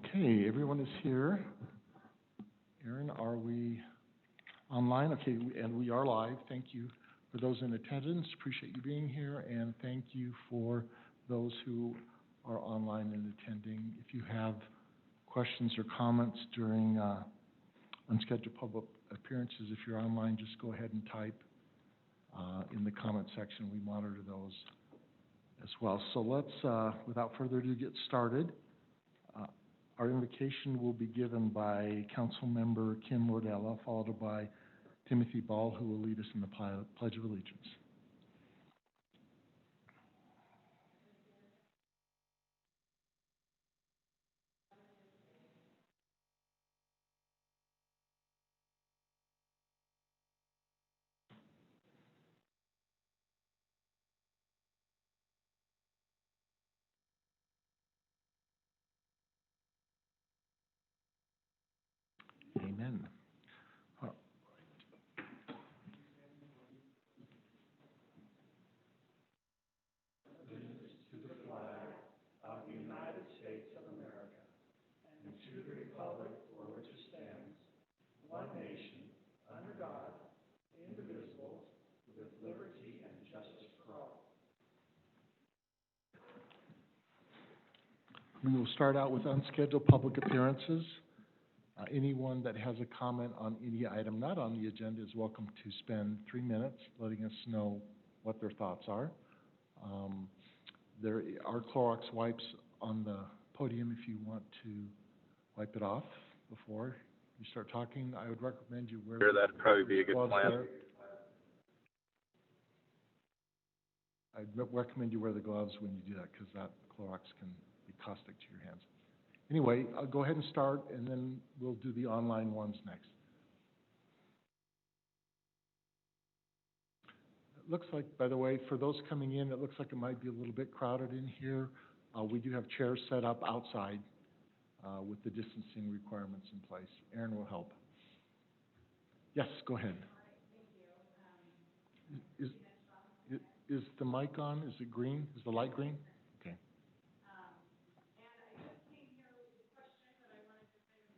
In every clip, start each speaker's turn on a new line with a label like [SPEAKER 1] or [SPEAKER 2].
[SPEAKER 1] Okay, everyone is here. Aaron, are we online? Okay, and we are live. Thank you for those in attendance. Appreciate you being here, and thank you for those who are online and attending. If you have questions or comments during unscheduled public appearances, if you're online, just go ahead and type in the comment section. We monitor those as well. So let's, without further ado, get started. Our invocation will be given by Council Member Kim Lordella, followed by Timothy Ball, who will lead us in the Pledge of Allegiance. Amen.
[SPEAKER 2] To the flag of the United States of America and to the republic for which it stands, one nation, under God, indivisible, with liberty and justice for all.
[SPEAKER 1] We will start out with unscheduled public appearances. Anyone that has a comment on any item not on the agenda is welcome to spend 3 minutes letting us know what their thoughts are. There are Clorox wipes on the podium if you want to wipe it off before you start talking. I would recommend you wear
[SPEAKER 3] That'd probably be a good
[SPEAKER 1] gloves
[SPEAKER 3] plan.
[SPEAKER 1] there. I'd recommend you wear the gloves when you do that because that Clorox can be caustic to your hands. Anyway, I'll go ahead and start, and then we'll do the online ones next. It looks like, by the way, for those coming in, it looks like it might be a little bit crowded in here. We do have chairs set up outside with the distancing requirements in place. Aaron will help. Yes, go ahead. Is the mic on? Is it green? Is the light green? Okay.
[SPEAKER 4] And I just came here with a question that I wanted to kind of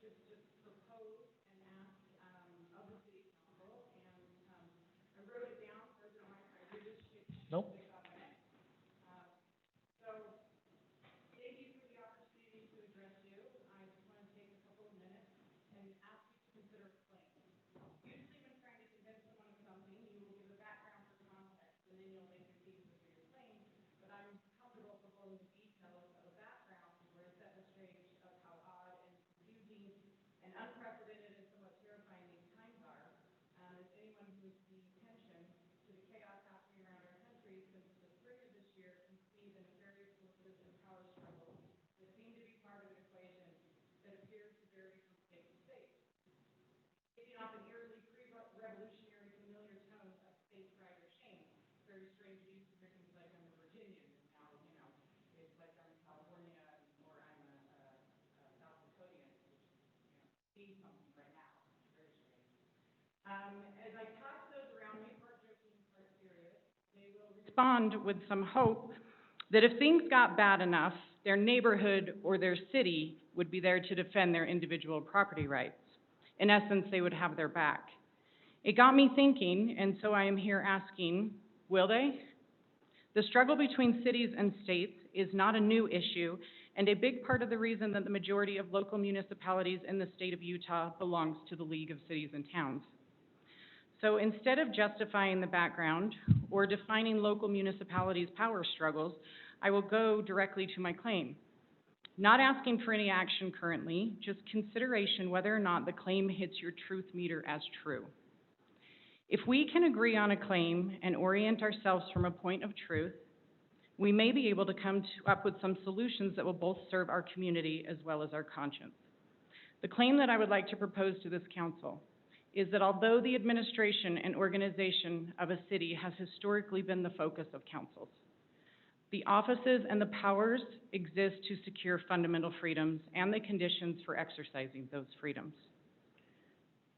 [SPEAKER 4] just propose and ask of the city council, and I wrote it down so that I did just
[SPEAKER 1] Nope.
[SPEAKER 4] So thank you for the opportunity to address you. I just want to take a couple of minutes and ask you to consider a claim. Usually when trying to convince someone of something, you will give a background for context, and then you'll make your case for your claim, but I'm comfortable proposing the details of a background where I set the stage of how odd and confusing and unprecedented and somewhat terrifying these times are. As anyone who's paying attention to the chaos happening around our country since the spring of this year can see the nefarious forces and power struggles that seem to be part of an equation that appears to vary from state to state. Taking off an eerily pre-revolutionary familiar tone of state pride or shame. Very strange use of things like I'm a Virginian. Now, it's like I'm in California or I'm a South Dakotaian, which, means something right now. Very strange. As I talk to those around me, part joking, part serious, they will respond with some hope that if things got bad enough, their neighborhood or their city would be there to defend their individual property rights. In essence, they would have their back. It got me thinking, and so I am here asking, will they? The struggle between cities and states is not a new issue, and a big part of the reason that the majority of local municipalities in the state of Utah belongs to the League of Cities and Towns. So instead of justifying the background or defining local municipalities' power struggles, I will go directly to my claim. Not asking for any action currently, just consideration whether or not the claim hits your truth meter as true. If we can agree on a claim and orient ourselves from a point of truth, we may be able to come up with some solutions that will both serve our community as well as our conscience. The claim that I would like to propose to this council is that although the administration and organization of a city has historically been the focus of councils, the offices and the powers exist to secure fundamental freedoms and the conditions for exercising those freedoms.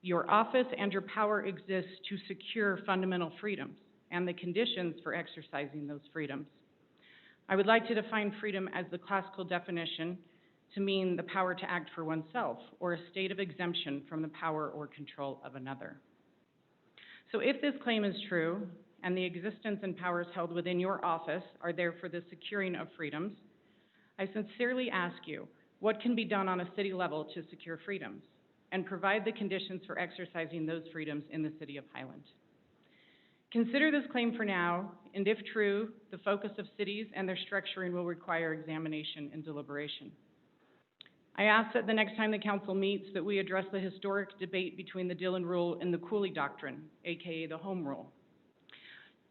[SPEAKER 4] Your office and your power exist to secure fundamental freedoms and the conditions for exercising those freedoms. I would like to define freedom as the classical definition
[SPEAKER 3] to mean the power to act for oneself or a state of exemption from the power or control of another. So if this claim is true, and the existence and powers held within your office are there for the securing of freedoms, I sincerely ask you, what can be done on a city level to secure freedoms and provide the conditions for exercising those freedoms in the city of Highland? Consider this claim for now, and if true, the focus of cities and their structuring will require examination and deliberation. I ask that the next time the council meets that we address the historic debate between the Dillon Rule and the Cooley Doctrine, aka the Home Rule,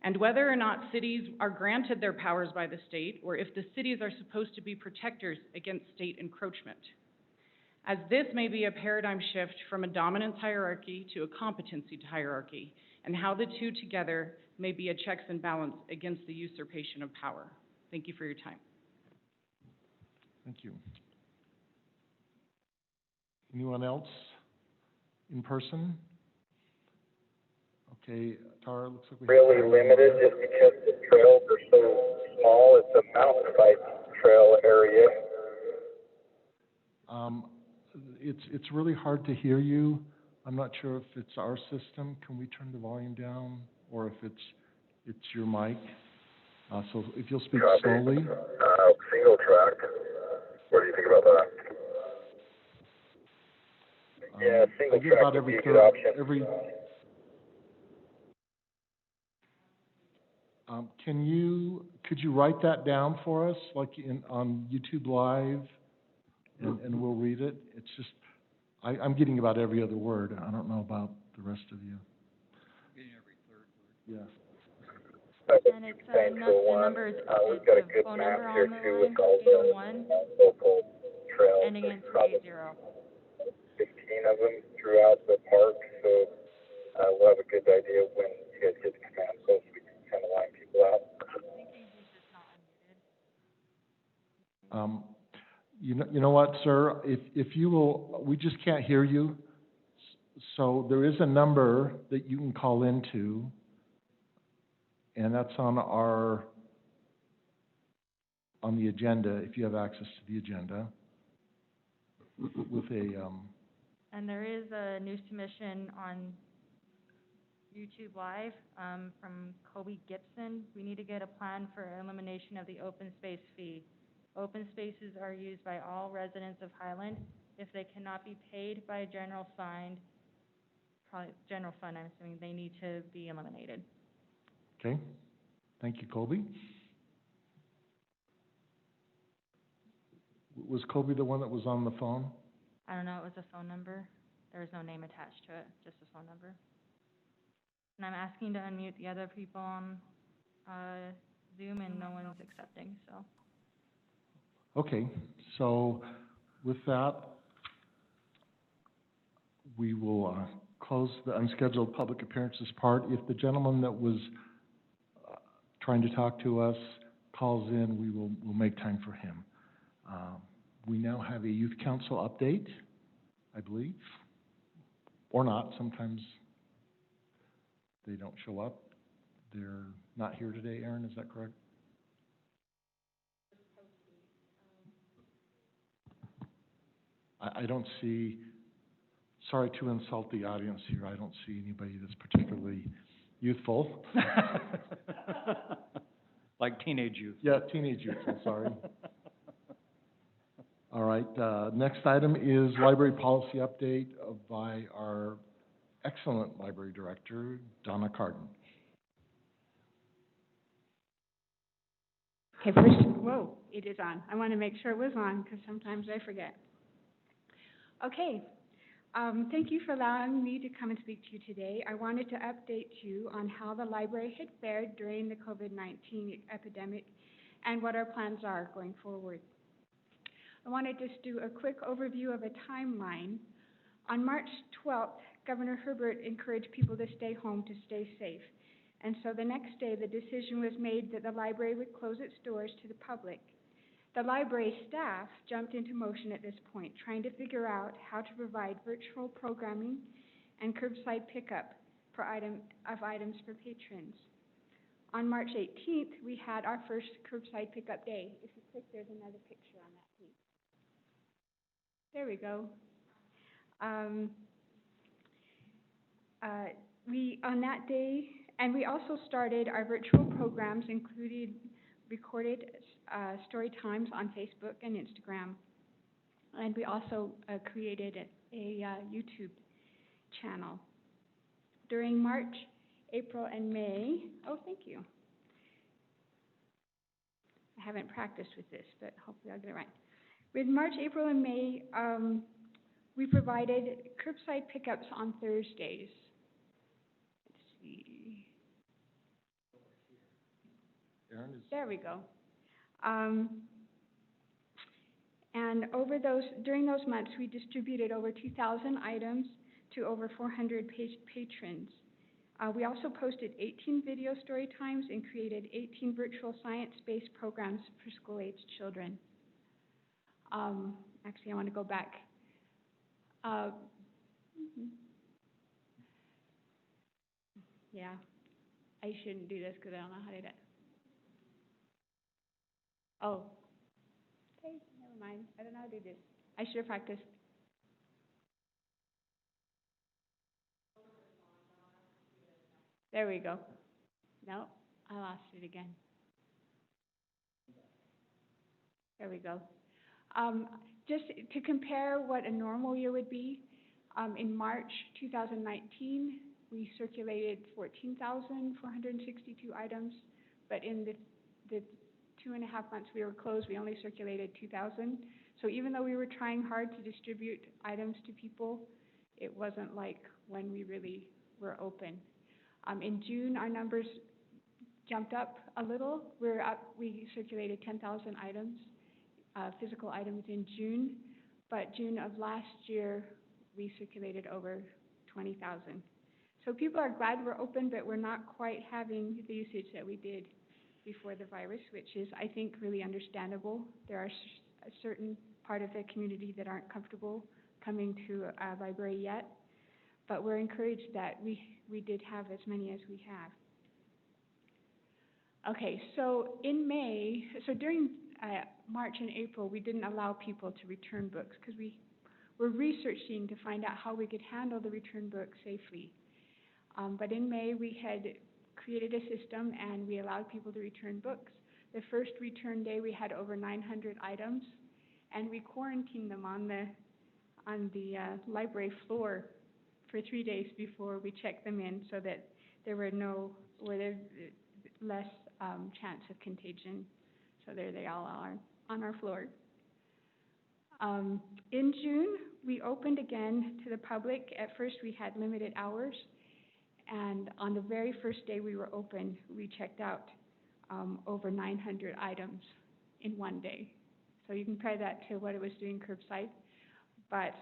[SPEAKER 3] and whether or not cities are granted their powers by the state, or if the cities are supposed to be protectors against state encroachment, as this may be a paradigm shift from a dominance hierarchy to a competency hierarchy, and how the two together may be a checks and balance against the usurpation of power. Thank you for your time.
[SPEAKER 1] Thank you. Anyone else in person? Okay, Tara, looks like we
[SPEAKER 5] really limited just because the trails are so small. It's a mountain bike trail area.
[SPEAKER 1] It's really hard to hear you. I'm not sure if it's our system. Can we turn the volume down, or if it's your mic? So if you'll speak slowly.
[SPEAKER 5] Single track. What do you think about that? Yeah, single track
[SPEAKER 1] about
[SPEAKER 5] would be
[SPEAKER 1] every
[SPEAKER 5] a good option.
[SPEAKER 1] Could you write that down for us, like on YouTube Live, and we'll read it? It's just, I'm getting about every other word. I don't know about the rest of you.
[SPEAKER 6] Getting every third word.
[SPEAKER 1] Yeah.
[SPEAKER 7] And it's the number is
[SPEAKER 5] we've got a
[SPEAKER 7] the
[SPEAKER 5] good
[SPEAKER 7] phone
[SPEAKER 5] map
[SPEAKER 7] number
[SPEAKER 5] here
[SPEAKER 7] on the
[SPEAKER 5] too
[SPEAKER 7] line,
[SPEAKER 5] with all the
[SPEAKER 7] 801,
[SPEAKER 5] local trails.
[SPEAKER 7] ending in
[SPEAKER 5] Probably
[SPEAKER 7] 380.
[SPEAKER 5] 15 of them throughout the park, so we'll have a good idea when you guys get the command post. We can kind of line people out.
[SPEAKER 7] I think he's just not unmuted.
[SPEAKER 1] You know what, sir? If you will, we just can't hear you. So there is a number that you can call into, and that's on the agenda, if you have access to the agenda, with a,
[SPEAKER 7] And there is a new submission on YouTube Live from Kobe Gibson. We need to get a plan for elimination of the open space fee. Open spaces are used by all residents of Highland. If they cannot be paid by a general fund, I'm assuming, they need to be eliminated.
[SPEAKER 1] okay. Thank you, Colby. Was Colby the one that was on the phone?
[SPEAKER 7] I don't know, it was a phone number. There was no name attached to it, just a phone number. And I'm asking to unmute the other people on Zoom, and no one's accepting, so.
[SPEAKER 1] Okay, so with that, we will close the unscheduled public appearances part. If the gentleman that was trying to talk to us calls in, we'll make time for him. We now have a youth council update, I believe, or not. Sometimes they don't show up. They're not here today, Aaron, is that correct? I don't see, sorry to insult the audience here, I don't see anybody that's particularly youthful.
[SPEAKER 6] Like teenage youth.
[SPEAKER 1] Yeah, teenage youthful, sorry. All right, next item is library policy update by our excellent library director, Donna Carden.
[SPEAKER 8] Okay, first, whoa, it is on. I want to make sure it was on because sometimes I forget. Okay, thank you for allowing me to come and speak to you today. I wanted to update you on how the library had fared during the COVID-19 epidemic and what our plans are going forward. I want to just do a quick overview of a timeline. On March 12th, Governor Herbert encouraged people to stay home to stay safe. And so the next day, the decision was made that the library would close its doors to the public. The library staff jumped into motion at this point, trying to figure out how to provide virtual programming and curbside pickup of items for patrons. On March 18th, we had our first curbside pickup day. If you click, there's another picture on that, please. There we go. On that day, and we also started our virtual programs, including recorded story times on Facebook and Instagram. And we also created a YouTube channel. During March, April, and May, oh, thank you. I haven't practiced with this, but hopefully I'll get it right. With March, April, and May, we provided curbside pickups on Thursdays. Let's see.
[SPEAKER 1] Erin is.
[SPEAKER 8] There we go. And during those months, we distributed over 2,000 items to over 400 patrons. We also posted 18 video story times and created 18 virtual science-based programs for school-aged children. Actually, I want to go back. Yeah, I shouldn't do this because I don't know how to do it. Oh, okay, never mind. I don't know how to do this. I should have practiced. There we go. No, I lost it again. There we go. Just to compare what a normal year would be, in March 2019, we circulated 14,462 items, but in the 2.5 months we were closed, we only circulated 2,000. So even though we were trying hard to distribute items to people, it wasn't like when we really were open. In June, our numbers jumped up a little. We circulated 10,000 items, physical items in June, but June of last year, we circulated over 20,000. So people are glad we're open, but we're not quite having the usage that we did before the virus, which is, I think, really understandable. There are a certain part of the community that aren't comfortable coming to a library yet, but we're encouraged that we did have as many as we have. Okay, so in May, so during March and April, we didn't allow people to return books because we were researching to find out how we could handle the return books safely. But in May, we had created a system and we allowed people to return books. The first return day, we had over 900 items, and we quarantined them on the library floor for 3 days before we checked them in, so that there were less chance of contagion. So there they all are on our floor. In June, we opened again to the public. At first, we had limited hours, and on the very first day we were open, we checked out over 900 items in one day. So you compare that to what it was doing curbside. But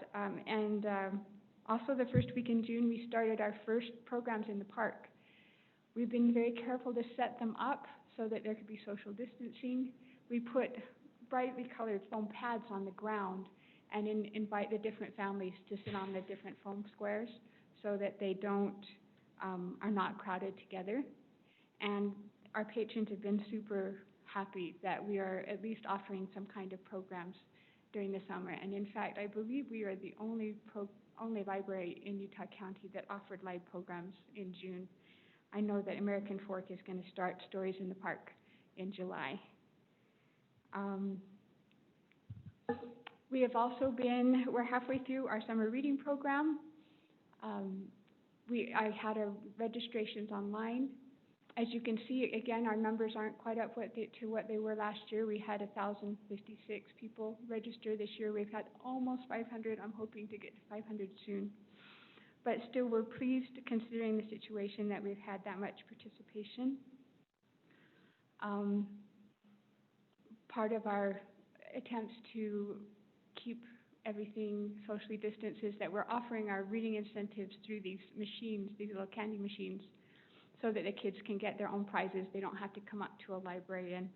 [SPEAKER 8] also the first week in June, we started our first programs in the park. We've been very careful to set them up so that there could be social distancing. We put brightly colored foam pads on the ground and invite the different families to sit on the different foam squares so that they are not crowded together. And our patrons have been super happy that we are at least offering some kind of programs during the summer. And in fact, I believe we are the only library in Utah County that offered live programs in June. I know that American Fork is going to start Stories in the Park in July. We're halfway through our summer reading program. I had our registrations online. As you can see, again, our numbers aren't quite up to what they were last year. We had 1,056 people register this year. We've had almost 500. I'm hoping to get to 500 soon. But still, we're pleased considering the situation that we've had that much participation. Part of our attempts to keep everything socially distanced is that we're offering our reading incentives through these machines, these little candy machines, so that the kids can get their own prizes. They don't have to come up to a librarian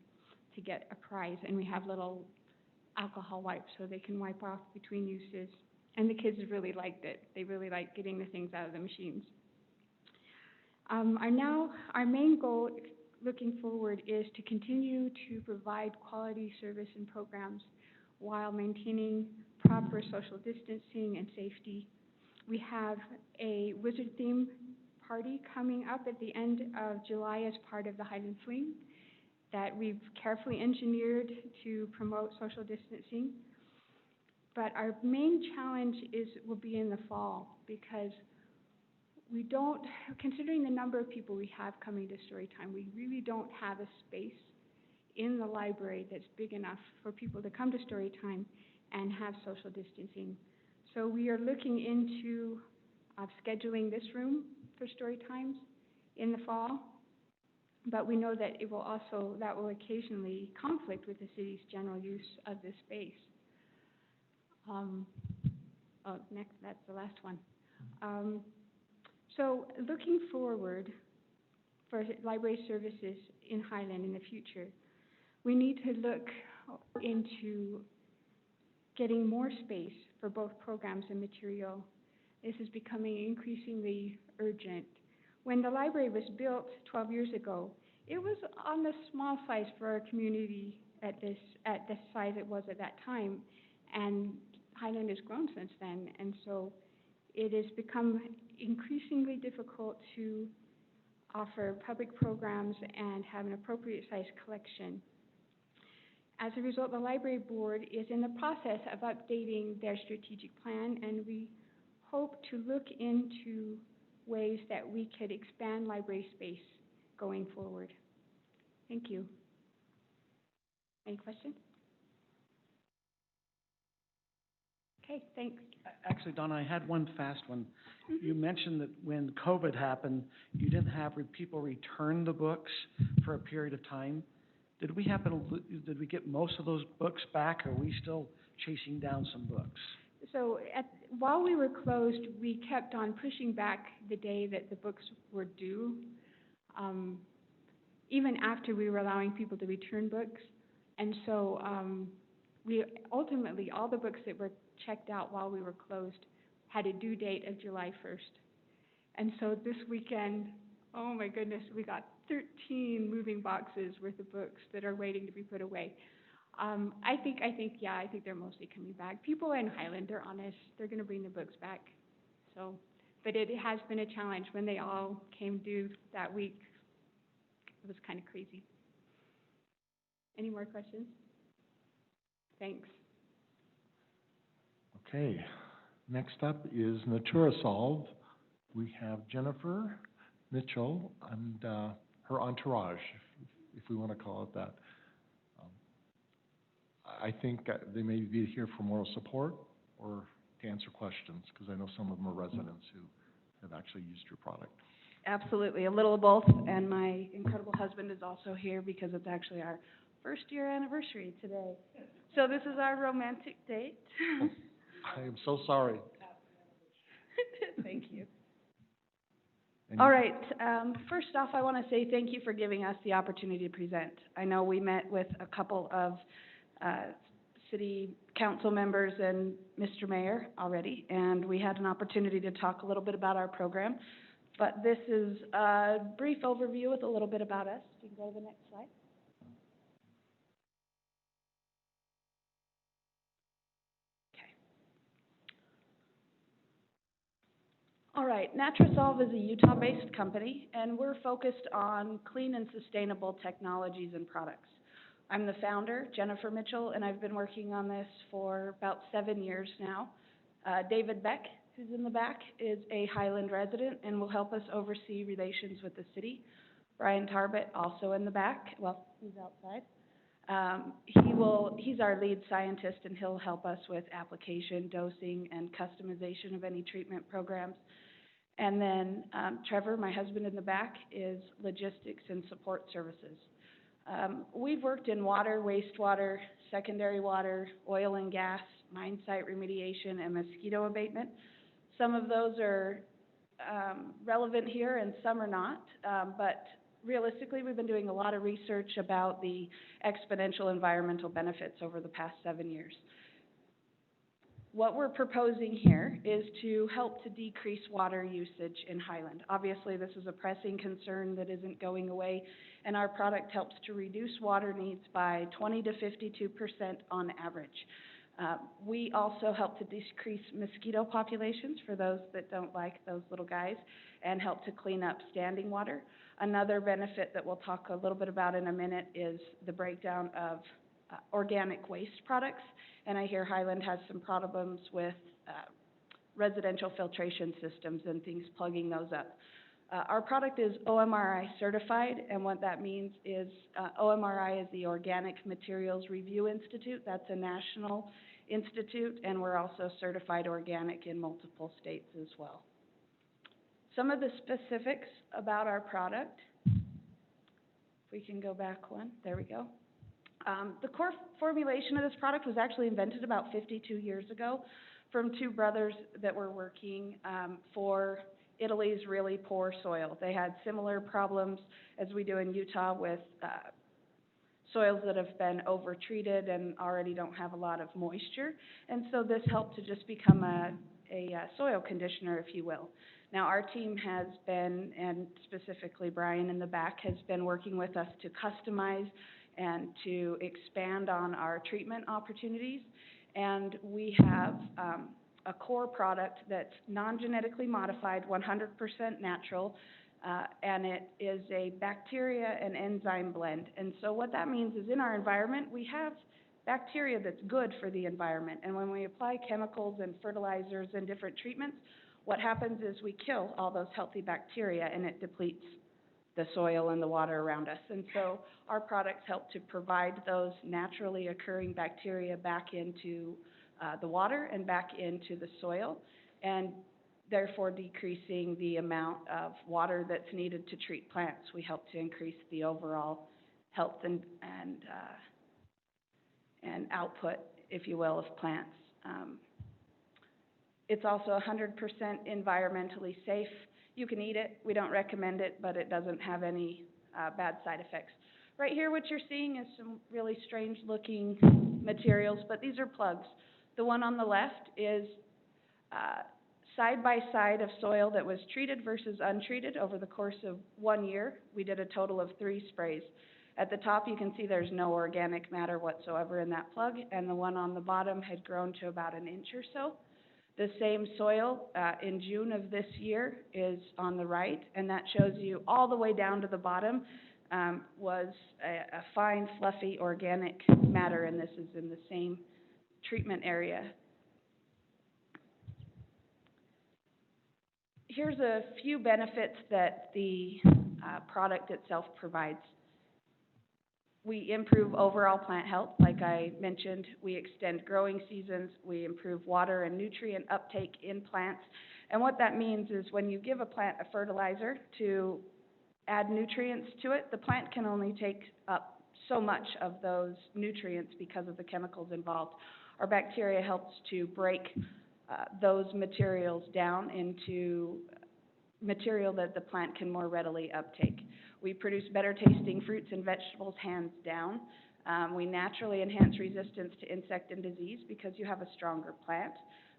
[SPEAKER 8] to get a prize. And we have little alcohol wipes so they can wipe off between uses. And the kids really liked it. They really like getting the things out of the machines. Our main goal looking forward is to continue to provide quality service and programs while maintaining proper social distancing and safety. We have a wizard theme party coming up at the end of July as part of the Highland Swing that we've carefully engineered to promote social distancing. But our main challenge will be in the fall, because we don't, considering the number of people we have coming to Storytime, we really don't have a space in the library that's big enough for people to come to Storytime and have social distancing. So we are looking into scheduling this room for Storytimes in the fall, but we know that that will occasionally conflict with the city's general use of this space. Next, that's the last one. So looking forward for library services in Highland in the future, we need to look into getting more space for both programs and material. This is becoming increasingly urgent. When the library was built 12 years ago, it was on the small size for our community at the size it was at that time, and Highland has grown since then, and so it has become increasingly difficult to offer public programs and have an appropriate size collection. As a result, the library board is in the process of updating their strategic plan, and we hope to look into ways that we could expand library space going forward. Thank you. Any questions? Okay, thanks.
[SPEAKER 2] Actually, Donna, I had one fast one. You mentioned that when COVID happened, you didn't have people return the books for a period of time. Did we get most of those books back, or are we still chasing down some books?
[SPEAKER 8] So while we were closed, we kept on pushing back the day that the books were due, even after we were allowing people to return books. And so we ultimately, all the books that were checked out while we were closed had a due date of July 1st. And so this weekend, oh my goodness, we got 13 moving boxes worth of books that are waiting to be put away. I think they're mostly coming back. People in Highland are honest. They're going to bring the books back. So, but it has been a challenge when they all came due that week. It was kind of crazy. Any more questions? Thanks.
[SPEAKER 1] Okay, next up is Natura Solve. We have Jennifer Mitchell and her entourage, if we want to call it that. I think they may be here for moral support or to answer questions, because I know some of them are residents who have actually used your product.
[SPEAKER 9] Absolutely, a little of both, and my incredible husband is also here because it's actually our first-year anniversary today. So this is our romantic date.
[SPEAKER 1] I am so sorry.
[SPEAKER 9] Thank you. All right, first off, I want to say thank you for giving us the opportunity to present. I know we met with a couple of city council members and Mr. Mayor already, and we had an opportunity to talk a little bit about our program. But this is a brief overview with a little bit about us. You can go to the next slide. Okay. All right, NatraSolve is a Utah-based company, and we're focused on clean and sustainable technologies and products. I'm the founder, Jennifer Mitchell, and I've been working on this for about 7 years now. David Beck, who's in the back, is a Highland resident and will help us oversee relations with the city. Brian Tarbett, also in the back, well, he's outside. He's our lead scientist, and he'll help us with application, dosing, and customization of any treatment programs. And then Trevor, my husband in the back, is logistics and support services. We've worked in water, wastewater, secondary water, oil and gas, mine site remediation, and mosquito abatement. Some of those are relevant here and some are not, but realistically, we've been doing a lot of research about the exponential environmental benefits over the past 7 years. what we're proposing here is to help to decrease water usage in Highland. Obviously, this is a pressing concern that isn't going away, and our product helps to reduce water needs by 20 to 52% on average. We also help to decrease mosquito populations for those that don't like those little guys, and help to clean up standing water. Another benefit that we'll talk a little bit about in a minute is the breakdown of organic waste products. And I hear Highland has some problems with residential filtration systems and things plugging those up. Our product is OMRI certified, and what that means is OMRI is the Organic Materials Review Institute. That's a national institute, and we're also certified organic in multiple states as well. Some of the specifics about our product, if we can go back one, there we go. The core formulation of this product was actually invented about 52 years ago from two brothers that were working for Italy's really poor soil. They had similar problems as we do in Utah with soils that have been over-treated and already don't have a lot of moisture. And so this helped to just become a soil conditioner, if you will. Now, our team has been, and specifically Brian in the back, has been working with us to customize and to expand on our treatment opportunities. And we have a core product that's non-genetically modified, 100% natural, and it is a bacteria and enzyme blend. And so what that means is in our environment, we have bacteria that's good for the environment. And when we apply chemicals and fertilizers and different treatments, what happens is we kill all those healthy bacteria, and it depletes the soil and the water around us. And so our products help to provide those naturally occurring bacteria back into the water and back into the soil, and therefore decreasing the amount of water that's needed to treat plants. We help to increase the overall health and output, if you will, of plants. It's also 100% environmentally safe. You can eat it. We don't recommend it, but it doesn't have any bad side effects. Right here, what you're seeing is some really strange looking materials, but these are plugs. The one on the left is side by side of soil that was treated versus untreated over the course of 1 year. We did a total of 3 sprays. At the top, you can see there's no organic matter whatsoever in that plug, and the one on the bottom had grown to about 1 inch or so. The same soil in June of this year is on the right, and that shows you all the way down to the bottom was a fine, fluffy, organic matter, and this is in the same treatment area. Here's a few benefits that the product itself provides. We improve overall plant health, like I mentioned. We extend growing seasons. We improve water and nutrient uptake in plants. And what that means is when you give a plant a fertilizer to add nutrients to it, the plant can only take up so much of those nutrients because of the chemicals involved. Our bacteria helps to break those materials down into material that the plant can more readily uptake. We produce better tasting fruits and vegetables, hands down. We naturally enhance resistance to insect and disease because you have a stronger plant.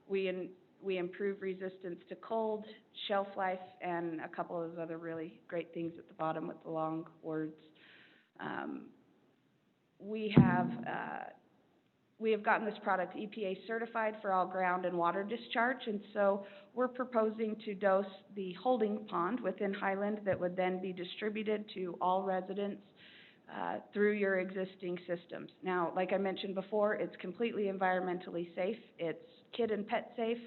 [SPEAKER 9] We improve resistance to cold, shelf life, and a couple of other really great things at the bottom with the long words. We have gotten this product EPA certified for all ground and water discharge, and so we're proposing to dose the holding pond within Highland that would then be distributed to all residents through your existing systems. Now, like I mentioned before, it's completely environmentally safe. It's kid and pet safe,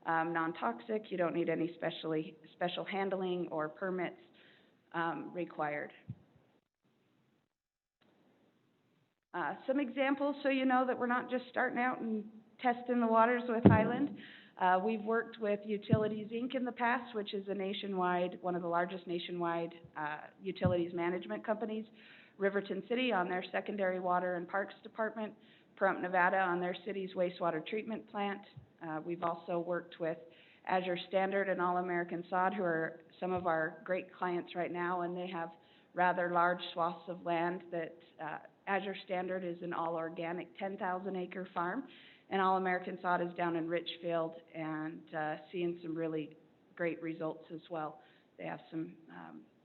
[SPEAKER 9] non-toxic. You don't need any special handling or permits required. Some examples so you know that we're not just starting out and testing the waters with Highland. We've worked with Utilities Inc. in the past, which is one of the largest nationwide utilities management companies. Riverton City on their secondary water and parks department. Pahrump, Nevada on their city's wastewater treatment plant. We've also worked with Azure Standard and All American Sod, who are some of our great clients right now, and they have rather large swaths of land that Azure Standard is an all-organic 10,000-acre farm, And All American Sod is down in Richfield and seeing some really great results as well. They have some,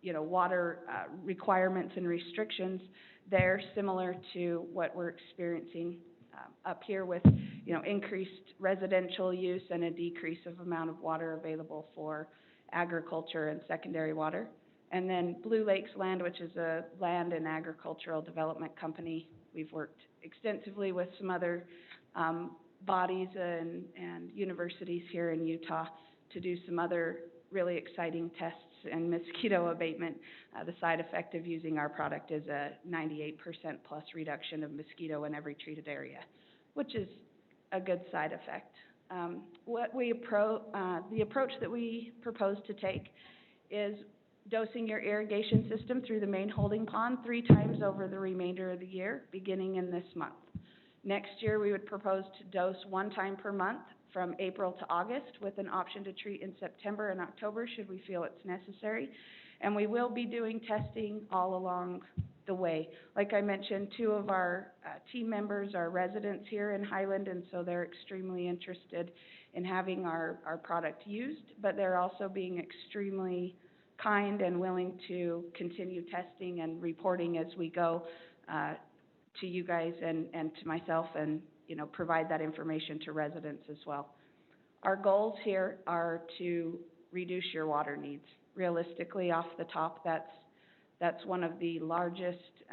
[SPEAKER 9] water requirements and restrictions there similar to what we're experiencing up here with, increased residential use and a decrease of amount of water available for agriculture and secondary water. And then Blue Lakes Land, which is a land and agricultural development company. We've worked extensively with some other bodies and universities here in Utah to do some other really exciting tests and mosquito abatement. The side effect of using our product is a 98% plus reduction of mosquito in every treated area, which is a good side effect. The approach that we propose to take is dosing your irrigation system through the main holding pond 3 times over the remainder of the year, beginning in this month. Next year, we would propose to dose 1 time per month from April to August, with an option to treat in September and October should we feel it's necessary. And we will be doing testing all along the way. Like I mentioned, 2 of our team members are residents here in Highland, and so they're extremely interested in having our product used, but they're also being extremely kind and willing to continue testing and reporting as we go to you guys and to myself, and provide that information to residents as well. Our goals here are to reduce your water needs. Realistically, off the top, that's one of the largest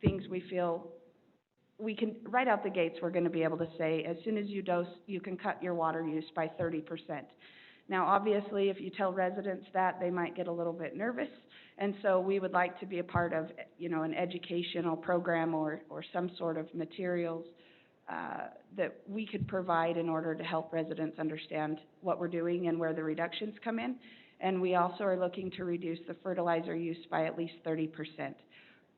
[SPEAKER 9] things we feel we can, right out the gates, we're going to be able to say, as soon as you dose, you can cut your water use by 30%. Now, obviously, if you tell residents that, they might get a little bit nervous, and so we would like to be a part of, an educational program or some sort of materials that we could provide in order to help residents understand what we're doing and where the reductions come in. And we also are looking to reduce the fertilizer use by at least 30%.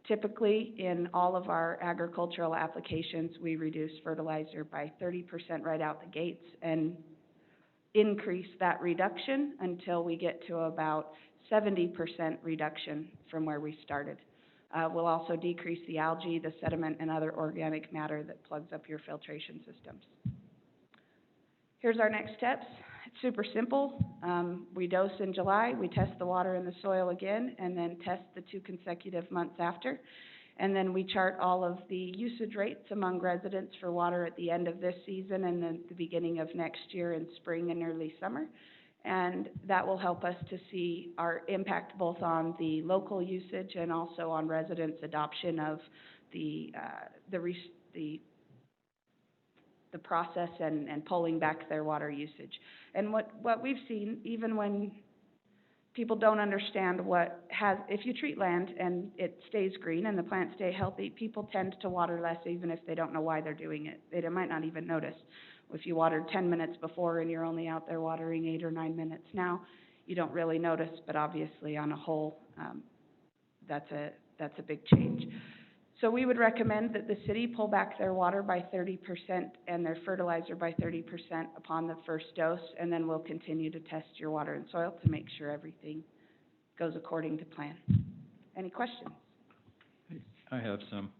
[SPEAKER 9] Typically, in all of our agricultural applications, we reduce fertilizer by 30% right out the gates and increase that reduction until we get to about 70% reduction from where we started. We'll also decrease the algae, the sediment, and other organic matter that plugs up your filtration systems. Here's our next steps. It's super simple. We dose in July, we test the water in the soil again, and then test the 2 consecutive months after. And then we chart all of the usage rates among residents for water at the end of this season and then the beginning of next year in spring and early summer. And that will help us to see our impact both on the local usage and also on residents' adoption of the process and pulling back their water usage. And what we've seen, even when people don't understand if you treat land and it stays green and the plants stay healthy, people tend to water less even if they don't know why they're doing it. They might not even notice. If you watered 10 minutes before and you're only out there watering 8 or 9 minutes now, you don't really notice, but obviously on a whole, that's a big change. So we would recommend that the city pull back their water by 30% and their fertilizer by 30% upon the first dose, and then we'll continue to test your water and soil to make sure everything goes according to plan. Any questions?
[SPEAKER 6] I have some.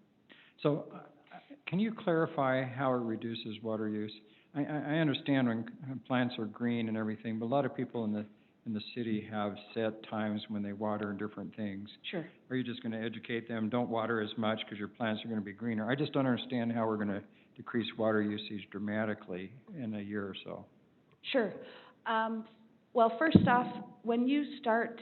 [SPEAKER 6] So, can you clarify how it reduces water use? I understand when plants are green and everything, but a lot of people in the city have set times when they water different things.
[SPEAKER 9] Sure.
[SPEAKER 6] Are you just going to educate them, don't water as much because your plants are going to be greener? I just don't understand how we're going to decrease water usage dramatically in a year or so.
[SPEAKER 9] Sure. Well, first off, when you start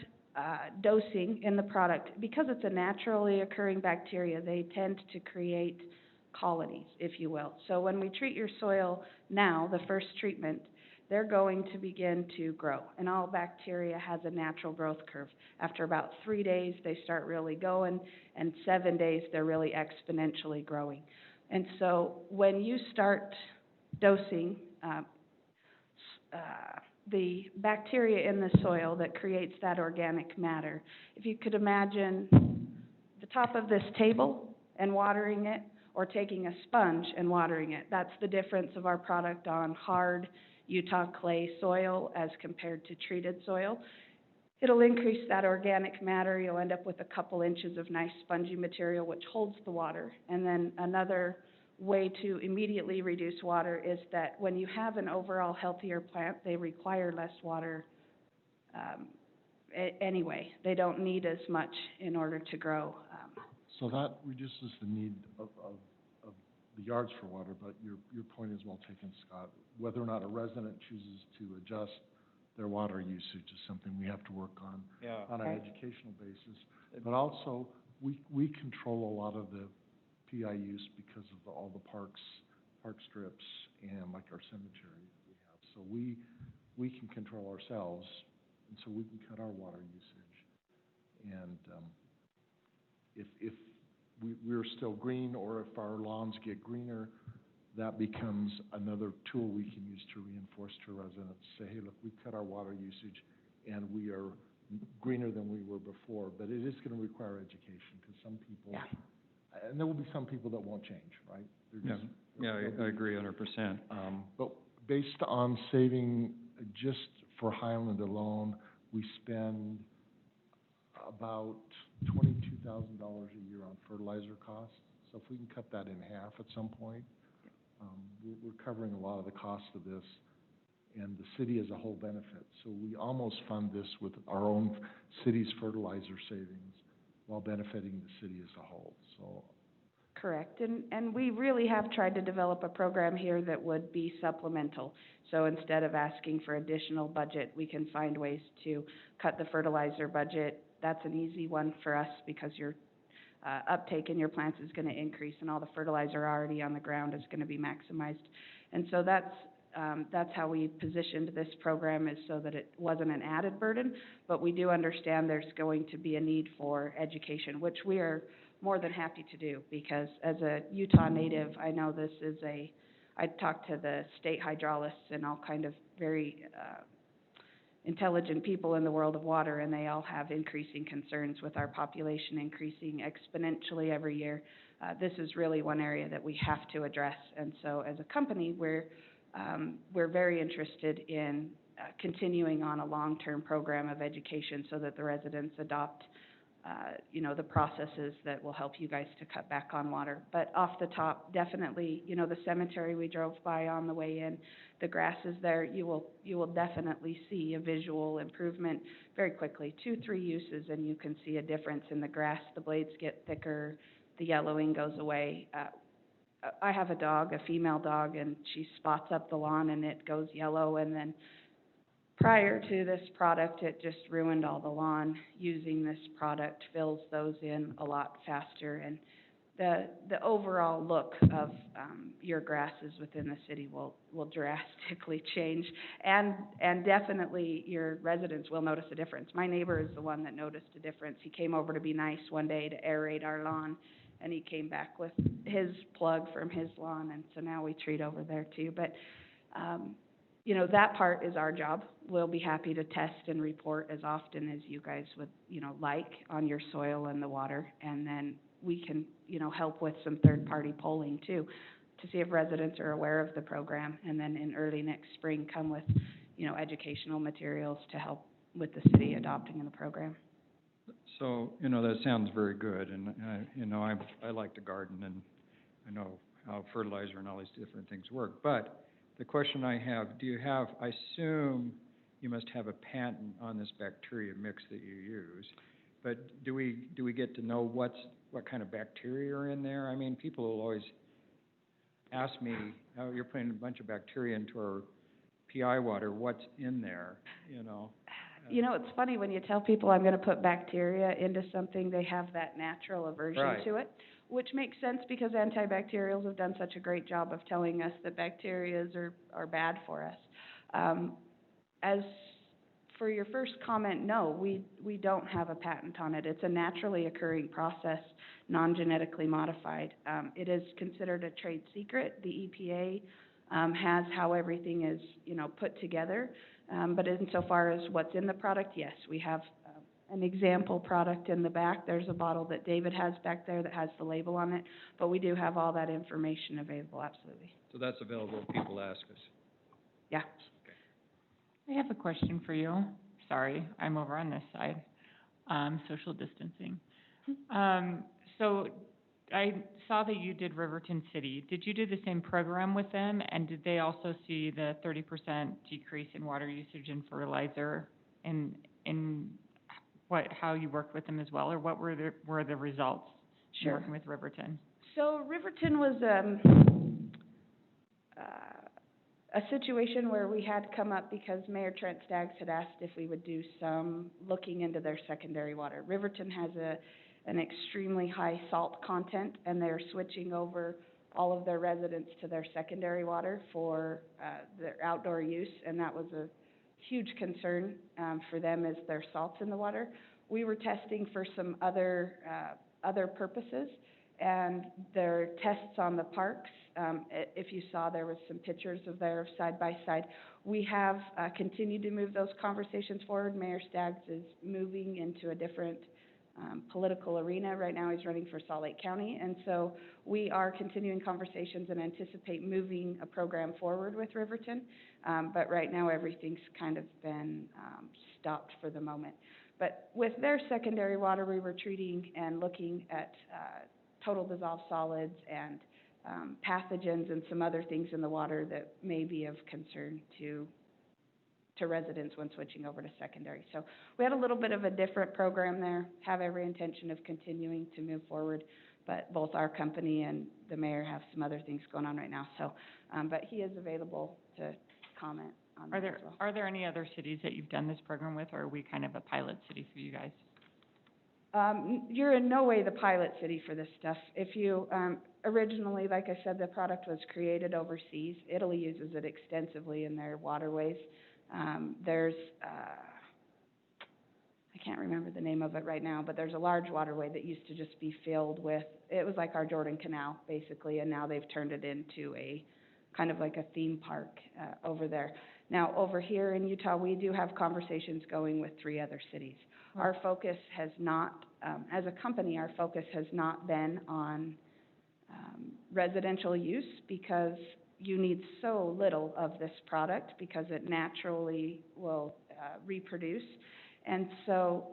[SPEAKER 9] dosing in the product, because it's a naturally occurring bacteria, they tend to create colonies, if you will. So when we treat your soil now, the first treatment, they're going to begin to grow. And all bacteria has a natural growth curve. After about 3 days, they start really going, and 7 days, they're really exponentially growing. And so when you start dosing, the bacteria in the soil that creates that organic matter, if you could imagine the top of this table and watering it, or taking a sponge and watering it, that's the difference of our product on hard Utah clay soil as compared to treated soil. It'll increase that organic matter. You'll end up with a couple inches of nice spongy material which holds the water, and then another way to immediately reduce water is that when you have an overall healthier plant, they require less water anyway. They don't need as much in order to grow.
[SPEAKER 1] So that reduces the need of the yards for water, but your point is well taken, Scott. Whether or not a resident chooses to adjust their water usage is something we have to work on on an
[SPEAKER 9] Right.
[SPEAKER 1] educational basis. But also, we control a lot of the PI use because of all the park strips and like our cemetery that we have. So we can control ourselves, and so we can cut our water usage. And if we're still green, or if our lawns get greener, that becomes another tool we can use to reinforce to residents. Say, hey, look, we cut our water usage, and we are greener than we were before. But it is going to require education, because some people, and there will be some people that won't change, right?
[SPEAKER 6] I agree 100%.
[SPEAKER 1] But based on saving, just for Highland alone, we spend about $22,000 a year on fertilizer costs. So if we can cut that in half at some point, we're covering a lot of the cost of this, and the city as a whole benefits. So we almost fund this with our own city's fertilizer savings while benefiting the city as a whole. So.
[SPEAKER 9] Correct, and we really have tried to develop a program here that would be supplemental. So instead of asking for additional budget, we can find ways to cut the fertilizer budget. That's an easy one for us, because your uptake in your plants is going to increase, and all the fertilizer already on the ground is going to be maximized. And so that's how we positioned this program, is so that it wasn't an added burden, but we do understand there's going to be a need for education, which we are more than happy to do, because as a Utah native, I know this is I talked to the state hydrologists and all kind of very intelligent people in the world of water, and they all have increasing concerns with our population increasing exponentially every year. This is really one area that we have to address, and so as a company, we're very interested in continuing on a long-term program of education so that the residents adopt the processes that will help you guys to cut back on water. But off the top, definitely, the cemetery we drove by on the way in, the grass is there. You will definitely see a visual improvement very quickly. 2-3 uses, and you can see a difference in the grass. The blades get thicker, the yellowing goes away. I have a dog, a female dog, and she spots up the lawn and it goes yellow, and then prior to this product, it just ruined all the lawn. Using this product fills those in a lot faster, and the overall look of your grasses within the city will drastically change, and definitely your residents will notice a difference. My neighbor is the one that noticed a difference. He came over to be nice one day to aerate our lawn, and he came back with his plug from his lawn, and so now we treat over there too. But that part is our job. We'll be happy to test and report as often as you guys would, like, on your soil and the water. And then we can, help with some third-party polling too, to see if residents are aware of the program. And then in early next spring, come with, educational materials to help with the city adopting the program.
[SPEAKER 6] So, that sounds very good, and, I like to garden, and I know how fertilizer and all these different things work. But the question I have, I assume you must have a patent on this bacteria mix that you use, but do we get to know what kind of bacteria are in there? I mean, people will always ask me, oh, you're putting a bunch of bacteria into our PI water, what's in there,
[SPEAKER 9] It's funny, when you tell people I'm going to put bacteria into something, they have that natural aversion to it, which makes sense because antibacterials have done such a great job of telling us that bacterias are bad for us. As for your first comment, no, we don't have a patent on it. It's a naturally occurring process, non-genetically modified. It is considered a trade secret. The EPA has how everything is, put together. But insofar as what's in the product, yes, we have an example product in the back. There's a bottle that David has back there that has the label on it, but we do have all that information available, absolutely.
[SPEAKER 6] So that's available if people ask us.
[SPEAKER 9] Yeah.
[SPEAKER 10] I have a question for you. Sorry, I'm over on this side. Social distancing. So I saw that you did Riverton City. Did you do the same program with them? And did they also see the 30% decrease in water usage and fertilizer? And how you worked with them as well? Or what were the results in working with Riverton?
[SPEAKER 9] So Riverton was a situation where we had come up because Mayor Trent Staggs had asked if we would do some looking into their secondary water. Riverton has an extremely high salt content, and they're switching over all of their residents to their secondary water for their outdoor use, and that was a huge concern for them as their salts in the water. We were testing for some other purposes, and their tests on the parks, if you saw, there was some pictures of their side by side. We have continued to move those conversations forward. Mayor Staggs is moving into a different political arena. Right now he's running for Salt Lake County, and so we are continuing conversations and anticipate moving a program forward with Riverton. But right now everything's kind of been stopped for the moment. But with their secondary water, we were treating and looking at total dissolved solids and pathogens and some other things in the water that may be of concern to residents when switching over to secondary. So we had a little bit of a different program there, have every intention of continuing to move forward, but both our company and the mayor have some other things going on right now. So, but he is available to comment on that as well.
[SPEAKER 10] Are there any other cities that you've done this program with, or are we kind of a pilot city for you guys?
[SPEAKER 9] You're in no way the pilot city for this stuff. If you, originally, like I said, the product was created overseas. Italy uses it extensively in their waterways. There's, I can't remember the name of it right now, but there's a large waterway that used to just be filled with, it was like our Jordan Canal, basically, and now they've turned it into a kind of like a theme park over there. Now, over here in Utah, we do have conversations going with 3 other cities. Our focus has not, as a company, our focus has not been on residential use, because you need so little of this product because it naturally will reproduce. And so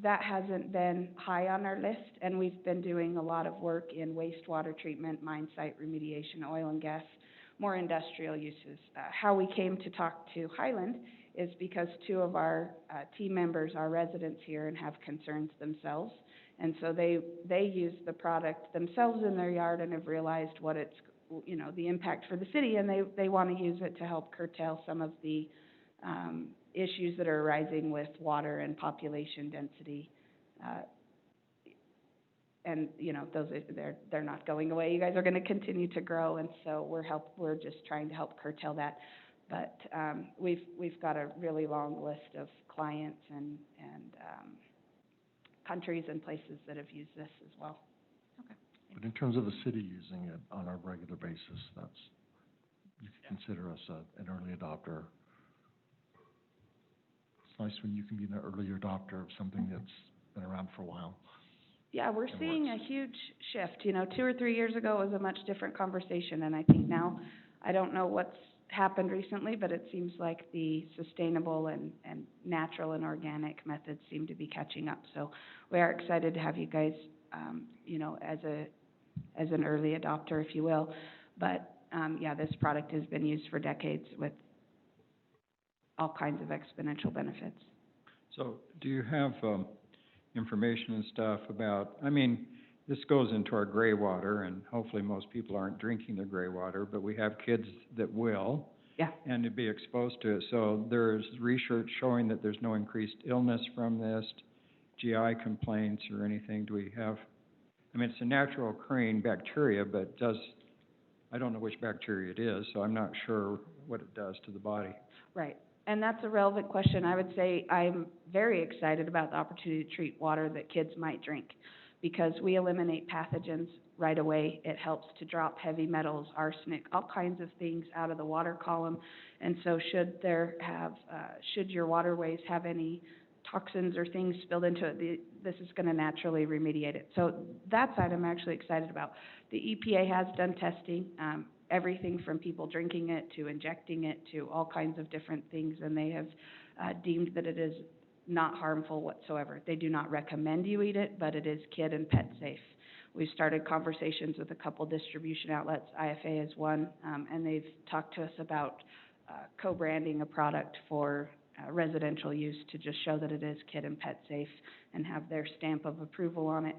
[SPEAKER 9] that hasn't been high on our list, and we've been doing a lot of work in wastewater treatment, mine site remediation, oil and gas, more industrial uses. How we came to talk to Highland is because 2 of our team members are residents here and have concerns themselves. And so they use the product themselves in their yard and have realized what it's, you know, the impact for the city, and they want to use it to help curtail some of the issues that are arising with water and population density. And, you know, those they're not going away. You guys are going to continue to grow, and so we're just trying to help curtail that. But we've got a really long list of clients and countries and places that have used this as well.
[SPEAKER 1] But in terms of the city using it on a regular basis, you can consider us an early adopter. It's nice when you can be an early adopter of something that's been around for a while.
[SPEAKER 9] Yeah, we're seeing a huge shift. You know, 2 or 3 years ago it was a much different conversation, and I think now, I don't know what's happened recently, but it seems like the sustainable and natural and organic methods seem to be catching up. So we are excited to have you guys, you know, as an early adopter, if you will. But yeah, this product has been used for decades with all kinds of exponential benefits.
[SPEAKER 6] So do you have information and stuff about, I mean, this goes into our gray water, and hopefully most people aren't drinking the gray water, but we have kids that will.
[SPEAKER 9] Yeah.
[SPEAKER 6] And to be exposed to it. So there's research showing that there's no increased illness from this, GI complaints or anything. Do we have, I mean, it's a natural occurring bacteria, but I don't know which bacteria it is, so I'm not sure what it does to the body.
[SPEAKER 9] Right. And that's a relevant question. I would say I'm very excited about the opportunity to treat water that kids might drink, because we eliminate pathogens right away. It helps to drop heavy metals, arsenic, all kinds of things out of the water column. And so should your waterways have any toxins or things spilled into it, this is going to naturally remediate it. So that side I'm actually excited about. The EPA has done testing, everything from people drinking it to injecting it to all kinds of different things, and they have deemed that it is not harmful whatsoever. They do not recommend you eat it, but it is kid and pet safe. We've started conversations with a couple distribution outlets, IFA is one, and they've talked to us about co-branding a product for residential use to just show that it is kid and pet safe and have their stamp of approval on it.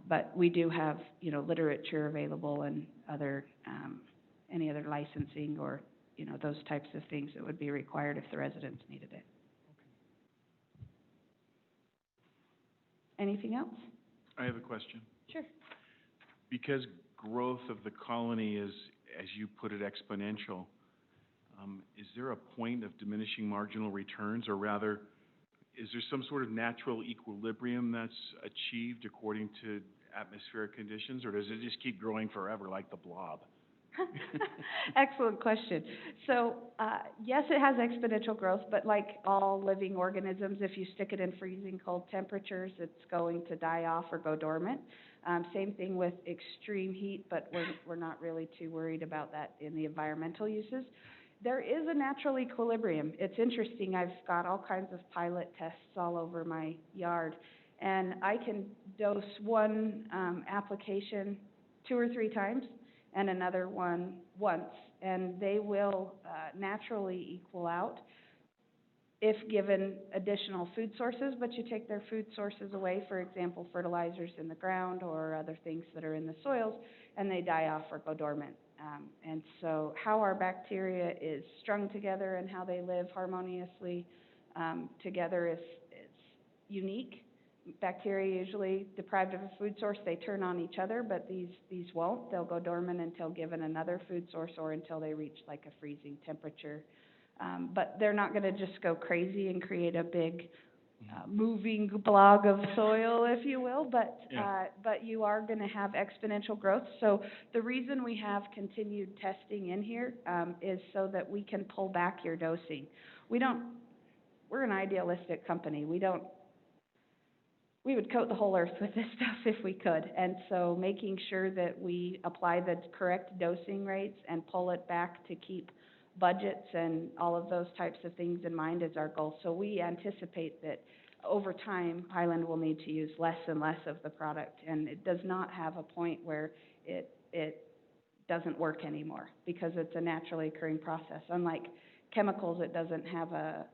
[SPEAKER 9] But we do have, you know, literature available and other, any other licensing or, you know, those types of things that would be required if the residents needed it. Anything else?
[SPEAKER 11] I have a question.
[SPEAKER 9] Sure.
[SPEAKER 11] Because growth of the colony is, as you put it, exponential, is there a point of diminishing marginal returns, or rather, is there some sort of natural equilibrium that's achieved according to atmospheric conditions, or does it just keep growing forever like the blob?
[SPEAKER 9] Excellent question. So, yes, it has exponential growth, but like all living organisms, if you stick it in freezing cold temperatures, it's going to die off or go dormant. Same thing with extreme heat, but we're not really too worried about that in the environmental uses. There is a natural equilibrium. It's interesting. I've got all kinds of pilot tests all over my yard, and I can dose one application 2 or 3 times and another one once, and they will naturally equal out if given additional food sources, but you take their food sources away, for example, fertilizers in the ground or other things that are in the soils, and they die off or go dormant. And so how our bacteria is strung together and how they live harmoniously together is unique. Bacteria usually deprived of a food source, they turn on each other, but these won't. They'll go dormant until given another food source or until they reach like a freezing temperature. But they're not going to just go crazy and create a big moving blog of soil, if you will, but you are going to have exponential growth. So the reason we have continued testing in here is so that we can pull back your dosing. We're an idealistic company. We would coat the whole earth with this stuff if we could. And so making sure that we apply the correct dosing rates and pull it back to keep budgets and all of those types of things in mind is our goal. So we anticipate that over time, Highland will need to use less and less of the product, and it does not have a point where it doesn't work anymore, because it's a naturally occurring process. Unlike chemicals, it doesn't have a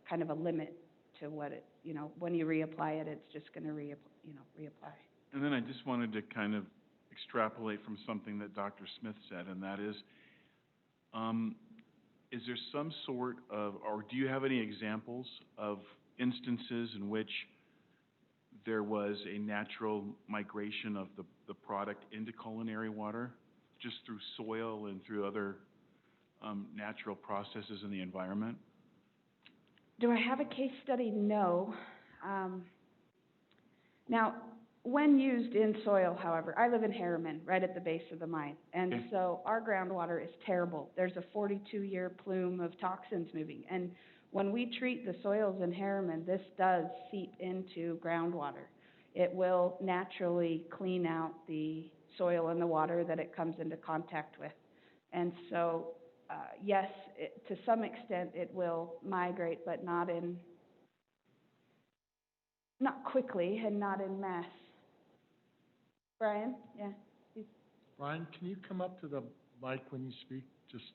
[SPEAKER 9] kind of a limit to what it, you know, when you reapply it, it's just going to reapply.
[SPEAKER 11] And then I just wanted to kind of extrapolate from something that Dr. Smith said, and that is there some sort of, or do you have any examples of instances in which there was a natural migration of the product into culinary water, just through soil and through other natural processes in the environment?
[SPEAKER 9] Do I have a case study? No. Now, when used in soil, however, I live in Harriman, right at the base of the mine, and so our groundwater is terrible. There's a 42-year plume of toxins moving, and when we treat the soils in Harriman, this does seep into groundwater. It will naturally clean out the soil and the water that it comes into contact with. And so, yes, to some extent it will migrate, but not quickly and not en masse. Brian? Yeah.
[SPEAKER 1] Brian, can you come up to the mic when you speak, just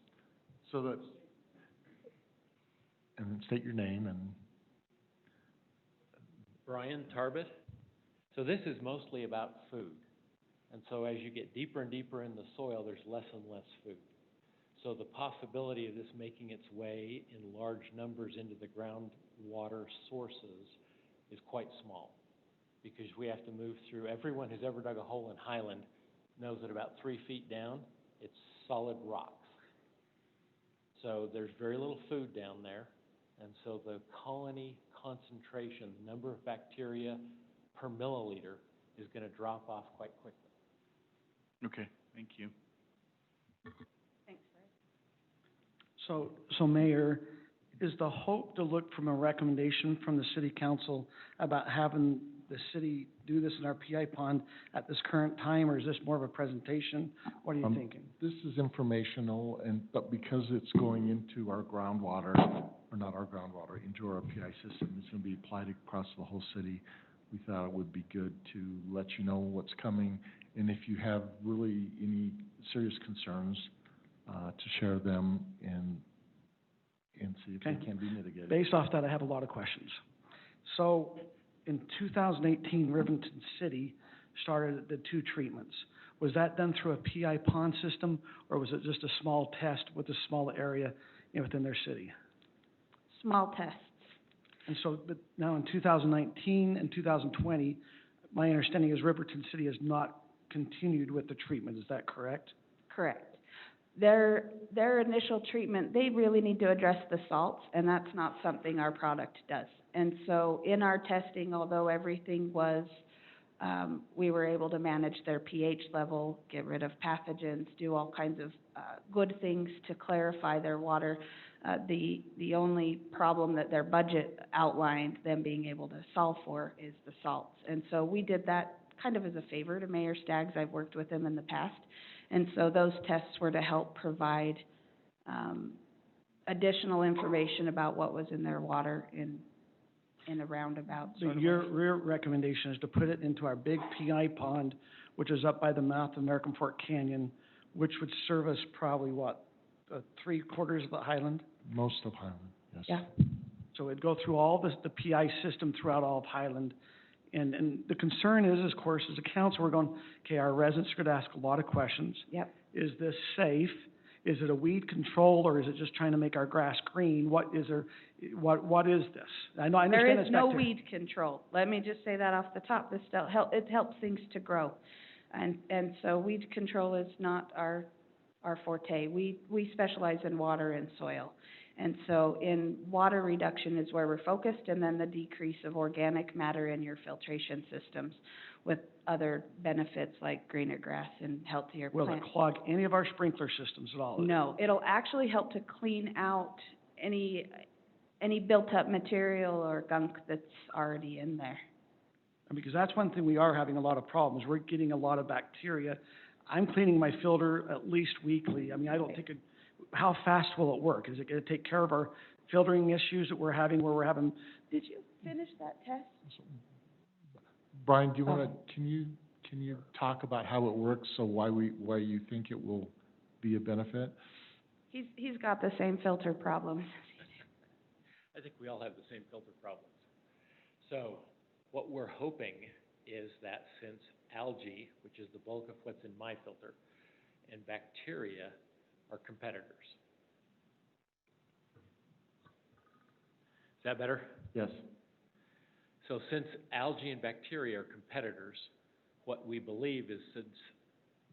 [SPEAKER 1] so that, and then state your name and...
[SPEAKER 12] Brian Tarbett. So this is mostly about food. And so as you get deeper and deeper in the soil, there's less and less food. So the possibility of this making its way in large numbers into the groundwater sources is quite small, because we have to move through, everyone who's ever dug a hole in Highland knows that about 3 feet down, it's solid rocks. So there's very little food down there, and so the colony concentration, number of bacteria per milliliter, is going to drop off quite quickly.
[SPEAKER 11] Okay, thank you.
[SPEAKER 9] Thanks, Brian.
[SPEAKER 2] So Mayor, is the hope to look from a recommendation from the city council about having the city do this in our PI pond at this current time, or is this more of a presentation? What are you thinking?
[SPEAKER 1] This is informational, but because it's going into our groundwater, or not our groundwater, into our PI system, it's going to be applied across the whole city. we thought it would be good to let you know what's coming, and if you have really any serious concerns, to share them and see if they
[SPEAKER 2] Okay.
[SPEAKER 1] can be mitigated.
[SPEAKER 2] Based off that, I have a lot of questions. So, in 2018, Riverton City started the 2 treatments. Was that done through a PI pond system, or was it just a small test with a small area within their city?
[SPEAKER 9] Small tests.
[SPEAKER 2] And so, but now in 2019 and 2020, my understanding is Riverton City has not continued with the treatment. Is that correct?
[SPEAKER 9] Correct. Their initial treatment, they really need to address the salts, and that's not something our product does. And so in our testing, although everything was, we were able to manage their pH level, get rid of pathogens, do all kinds of good things to clarify their water. The only problem that their budget outlined them being able to solve for is the salts. And so we did that kind of as a favor to Mayor Staggs. I've worked with him in the past. And so those tests were to help provide additional information about what was in their water in a roundabout sort
[SPEAKER 2] But
[SPEAKER 9] of
[SPEAKER 2] your
[SPEAKER 9] way.
[SPEAKER 2] recommendation is to put it into our big PI pond, which is up by the mouth of American Fork Canyon, which would service probably, what, 3/4 of the Highland?
[SPEAKER 1] Most of Highland, yes.
[SPEAKER 9] Yeah.
[SPEAKER 2] So it'd go through all the PI system throughout all of Highland. And the concern is, of course, as a council, we're going, okay, our residents are going to ask a lot of questions.
[SPEAKER 9] Yep.
[SPEAKER 2] Is this safe? Is it a weed control, or is it just trying to make our grass green? What is there, what is this? I understand
[SPEAKER 9] There is
[SPEAKER 2] it's
[SPEAKER 9] no
[SPEAKER 2] bacteria.
[SPEAKER 9] weed control. Let me just say that off the top. This still it helps things to grow. And so weed control is not our forte. We specialize in water and soil. And so in water reduction is where we're focused, and then the decrease of organic matter in your filtration systems with other benefits like greener grass and healthier
[SPEAKER 2] Will
[SPEAKER 9] plants.
[SPEAKER 2] it clog any of our sprinkler systems at all?
[SPEAKER 9] No, it'll actually help to clean out any built-up material or gunk that's already in there.
[SPEAKER 2] Because that's one thing we are having a lot of problems. We're getting a lot of bacteria. I'm cleaning my filter at least weekly. I mean, I don't think how fast will it work? Is it going to take care of our filtering issues that we're having where we're having?
[SPEAKER 9] Did you finish that test?
[SPEAKER 1] Brian, do you want to, can you talk about how it works, so why you think it will be a benefit?
[SPEAKER 9] He's got the same filter problems.
[SPEAKER 12] I think we all have the same filter problems. So what we're hoping is that since algae, which is the bulk of what's in my filter, and bacteria are competitors. Is that better?
[SPEAKER 1] Yes.
[SPEAKER 12] So since algae and bacteria are competitors, what we believe is since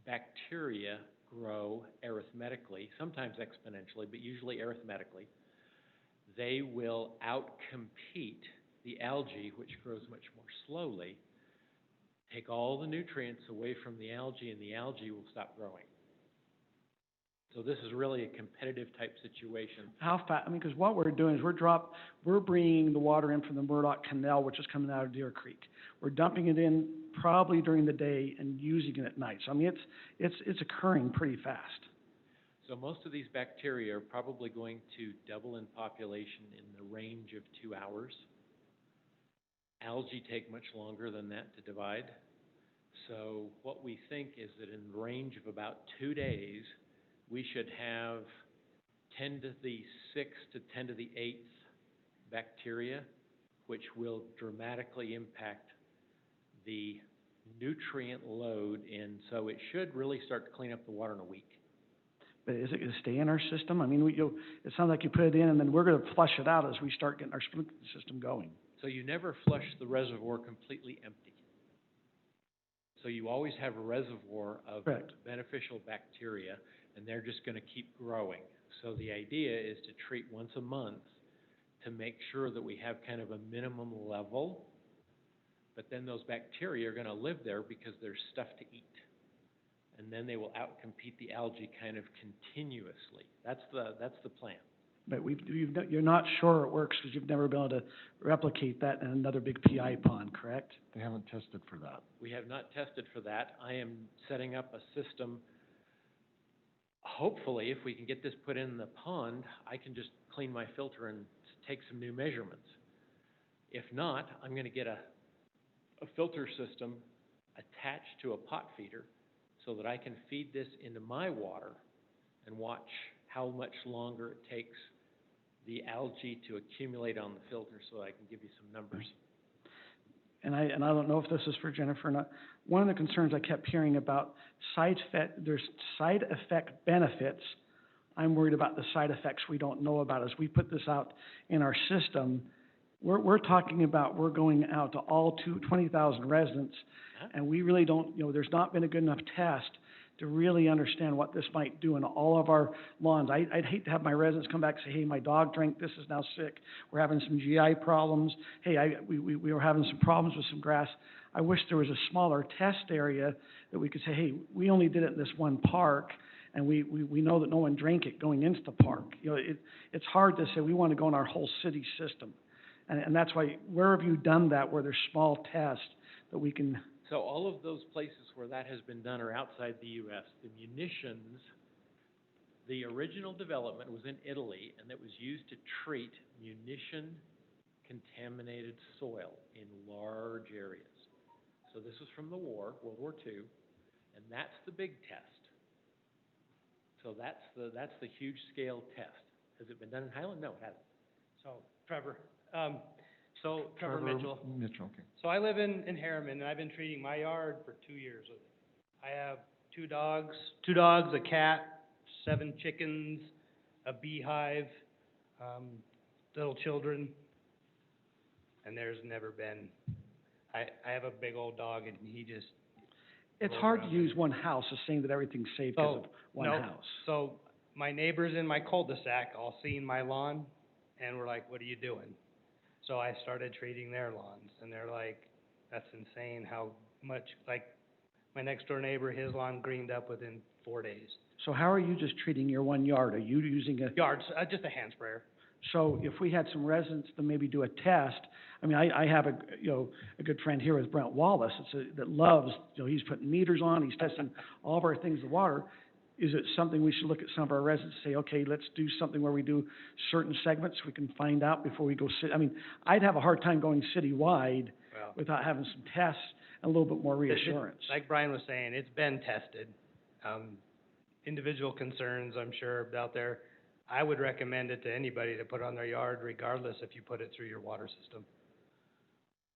[SPEAKER 12] bacteria grow arithmetically, sometimes exponentially, but usually arithmetically, they will outcompete the algae, which grows much more slowly, take all the nutrients away from the algae, and the algae will stop growing. So this is really a competitive type situation.
[SPEAKER 2] How fast? I mean, because what we're doing is we're bringing the water in from the Murdoch Canal, which is coming out of Deer Creek. We're dumping it in probably during the day and using it at night. So I mean, it's occurring pretty fast.
[SPEAKER 12] So most of these bacteria are probably going to double in population in the range of 2 hours. Algae take much longer than that to divide. So what we think is that in the range of about 2 days, we should have 10 to the 6th to 10 to the 8th bacteria, which will dramatically impact the nutrient load, and so it should really start to clean up the water in a week.
[SPEAKER 2] But is it going to stay in our system? I mean, it sounds like you put it in, and then we're going to flush it out as we start getting our sprinkler system going.
[SPEAKER 12] So you never flush the reservoir completely empty. So you always have a reservoir of
[SPEAKER 2] Correct.
[SPEAKER 12] beneficial bacteria, and they're just going to keep growing. So the idea is to treat once a month to make sure that we have kind of a minimum level, but then those bacteria are going to live there because there's stuff to eat. And then they will outcompete the algae kind of continuously. That's the plan.
[SPEAKER 2] But you're not sure it works because you've never been able to replicate that in another big PI pond, correct?
[SPEAKER 1] They haven't tested for that.
[SPEAKER 12] We have not tested for that. I am setting up a system. Hopefully, if we can get this put in the pond, I can just clean my filter and take some new measurements. If not, I'm going to get a a filter system attached to a pot feeder so that I can feed this into my water and watch how much longer it takes the algae to accumulate on the filter, so I can give you some numbers.
[SPEAKER 2] And I don't know if this is for Jennifer or not. One of the concerns I kept hearing about there's side effect benefits. I'm worried about the side effects we don't know about. As we put this out in our system, we're talking about, we're going out to all 20,000 residents, and we really don't, there's not been a good enough test to really understand what this might do in all of our lawns. I'd hate to have my residents come back and say, hey, my dog drank this, is now sick. We're having some GI problems. Hey, we were having some problems with some grass. I wish there was a smaller test area that we could say, hey, we only did it in this one park, and we know that no one drank it going into the park. It's hard to say we want to go in our whole city system. And that's why, where have you done that, where there's small tests that we can...
[SPEAKER 12] So all of those places where that has been done are outside the U.S. The munitions, the original development was in Italy, and it was used to treat munition-contaminated soil in large areas. So this was from the war, World War II, and that's the big test. So that's the huge-scale test. Has it been done in Highland? No, it hasn't.
[SPEAKER 13] So, Trevor Mitchell.
[SPEAKER 1] Mitchell, okay.
[SPEAKER 13] So I live in Harriman, and I've been treating my yard for 2 years with it. I have two dogs, a cat, 7 chickens, a beehive, little children, and there's never been, I have a big old dog, and he just...
[SPEAKER 2] It's hard to use one house as saying that everything's safe because of one house.
[SPEAKER 13] So my neighbors in my cul-de-sac all seen my lawn, and were like, what are you doing? So I started treating their lawns, and they're like, that's insane how much, like, my next door neighbor, his lawn greened up within 4 days.
[SPEAKER 2] So how are you just treating your one yard? Are you using a...
[SPEAKER 13] Yards, just a hand sprayer.
[SPEAKER 2] So if we had some residents to maybe do a test, I mean, I have a good friend here with Brent Wallace, that loves, he's putting meters on, he's testing all of our things, the water. Is it something we should look at some of our residents and say, okay, let's do something where we do certain segments we can find out before we go I mean, I'd have a hard time going citywide without having some tests and a little bit more reassurance.
[SPEAKER 13] Like Brian was saying, it's been tested. Individual concerns, I'm sure, out there. I would recommend it to anybody to put on their yard, regardless if you put it through your water system.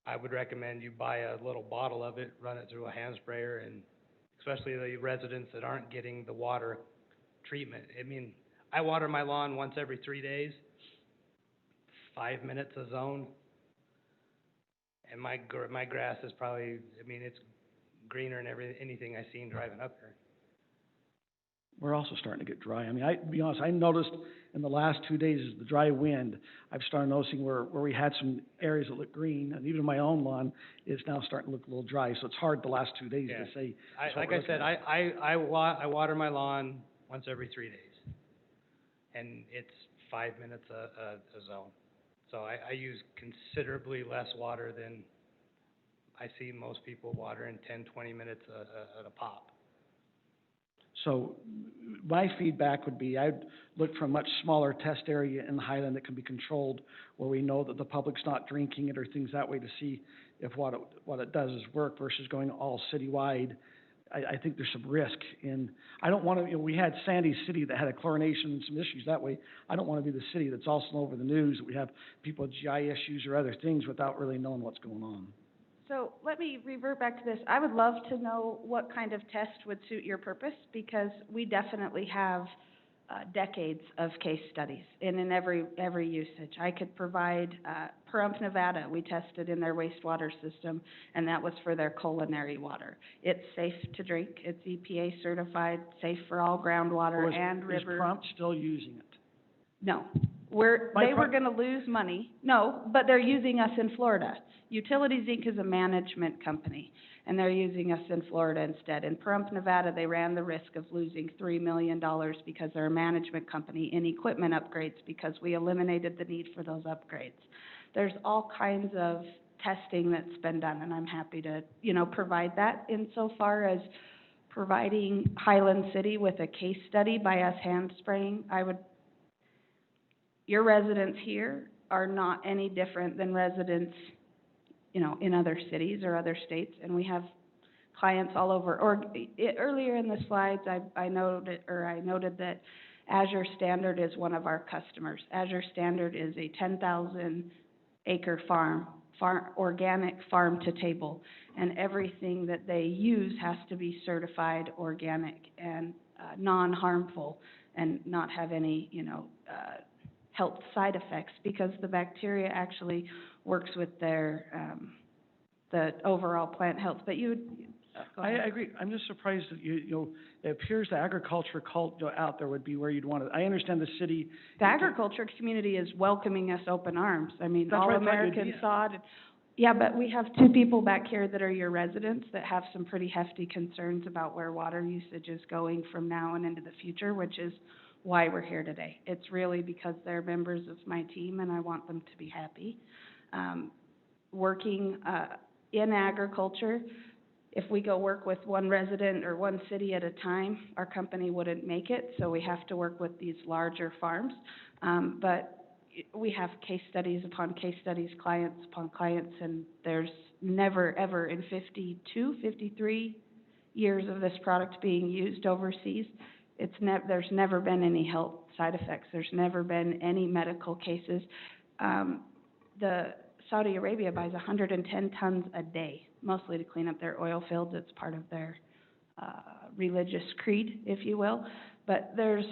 [SPEAKER 13] I would recommend you buy a little bottle of it, run it through a hand sprayer, and especially the residents that aren't getting the water treatment. I mean, I water my lawn once every 3 days, 5 minutes a zone, and my grass is probably, I mean, it's greener than anything I've seen driving up here.
[SPEAKER 2] We're also starting to get dry. I mean, to be honest, I noticed in the last 2 days, the dry wind, I've started noticing where we had some areas that look green, and even my own lawn is now starting to look a little dry. So it's hard the last 2 days to say.
[SPEAKER 13] Like I said, I water my lawn once every 3 days, and it's 5 minutes a zone. So I use considerably less water than I see most people watering 10, 20 minutes at a pop.
[SPEAKER 2] So my feedback would be I'd look for a much smaller test area in the Highland that can be controlled, where we know that the public's not drinking it or things that way, to see if what it does is work, versus going all citywide. I think there's some risk in, I don't want to, we had Sandy City that had a chlorination and some issues that way. I don't want to be the city that's also over the news that we have people with GI issues or other things without really knowing what's going on.
[SPEAKER 9] So let me revert back to this. I would love to know what kind of test would suit your purpose, because we definitely have decades of case studies in every usage. I could provide, Pahrump, Nevada, we tested in their wastewater system, and that was for their culinary water. It's safe to drink, it's EPA certified, safe for all groundwater and river.
[SPEAKER 2] Is Pahrump still using it?
[SPEAKER 9] No. They were going to lose money. No, but they're using us in Florida. Utilities Inc. is a management company, and they're using us in Florida instead. In Pahrump, Nevada, they ran the risk of losing $3 million because they're a management company in equipment upgrades, because we eliminated the need for those upgrades. There's all kinds of testing that's been done, and I'm happy to, provide that insofar as providing Highland City with a case study by us hand spraying. Your residents here are not any different than residents you know, in other cities or other states, and we have clients all over. Earlier in the slides, I noted that Azure Standard is one of our customers. Azure Standard is a 10,000 acre farm, organic farm to table, and everything that they use has to be certified organic and non-harmful and not have any, you know, health side effects, because the bacteria actually works with their, the overall plant health. But you would, go
[SPEAKER 2] I
[SPEAKER 9] ahead.
[SPEAKER 2] agree. I'm just surprised that you know, it appears the agriculture out there would be where you'd want it. I understand the city.
[SPEAKER 9] The agriculture community is welcoming us open arms. I mean,
[SPEAKER 2] That's
[SPEAKER 9] all
[SPEAKER 2] where I thought you'd
[SPEAKER 9] American
[SPEAKER 2] be.
[SPEAKER 9] sod. Yeah, but we have two people back here that are your residents that have some pretty hefty concerns about where water usage is going from now and into the future, which is why we're here today. It's really because they're members of my team and I want them to be happy. Working in agriculture, if we go work with one resident or one city at a time, our company wouldn't make it, so we have to work with these larger farms. But we have case studies upon case studies, clients upon clients, and there's never, ever in 53 years of this product being used overseas, there's never been any health side effects. There's never been any medical cases. Saudi Arabia buys 110 tons a day, mostly to clean up their oil fields. It's part of their religious creed, if you will. But there's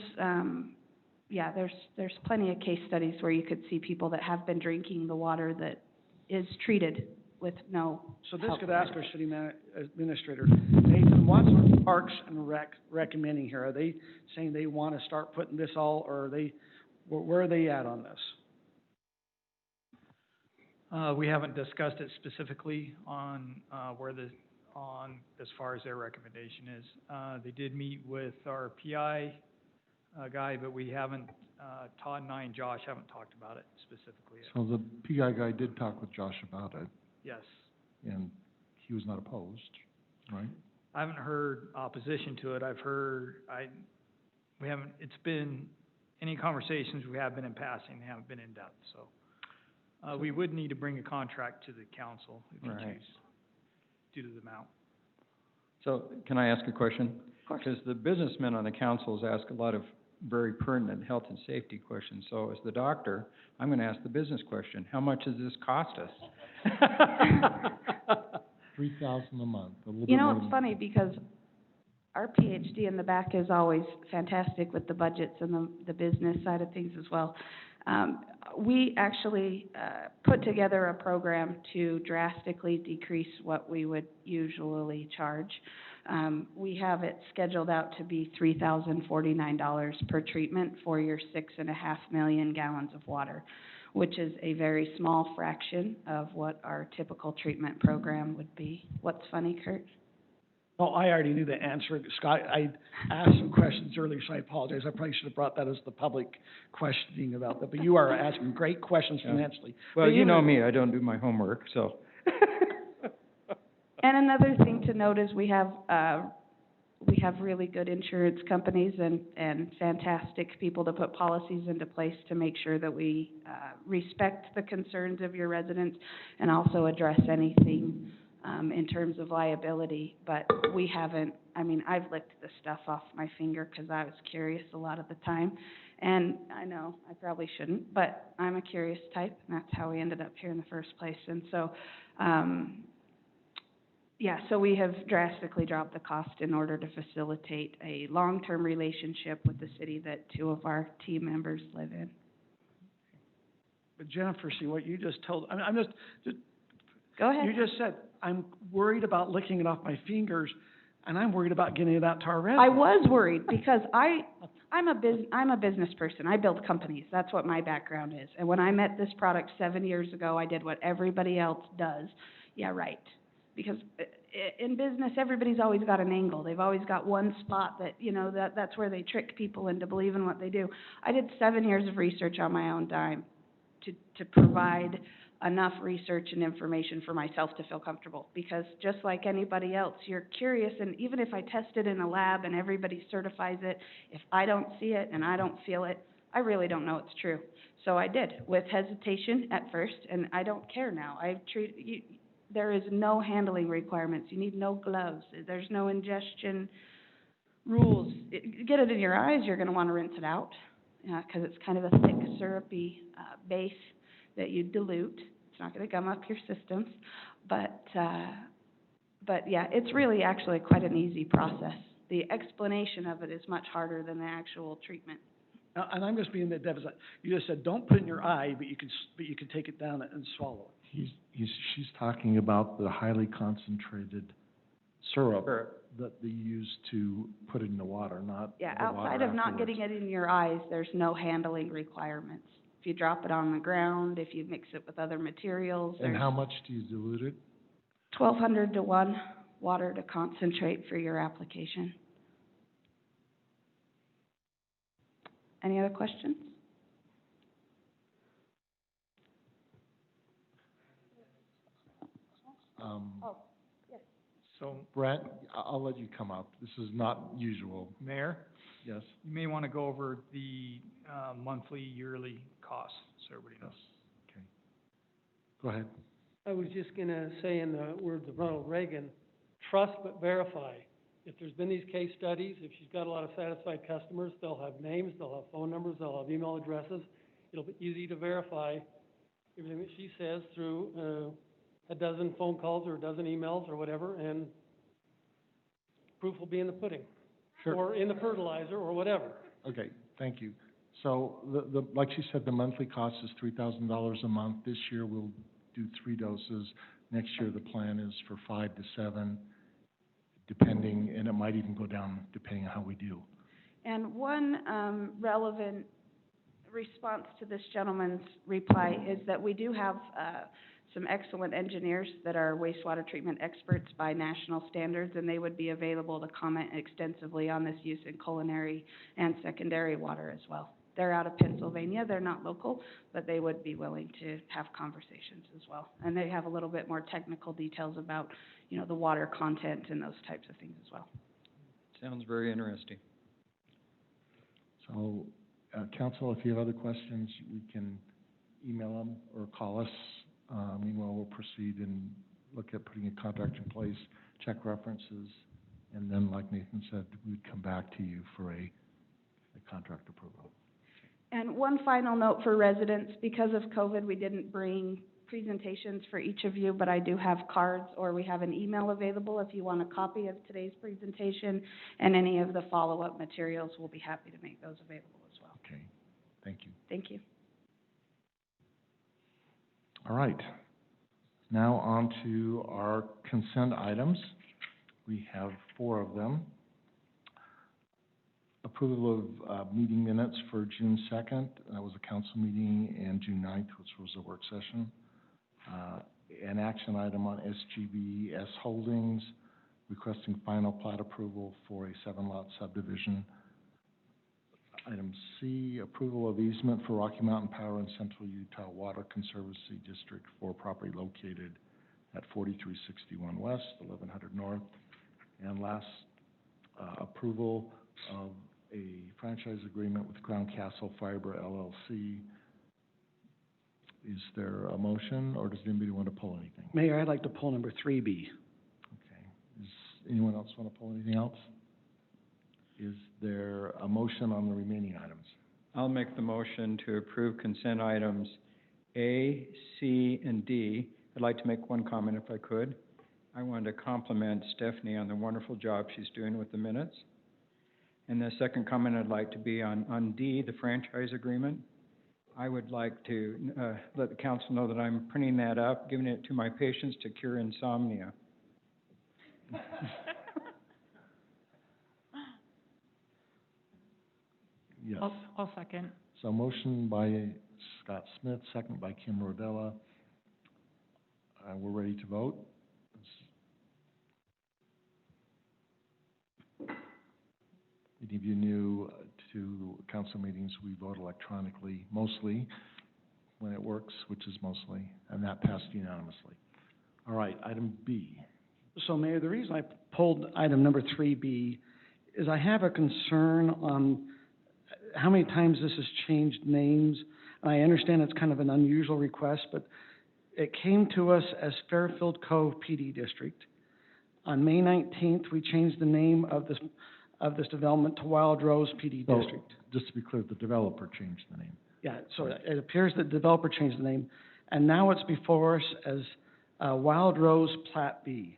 [SPEAKER 9] plenty of case studies where you could see people that have been drinking the water that is treated with no.
[SPEAKER 2] So this
[SPEAKER 9] health
[SPEAKER 2] could
[SPEAKER 9] side
[SPEAKER 2] ask our
[SPEAKER 9] effects.
[SPEAKER 2] city administrator, Nathan, what sort of Parks and Rec recommending here? Are they saying they want to start putting this all, or are they, where are they at on this?
[SPEAKER 14] We haven't discussed it specifically on, as far as their recommendation is. They did meet with our PI, guy, but we haven't, Todd and I and Josh haven't talked about it specifically yet.
[SPEAKER 1] So the PI guy did talk with Josh about it,
[SPEAKER 14] Yes.
[SPEAKER 1] and he was not opposed, right?
[SPEAKER 14] I haven't heard opposition to it. It's been, any conversations we have been in passing, they haven't been in depth, so. We would need to bring a contract to the council if you
[SPEAKER 6] Right.
[SPEAKER 14] choose, due to the amount.
[SPEAKER 6] So, can I ask a question?
[SPEAKER 9] Of course.
[SPEAKER 6] Because the businessmen on the councils ask a lot of very pertinent health and safety questions. So as the doctor, I'm gonna ask the business question. How much does this cost us?
[SPEAKER 1] $3,000 a month, a little bit
[SPEAKER 9] You know,
[SPEAKER 1] more
[SPEAKER 9] it's
[SPEAKER 1] than-
[SPEAKER 9] funny because our PhD in the back is always fantastic with the budgets and the business side of things as well. We actually put together a program to drastically decrease what we would usually charge. We have it scheduled out to be $3,049 per treatment for your 6.5 million gallons of water, which is a very small fraction of what our typical treatment program would be. What's funny, Kurt?
[SPEAKER 2] Oh, I already knew the answer. Scott, I asked some questions earlier, so I apologize. I probably should have brought that as the public questioning about that, but you are asking great questions
[SPEAKER 6] Yeah.
[SPEAKER 2] financially.
[SPEAKER 6] Well,
[SPEAKER 2] But
[SPEAKER 6] you know
[SPEAKER 2] even-
[SPEAKER 6] me, I don't do my homework, so.
[SPEAKER 9] And another thing to note is we have really good insurance companies and fantastic people to put policies into place to make sure that we respect the concerns of your residents and also address anything in terms of liability. But we haven't, I mean, I've licked the stuff off my finger because I was curious a lot of the time. And I know I probably shouldn't, but I'm a curious type, and that's how we ended up here in the first place. And so, yeah, so we have drastically dropped the cost in order to facilitate a long-term relationship with the city that two of our team members live in.
[SPEAKER 2] But Jennifer, see what you just told, I'm just,
[SPEAKER 9] Go ahead.
[SPEAKER 2] you just said, I'm worried about licking it off my fingers, and I'm worried about getting it out to our residents.
[SPEAKER 9] I was worried because I'm a business person. I build companies. That's what my background is. And when I met this product 7 years ago, I did what everybody else does. Yeah, right. Because in business, everybody's always got an angle. They've always got one spot that, you know, that's where they trick people into believing what they do. I did 7 years of research on my own dime to provide enough research and information for myself to feel comfortable. Because just like anybody else, you're curious, and even if I test it in a lab and everybody certifies it, if I don't see it and I don't feel it, I really don't know it's true. So I did, with hesitation at first, and I don't care now. there is no handling requirements. You need no gloves. There's no ingestion rules. Get it in your eyes, you're going to want to rinse it out, because it's kind of a thick, syrupy base that you dilute. It's not going to gum up your systems, but yeah, it's really actually quite an easy process. The explanation of it is much harder than the actual treatment.
[SPEAKER 2] And I'm just being the devil's, you just said, don't put it in your eye, but you can take it down and swallow it.
[SPEAKER 1] She's talking about the highly concentrated syrup that they use to put it in the water, not
[SPEAKER 9] Yeah,
[SPEAKER 1] the water
[SPEAKER 9] outside of not
[SPEAKER 1] afterwards.
[SPEAKER 9] getting it in your eyes, there's no handling requirements. If you drop it on the ground, if you mix it with other materials,
[SPEAKER 1] And
[SPEAKER 9] there's
[SPEAKER 1] how much do you dilute it?
[SPEAKER 9] 1,200 to 1 water to concentrate for your application. Any other questions? Yes.
[SPEAKER 14] So,
[SPEAKER 1] Brent, I'll let you come up. This is not usual.
[SPEAKER 14] Mayor,
[SPEAKER 1] Yes?
[SPEAKER 14] you may want to go over the monthly, yearly costs, so everybody knows.
[SPEAKER 1] Okay. Go ahead.
[SPEAKER 15] I was just gonna say in the words of Ronald Reagan, trust but verify. If there's been these case studies, if she's got a lot of satisfied customers, they'll have names, they'll have phone numbers, they'll have email addresses. It'll be easy to verify everything that she says through a dozen phone calls or a dozen emails or whatever, and proof will be in the pudding.
[SPEAKER 1] Sure.
[SPEAKER 15] Or in the fertilizer or whatever.
[SPEAKER 1] Okay, thank you. So like she said, the monthly cost is $3,000 a month. This year we'll do 3 doses. Next year the plan is for 5 to 7, depending, and it might even go down depending on how we do.
[SPEAKER 9] And one relevant response to this gentleman's reply is that we do have some excellent engineers that are wastewater treatment experts by national standards, and they would be available to comment extensively on this use in culinary and secondary water as well. They're out of Pennsylvania, they're not local, but they would be willing to have conversations as well. And they have a little bit more technical details about, you know, the water content and those types of things as well.
[SPEAKER 6] Sounds very interesting.
[SPEAKER 1] So, council, if you have other questions, we can email them or call us. Meanwhile, we'll proceed and look at putting a contract in place, check references, and then, like Nathan said, we'd come back to you for a contract approval.
[SPEAKER 9] And one final note for residents, because of COVID, we didn't bring presentations for each of you, but I do have cards, or we have an email available if you want a copy of today's presentation, and any of the follow-up materials, we'll be happy to make those available as well.
[SPEAKER 1] Okay, thank you.
[SPEAKER 9] Thank you.
[SPEAKER 1] All right, now on to our consent items. We have 4 of them. Approval of meeting minutes for June 2nd, that was a council meeting, and June 9th, which was a work session. An action item on SGBS Holdings, requesting final plat approval for a 7-lot subdivision. Item C, approval of easement for Rocky Mountain Power and Central Utah Water Conservancy District for property located at 4361 West, 1100 North. And last, approval of a franchise agreement with Crown Castle Fiber LLC. Is there a motion, or does anybody want to pull anything?
[SPEAKER 2] Mayor, I'd like to pull number 3B.
[SPEAKER 1] Okay. Does anyone else want to pull anything else? Is there a motion on the remaining items?
[SPEAKER 6] I'll make the motion to approve consent items A, C, and D. I'd like to make one comment if I could. I wanted to compliment Stephanie on the wonderful job she's doing with the minutes. And the second comment I'd like to be on D, the franchise agreement. I would like to let the council know that I'm printing that up, giving it to my patients to cure insomnia.
[SPEAKER 1] Yes.
[SPEAKER 10] I'll second.
[SPEAKER 1] So motion by Scott Smith, second by Kim Rodella. We're ready to vote. Many of you knew to council meetings, we vote electronically, mostly, when it works, which is mostly, and that passed unanimously. All right, item B.
[SPEAKER 2] So, Mayor, the reason I pulled item number 3B is I have a concern on how many times this has changed names. And I understand it's kind of an unusual request, but it came to us as Fairfield Cove PD District. On May 19th, we changed the name of this development to Wild Rose PD
[SPEAKER 1] So,
[SPEAKER 2] District.
[SPEAKER 1] just to be clear, the developer changed the name.
[SPEAKER 2] Yeah, so it appears that the developer changed the name, and now it's before us as Wild Rose Plat B.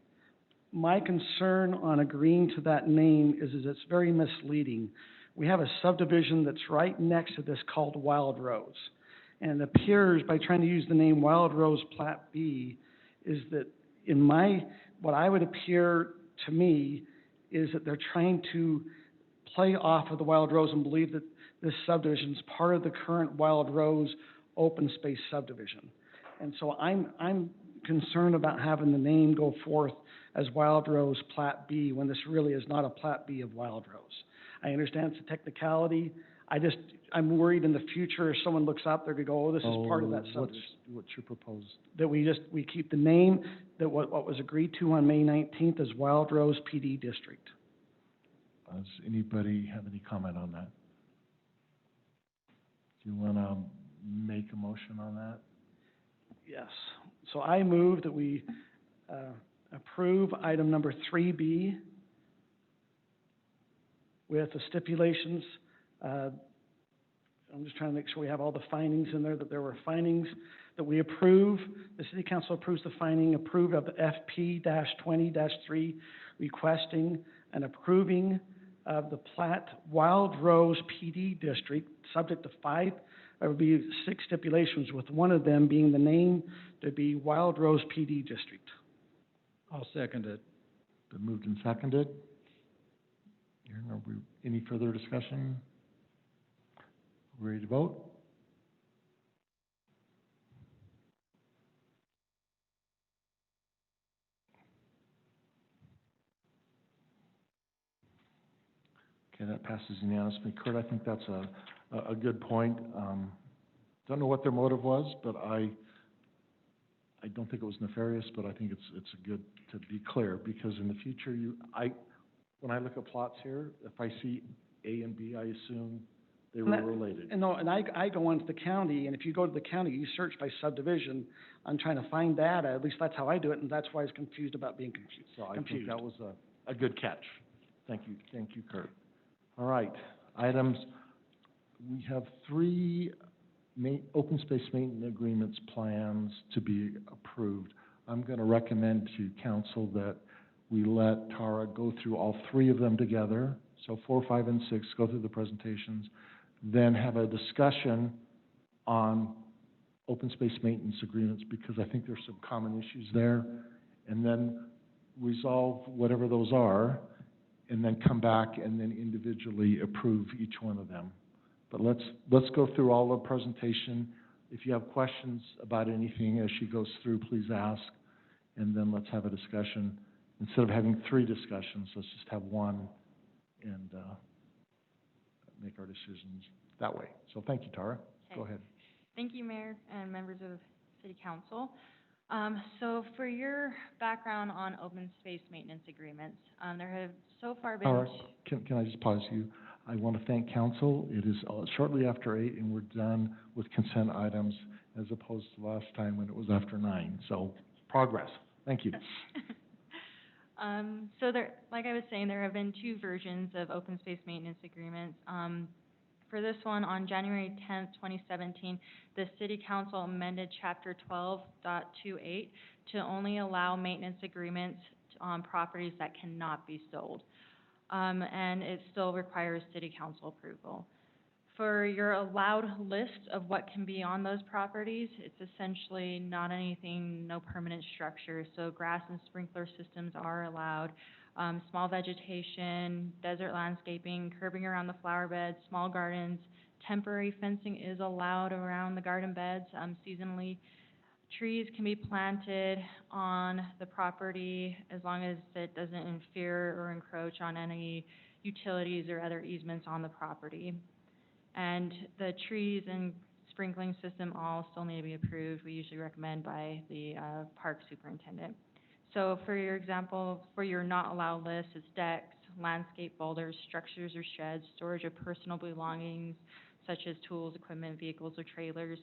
[SPEAKER 2] My concern on agreeing to that name is it's very misleading. We have a subdivision that's right next to this called Wild Rose. And it appears by trying to use the name Wild Rose Plat B is that what I would appear to me is that they're trying to play off of the Wild Rose and believe that this subdivision is part of the current Wild Rose open space subdivision. And so I'm concerned about having the name go forth as Wild Rose Plat B when this really is not a Plat B of Wild Rose. I understand it's a technicality. I'm worried in the future if someone looks up, they're gonna go, oh, this is part of that subdivision.
[SPEAKER 1] What's your proposed?
[SPEAKER 2] That we keep the name, that what was agreed to on May 19th as Wild Rose PD District.
[SPEAKER 1] Does anybody have any comment on that? Do you wanna make a motion on that?
[SPEAKER 2] Yes. So I move that we approve item number 3B with the stipulations. I'm just trying to make sure we have all the findings in there, that there were findings that we approve. The City Council approves the finding, approve of the FP-20-3 requesting and approving of the plat Wild Rose PD District, subject to there would be 6 stipulations, with one of them being the name to be Wild Rose PD District.
[SPEAKER 6] I'll second it.
[SPEAKER 1] Been moved and seconded. Any further discussion? Ready to vote? Okay, that passes unanimously. Kurt, I think that's a good point. Don't know what their motive was, but I don't think it was nefarious, but I think it's good to be clear, because in the future, when I look at plots here, if I see A and B, I assume they were related.
[SPEAKER 2] And I go into the county, and if you go to the county, you search by subdivision. I'm trying to find data, at least that's how I do it, and that's why I was confused about being confused.
[SPEAKER 1] So I think that was a good catch. Thank you, Kurt. All right, we have 3 open space maintenance agreements plans to be approved. I'm going to recommend to council that we let Tara go through all 3 of them together. So 4, 5, and 6, go through the presentations, then have a discussion on open space maintenance agreements, because I think there's some common issues there, and then resolve whatever those are, and then come back and then individually approve each one of them. But let's go through all the presentation. If you have questions about anything as she goes through, please ask, and then let's have a discussion. Instead of having 3 discussions, let's just have one and make our decisions that way. So thank you, Tara.
[SPEAKER 7] Okay.
[SPEAKER 1] Go ahead.
[SPEAKER 7] Thank you, Mayor and members of City Council. So for your background on open space maintenance agreements, there have so far been...
[SPEAKER 1] Tara, can I just pause you? I want to thank council. It is shortly after 8, and we're done with consent items, as opposed to last time when it was after 9. So progress. Thank you.
[SPEAKER 7] So there, like I was saying, there have been 2 versions of open space maintenance agreements. For this one, on January 10th, 2017, the City Council amended Chapter 12.28 to only allow maintenance agreements on properties that cannot be sold. And it still requires City Council approval. For your allowed list of what can be on those properties, it's essentially not anything, no permanent structure. So grass and sprinkler systems are allowed, small vegetation, desert landscaping, curbing around the flower beds, small gardens. Temporary fencing is allowed around the garden beds, seasonally. Trees can be planted on the property as long as it doesn't interfere or encroach on any utilities or other easements on the property. And the trees and sprinkling system all still need to be approved. We usually recommend by the park superintendent. So for your example, for your not allowed list, it's decks, landscape boulders, structures or sheds, storage of personal belongings such as tools, equipment, vehicles, or trailers,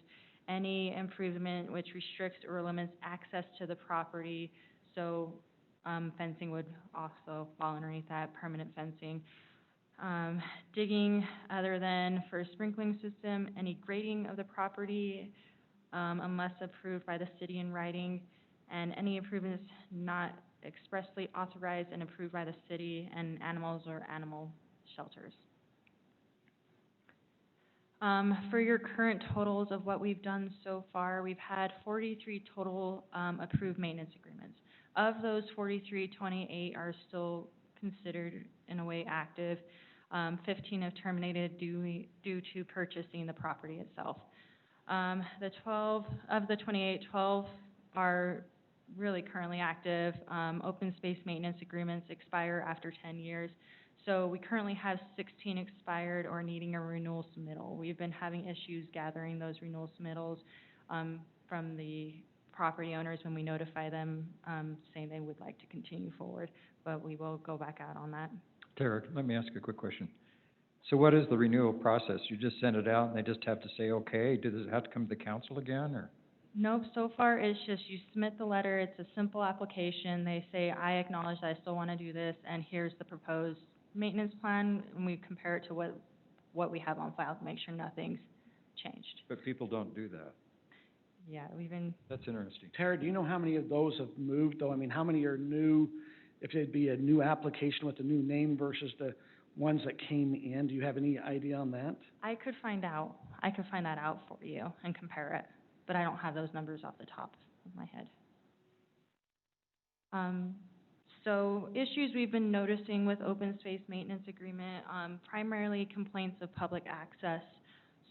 [SPEAKER 7] any improvement which restricts or limits access to the property, so, fencing would also fall underneath that, permanent fencing. Digging other than for a sprinkling system, any grading of the property, unless approved by the city in writing, and any improvements not expressly authorized and approved by the city, and animals or animal shelters. For your current totals of what we've done so far, we've had 43 total approved maintenance agreements. Of those 43, 28 are still considered in a way active. 15 have terminated due to purchasing the property itself. The 28, 12 are really currently active. Open space maintenance agreements expire after 10 years. So we currently have 16 expired or needing a renewal submittal. We've been having issues gathering those renewal submittals from the property owners when we notify them saying they would like to continue forward, but we will go back out on that.
[SPEAKER 6] Tara, let me ask a quick question. So what is the renewal process? You just send it out and they just have to say, okay? Does it have to come to the council again, or?
[SPEAKER 7] Nope, so far it's just you submit the letter, it's a simple application. They say, I acknowledge that I still want to do this, and here's the proposed maintenance plan, and we compare it to what we have on file to make sure nothing's changed.
[SPEAKER 6] But people don't do that.
[SPEAKER 7] Yeah, we've been,
[SPEAKER 6] That's interesting.
[SPEAKER 2] Tara, do you know how many of those have moved, though? I mean, how many are new, if it'd be a new application with a new name versus the ones that came in? Do you have any idea on that?
[SPEAKER 7] I could find out. I could find that out for you and compare it, but I don't have those numbers off the top of my head. So issues we've been noticing with open space maintenance agreement, primarily complaints of public access.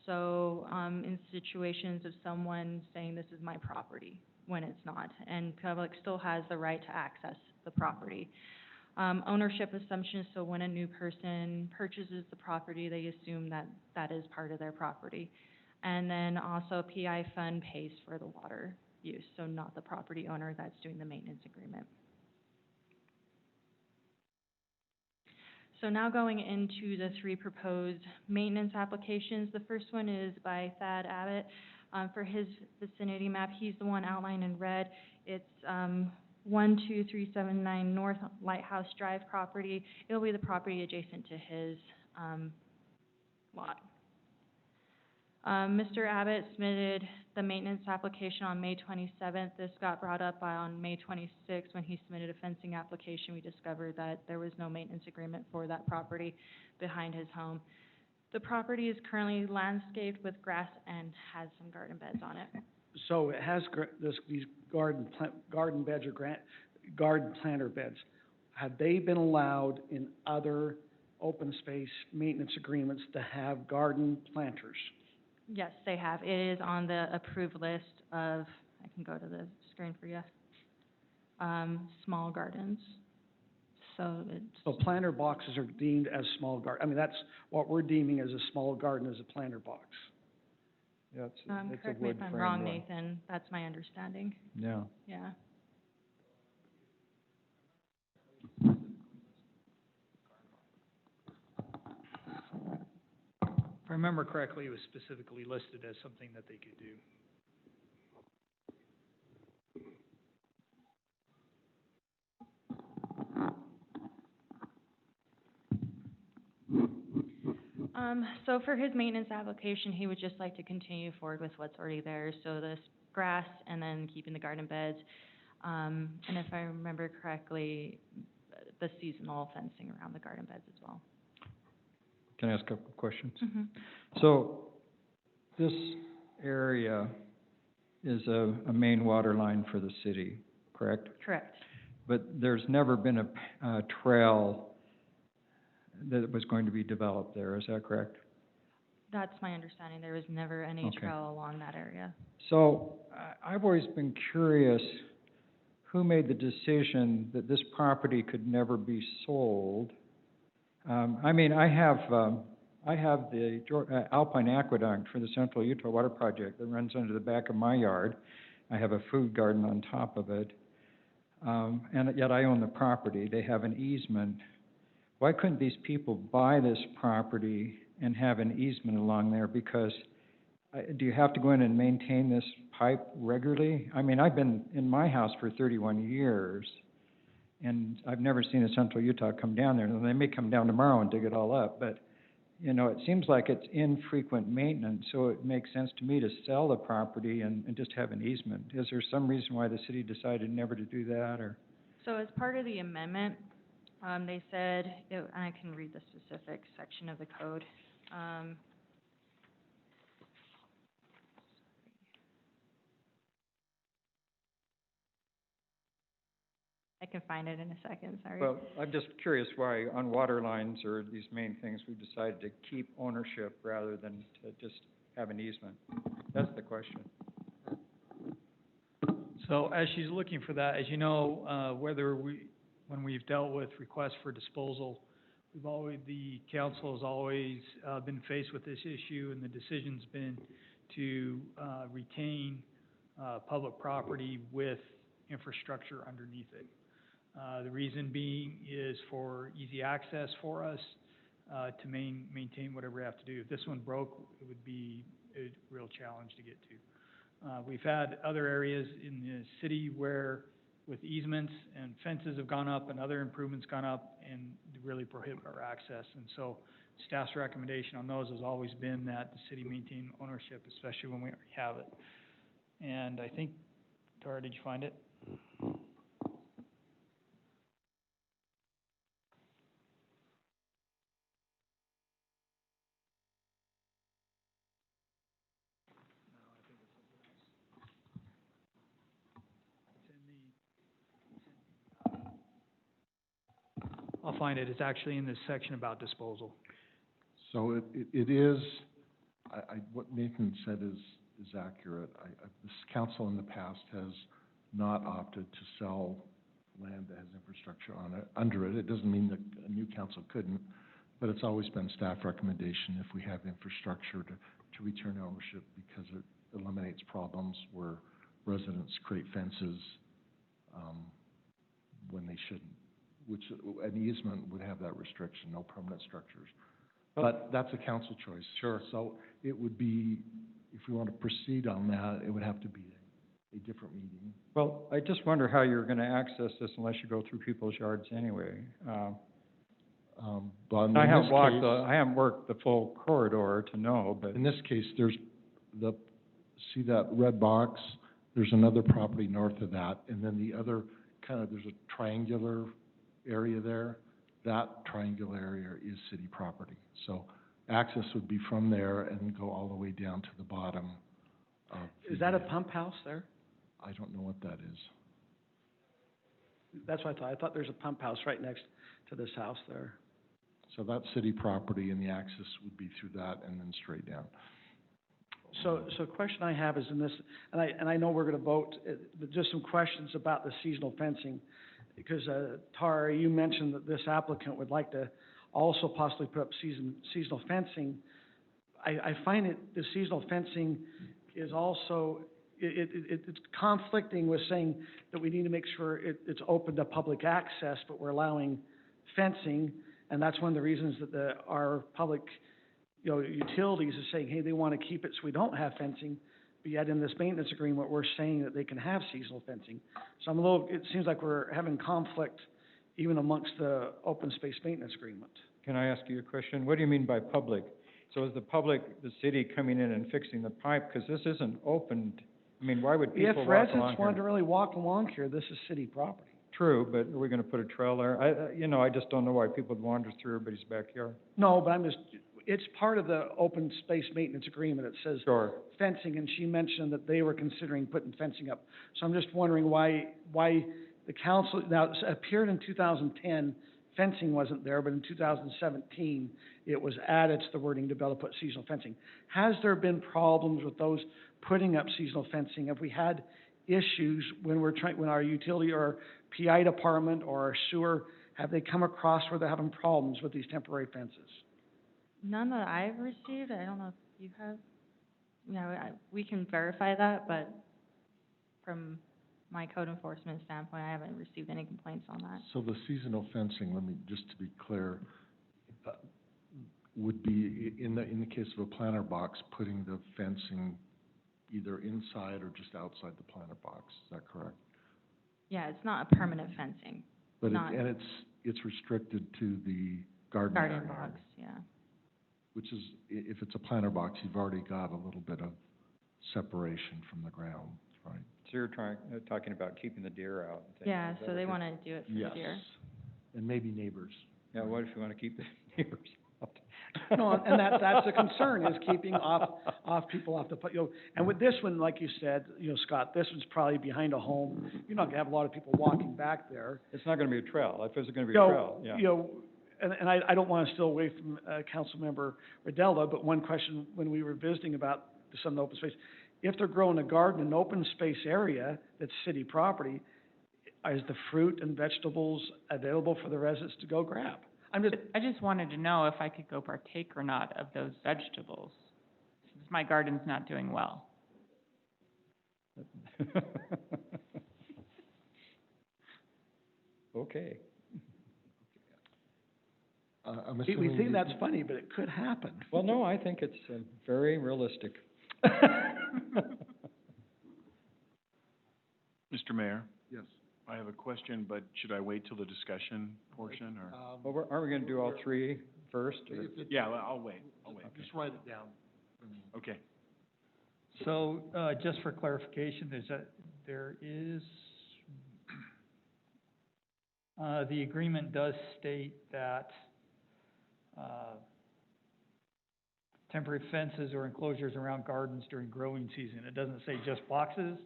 [SPEAKER 7] So in situations of someone saying this is my property when it's not, and public still has the right to access the property. Ownership assumptions, so when a new person purchases the property, they assume that that is part of their property. And then also PI fund pays for the water use, so not the property owner that's doing the maintenance agreement. So now going into the 3 proposed maintenance applications. The first one is by Thad Abbott. For his vicinity map, he's the one outlined in red. It's 12379 North Lighthouse Drive property. It'll be the property adjacent to his lot. Mr. Abbott submitted the maintenance application on May 27th. This got brought up on May 26th when he submitted a fencing application. We discovered that there was no maintenance agreement for that property behind his home. The property is currently landscaped with grass and has some garden beds on it.
[SPEAKER 2] So it has these garden beds or garden planter beds. Have they been allowed in other open space maintenance agreements to have garden planters?
[SPEAKER 7] Yes, they have. It is on the approved list of, I can go to the screen for you, small gardens. So
[SPEAKER 2] planter boxes are deemed as small garden. I mean, that's what we're deeming as a small garden, as a planter box.
[SPEAKER 6] Yeah, it's a
[SPEAKER 7] correct me if I'm wrong,
[SPEAKER 6] wood-framed one.
[SPEAKER 7] Nathan. That's my understanding.
[SPEAKER 6] Yeah.
[SPEAKER 7] Yeah.
[SPEAKER 14] If I remember correctly, it was specifically listed as something that they could do.
[SPEAKER 7] So for his maintenance application, he would just like to continue forward with what's already there. So this grass and then keeping the garden beds. And if I remember correctly, the seasonal fencing around the garden beds as well.
[SPEAKER 6] Can I ask a couple of questions?
[SPEAKER 7] Mm-hmm.
[SPEAKER 6] So this area is a main water line for the city, correct?
[SPEAKER 7] Correct.
[SPEAKER 6] But there's never been a trail that was going to be developed there, is that correct?
[SPEAKER 7] That's my understanding. There was never any
[SPEAKER 6] Okay.
[SPEAKER 7] trail along that area.
[SPEAKER 6] So I've always been curious, who made the decision that this property could never be sold? I mean, I have the Alpine Aqueduct for the Central Utah Water Project that runs under the back of my yard. I have a food garden on top of it, and yet I own the property. They have an easement. Why couldn't these people buy this property and have an easement along there? Because do you have to go in and maintain this pipe regularly? I mean, I've been in my house for 31 years, and I've never seen a Central Utah come down there. And they may come down tomorrow and dig it all up, but, you know, it seems like it's infrequent maintenance, so it makes sense to me to sell the property and just have an easement. Is there some reason why the city decided never to do that, or?
[SPEAKER 7] So as part of the amendment, they said, and I can read the specific section of the code. I can find it in a second, sorry.
[SPEAKER 6] Well, I'm just curious why on water lines or these main things, we decided to keep ownership rather than to just have an easement. That's the question.
[SPEAKER 14] So as she's looking for that, as you know, when we've dealt with requests for disposal, the council has always been faced with this issue, and the decision's been to retain public property with infrastructure underneath it. The reason being is for easy access for us to maintain whatever we have to do. If this one broke, it would be a real challenge to get to. We've had other areas in the city where with easements and fences have gone up and other improvements gone up and really prohibit our access. And so staff's recommendation on those has always been that the city maintain ownership, especially when we already have it. And I think, Tara, did you find it? I'll find it. It's actually in this section about disposal.
[SPEAKER 1] So it is, what Nathan said is accurate. This council in the past has not opted to sell land that has infrastructure on it, under it. It doesn't mean that a new council couldn't, but it's always been staff recommendation if we have infrastructure to return ownership, because it eliminates problems where residents create fences when they shouldn't, which an easement would have that restriction, no permanent structures. But that's a council choice. Sure. So it would be, if we want to proceed on that, it would have to be a different meeting.
[SPEAKER 6] Well, I just wonder how you're going to access this unless you go through people's yards anyway.
[SPEAKER 1] But
[SPEAKER 6] I haven't worked the full corridor to know, but
[SPEAKER 1] in this case, there's see that red box? There's another property north of that, and then the other there's a triangular area there. That triangular area is city property. So access would be from there and go all the way down to the bottom.
[SPEAKER 2] Is that a pump house there?
[SPEAKER 1] I don't know what that is.
[SPEAKER 2] That's what I thought. I thought there's a pump house right next to this house there.
[SPEAKER 1] So that's city property, and the access would be through that and then straight down.
[SPEAKER 2] So a question I have is in this, and I know we're going to vote, but just some questions about the seasonal fencing. Because, Tara, you mentioned that this applicant would like to also possibly put up seasonal fencing. I find the seasonal fencing is also, it's conflicting with saying that we need to make sure it's open to public access, but we're allowing fencing, and that's one of the reasons that our public, utilities is saying, hey, they want to keep it so we don't have fencing. But yet in this maintenance agreement, we're saying that they can have seasonal fencing. So it seems like we're having conflict even amongst the open space maintenance agreement.
[SPEAKER 6] Can I ask you a question? What do you mean by public? So is the public, the city coming in and fixing the pipe? Because this isn't opened. I mean, why would people walk along here?
[SPEAKER 2] If residents wanted to really walk along here, this is city property.
[SPEAKER 6] True, but are we going to put a trail there? I just don't know why people would wander through everybody's backyard.
[SPEAKER 2] No, but it's part of the open space maintenance agreement. It says fencing, and she mentioned that they were considering putting fencing up. So I'm just wondering why the council, now it appeared in 2010, fencing wasn't there, but in 2017, it was added to the wording to be able to put seasonal fencing. Has there been problems with those putting up seasonal fencing? Have we had issues when when our utility or PI department or our sewer, have they come across where they're having problems with these temporary fences?
[SPEAKER 7] None that I've received. I don't know if you have. We can verify that, but from my code enforcement standpoint, I haven't received any complaints on that.
[SPEAKER 1] So the seasonal fencing, let me, just to be clear, would be, in the case of a planter box, putting the fencing either inside or just outside the planter box, is that correct?
[SPEAKER 7] Yeah, it's not a permanent fencing.
[SPEAKER 1] But
[SPEAKER 7] Not-
[SPEAKER 1] it's restricted to the garden area.
[SPEAKER 7] Garden box, yeah.
[SPEAKER 1] Which is, if it's a planter box, you've already got a little bit of separation from the ground, right?
[SPEAKER 6] So you're talking about keeping the deer out and things.
[SPEAKER 7] Yeah,
[SPEAKER 6] Is that
[SPEAKER 7] so
[SPEAKER 6] what
[SPEAKER 7] they
[SPEAKER 6] you're-
[SPEAKER 7] want to do it for the
[SPEAKER 1] Yes.
[SPEAKER 7] deer.
[SPEAKER 1] And maybe neighbors.
[SPEAKER 6] Yeah, what if you want to keep the neighbors out?
[SPEAKER 2] No, and that's a concern, is keeping off people off the, and with this one, like you said, Scott, this one's probably behind a home. You're not gonna have a lot of people walking back there.
[SPEAKER 6] It's not gonna be a trail. If it's gonna be a
[SPEAKER 2] You know,
[SPEAKER 6] trail, yeah.
[SPEAKER 2] And I don't want to steal away from, Councilmember Rodella, but one question when we were visiting about some of the open space, if they're growing a garden in an open space area that's city property, is the fruit and vegetables available for the residents to go grab?
[SPEAKER 10] I just wanted to know if I could go partake or not of those vegetables, since my garden's not doing well.
[SPEAKER 6] Okay.
[SPEAKER 1] I'm
[SPEAKER 2] We
[SPEAKER 1] assuming
[SPEAKER 2] think that's funny, but it could happen.
[SPEAKER 6] Well, no, I think it's very realistic.
[SPEAKER 11] Mr. Mayor,
[SPEAKER 1] Yes.
[SPEAKER 11] I have a question, but should I wait till the discussion portion, or?
[SPEAKER 6] Well, aren't we gonna do all three first, or?
[SPEAKER 11] Yeah, well, I'll wait.
[SPEAKER 1] Just write it down.
[SPEAKER 11] Okay.
[SPEAKER 14] So, just for clarification, there is, the agreement does state that, temporary fences or enclosures around gardens during growing season. It doesn't say just boxes.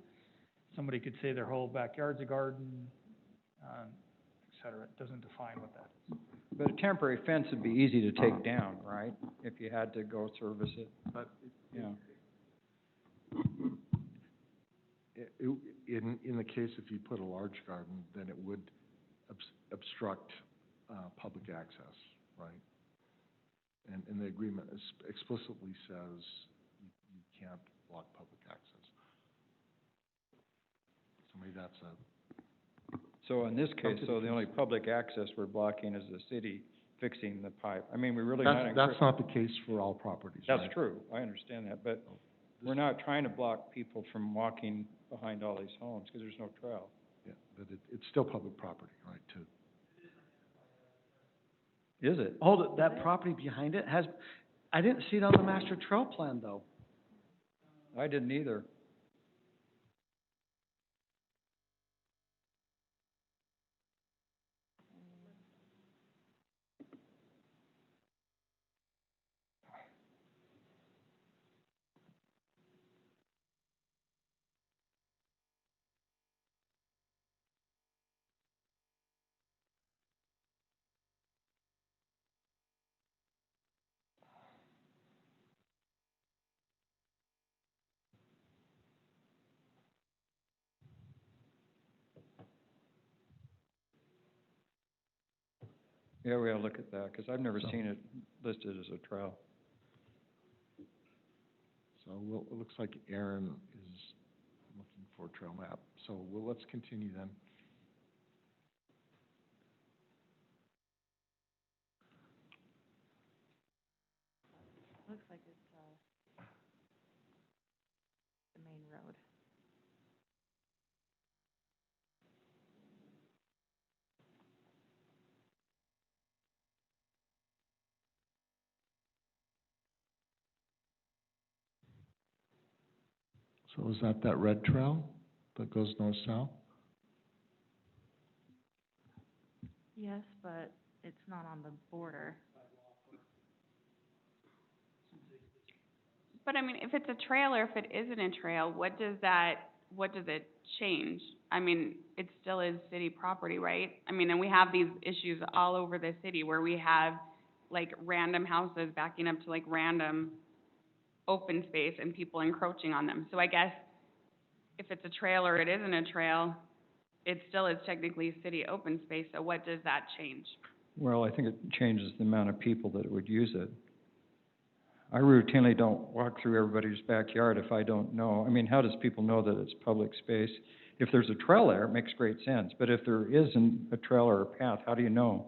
[SPEAKER 14] Somebody could say their whole backyard's a garden, et cetera. It doesn't define what that is.
[SPEAKER 6] But a temporary fence would be easy to take down, right? If you had to go service it.
[SPEAKER 1] But
[SPEAKER 6] Yeah.
[SPEAKER 1] in the case if you put a large garden, then it would obstruct, public access, right? And the agreement explicitly says you can't block public access. So maybe that's
[SPEAKER 6] So in this case, so the only public access we're blocking is the city fixing the pipe. I mean, we really not.
[SPEAKER 1] that's not the case for all properties, right?
[SPEAKER 6] That's true, I understand that, but we're not trying to block people from walking behind all these homes, because there's no trail.
[SPEAKER 1] Yeah, but it's still public property, right, too.
[SPEAKER 6] Is it?
[SPEAKER 2] Hold it, that property behind it has, I didn't see it on the master trail plan, though.
[SPEAKER 6] I didn't either. Yeah, we gotta look at that, because I've never seen it listed as a trail.
[SPEAKER 1] So it looks like Aaron is looking for a trail map. So let's continue then.
[SPEAKER 7] Looks like it's, the main road.
[SPEAKER 1] So is that red trail that goes north-south?
[SPEAKER 7] Yes, but it's not on the border.
[SPEAKER 9] But I mean, if it's a trail or if it isn't a trail, what does it change? I mean, it still is city property, right? I mean, and we have these issues all over the city where we have like random houses backing up to like random open space and people encroaching on them. So I guess if it's a trail or it isn't a trail, it still is technically city open space, so what does that change?
[SPEAKER 6] Well, I think it changes the amount of people that would use it. I routinely don't walk through everybody's backyard if I don't know. I mean, how does people know that it's public space? If there's a trail there, it makes great sense, but if there isn't a trail or a path, how do you know?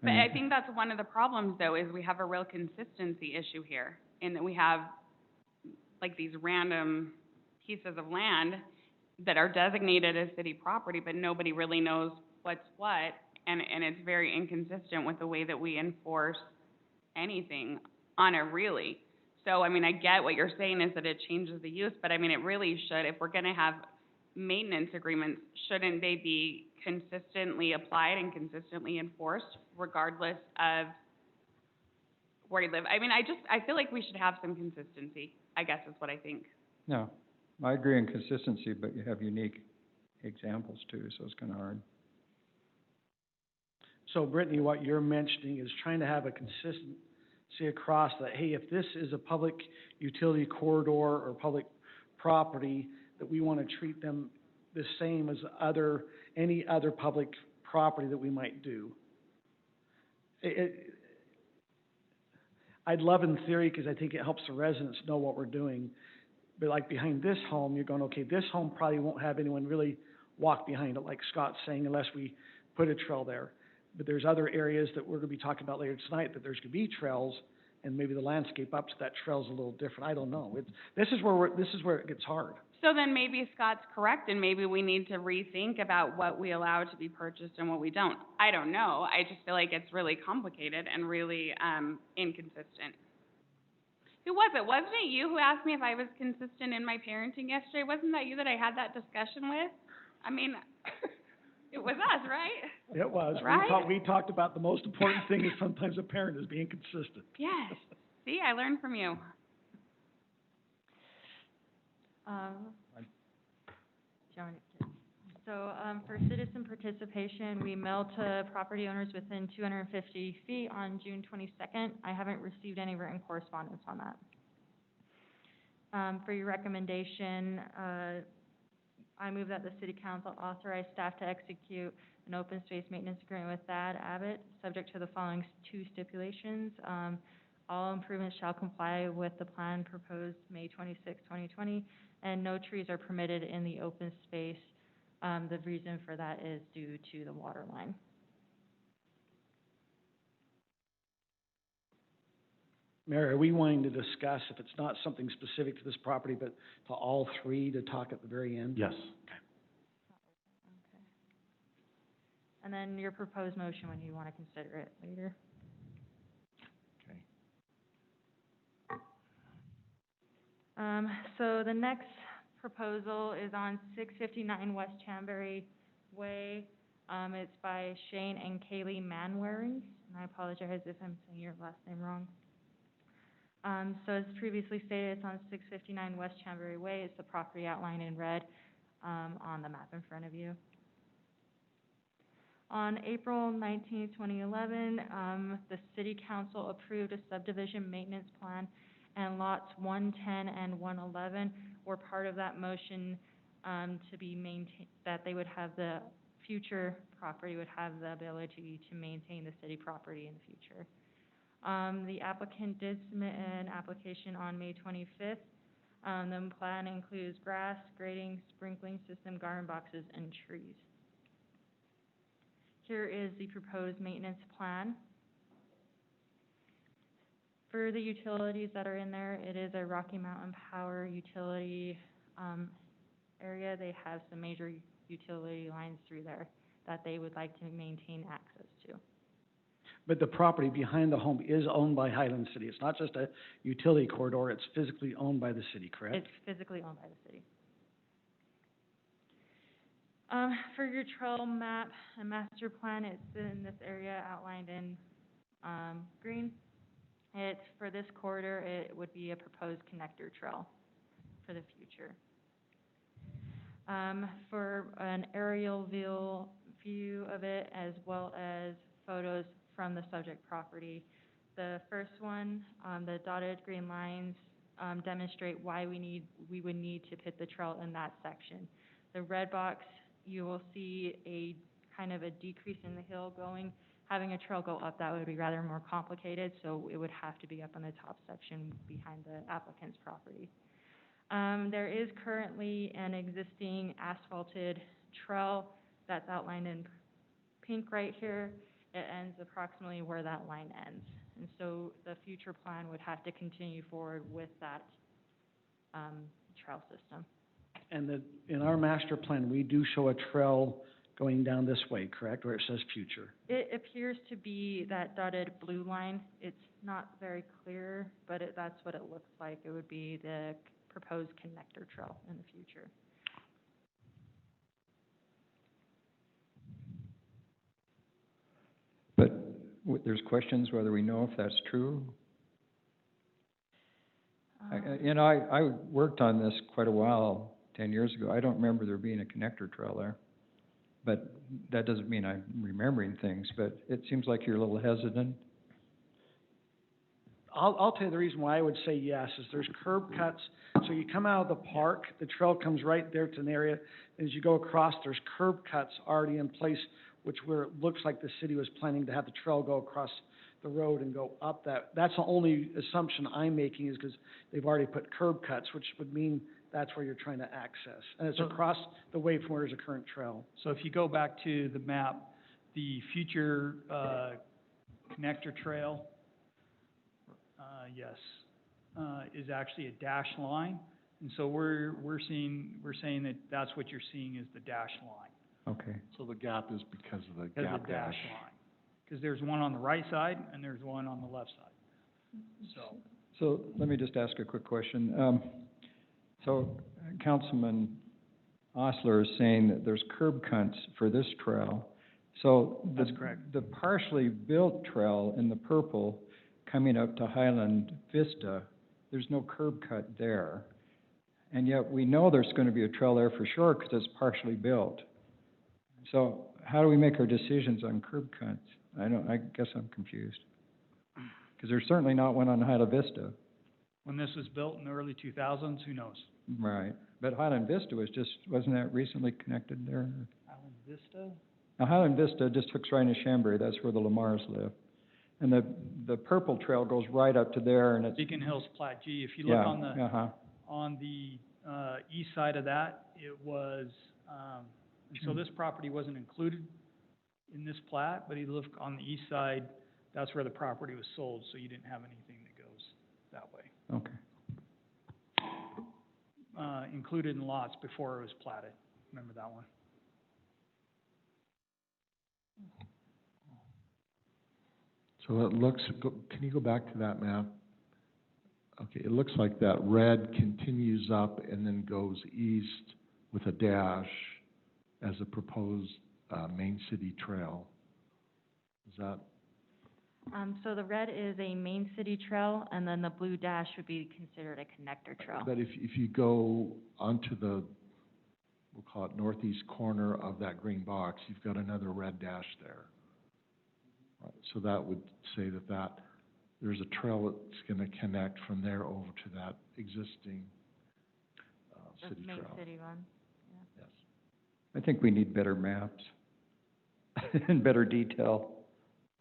[SPEAKER 3] But I think that's one of the problems, though, is we have a real consistency issue here, in that we have, like, these random pieces of land that are designated as city property, but nobody really knows what's what, and it's very inconsistent with the way that we enforce anything on it, really. So, I mean, I get what you're saying is that it changes the use, but I mean, it really should, if we're gonna have maintenance agreements, shouldn't they be consistently applied and consistently enforced regardless of where you live? I mean, I feel like we should have some consistency, I guess is what I think.
[SPEAKER 6] No, I agree in consistency, but you have unique examples too, so it's kind of hard.
[SPEAKER 2] So Brittany, what you're mentioning is trying to have a consistency across that, hey, if this is a public utility corridor or public property, that we want to treat them the same as any other public property that we might do. I'd love in theory, because I think it helps the residents know what we're doing. But like behind this home, you're going, okay, this home probably won't have anyone really walk behind it, like Scott's saying, unless we put a trail there. But there's other areas that we're going to be talking about later tonight that there's going to be trails, and maybe the landscape up to that trail is a little different. I don't know. This is where it gets hard.
[SPEAKER 3] So then maybe Scott's correct, and maybe we need to rethink about what we allow to be purchased and what we don't. I don't know. I just feel like it's really complicated and really inconsistent. Who was it? Wasn't it you who asked me if I was consistent in my parenting yesterday? Wasn't that you that I had that discussion with? I mean, it was us, right?
[SPEAKER 2] It was.
[SPEAKER 3] Right?
[SPEAKER 2] We talked about the most important thing is sometimes a parent is being consistent.
[SPEAKER 3] Yes. See, I learned from you.
[SPEAKER 7] For citizen participation, we mailed to property owners within 250 feet on June 22nd. I haven't received any written correspondence on that. For your recommendation, I move that the city council authorize staff to execute an open space maintenance agreement with Thad Abbott, subject to the following two stipulations. All improvements shall comply with the plan proposed May 26, 2020, and no trees are permitted in the open space. The reason for that is due to the water line.
[SPEAKER 2] Mary, are we wanting to discuss, if it's not something specific to this property, but to all three to talk at the very end?
[SPEAKER 1] Yes.
[SPEAKER 7] Okay. And then your proposed motion when you want to consider it later.
[SPEAKER 1] Okay.
[SPEAKER 7] So the next proposal is on 659 West Chambers Way. It's by Shane and Kaylee Manwaring, and I apologize if I'm saying your last name wrong. So as previously stated, it's on 659 West Chambers Way. It's the property outlined in red on the map in front of you. On April 19, 2011, the City Council approved a subdivision maintenance plan, and lots 110 and 111 were part of that motion to be maintained, that they would have the future property would have the ability to maintain the city property in the future. The applicant did submit an application on May 25th. The plan includes grass, grading, sprinkling system, garden boxes, and trees. Here is the proposed maintenance plan. For the utilities that are in there, it is a Rocky Mountain Power utility area. They have some major utility lines through there that they would like to maintain access to.
[SPEAKER 2] But the property behind the home is owned by Highland City. It's not just a utility corridor, it's physically owned by the city, correct?
[SPEAKER 7] It's physically owned by the city. For your trail map and master plan, it's in this area outlined in green. It's for this corridor, it would be a proposed connector trail for the future. For an aerial view of it, as well as photos from the subject property. The first one, the dotted green lines demonstrate why we would need to put the trail in that section. The red box, you will see a kind of a decrease in the hill going. Having a trail go up, that would be rather more complicated, so it would have to be up on the top section behind the applicant's property. There is currently an existing asphalted trail that's outlined in pink right here. It ends approximately where that line ends. And so the future plan would have to continue forward with that, trail system.
[SPEAKER 2] And in our master plan, we do show a trail going down this way, correct, where it says future?
[SPEAKER 7] It appears to be that dotted blue line. It's not very clear, but that's what it looks like. It would be the proposed connector trail in the future.
[SPEAKER 6] But there's questions whether we know if that's true. I worked on this quite a while, 10 years ago. I don't remember there being a connector trail there. But that doesn't mean I'm remembering things, but it seems like you're a little hesitant.
[SPEAKER 2] I'll tell you the reason why I would say yes, is there's curb cuts. So you come out of the park, the trail comes right there to an area. As you go across, there's curb cuts already in place, where it looks like the city was planning to have the trail go across the road and go up that. That's the only assumption I'm making, is because they've already put curb cuts, which would mean that's where you're trying to access. And it's across the way from where there's a current trail.
[SPEAKER 14] So if you go back to the map, the future, connector trail, is actually a dash line. And so we're saying that that's what you're seeing is the dash line.
[SPEAKER 6] Okay.
[SPEAKER 1] So the gap is because of the
[SPEAKER 14] Because
[SPEAKER 1] gap
[SPEAKER 14] of the dash
[SPEAKER 1] dash.
[SPEAKER 14] line. Because there's one on the right side and there's one on the left side.
[SPEAKER 6] So let me just ask a quick question. So Councilman Osler is saying that there's curb cuts for this trail. So
[SPEAKER 14] That's correct.
[SPEAKER 6] The partially built trail in the purple coming up to Highland Vista, there's no curb cut there. And yet we know there's going to be a trail there for sure because it's partially built. So how do we make our decisions on curb cuts? I guess I'm confused. Because there's certainly not one on Highland Vista.
[SPEAKER 14] When this was built in the early 2000s, who knows?
[SPEAKER 6] Right. But Highland Vista wasn't that recently connected there?
[SPEAKER 14] Highland Vista?
[SPEAKER 6] Now, Highland Vista just hooks right into Chambray. That's where the Lamars live. And the purple trail goes right up to there, and it's...
[SPEAKER 14] Beacon Hills Plat G. If you look on the east side of that, it was, so this property wasn't included in this plat, but you look on the east side, that's where the property was sold, so you didn't have anything that goes that way.
[SPEAKER 6] Okay.
[SPEAKER 14] Included in lots before it was platted. Remember that one?
[SPEAKER 1] So it looks, can you go back to that map? Okay, it looks like that red continues up and then goes east with a dash as a proposed Main City Trail. Is that?
[SPEAKER 7] So the red is a main city trail, and then the blue dash would be considered a connector trail.
[SPEAKER 1] But if you go onto the, we'll call it northeast corner of that green box, you've got another red dash there. Right, so that would say that there's a trail that's going to connect from there over to that existing city trail.
[SPEAKER 7] Main city one, yeah.
[SPEAKER 1] Yes.
[SPEAKER 6] I think we need better maps and better detail.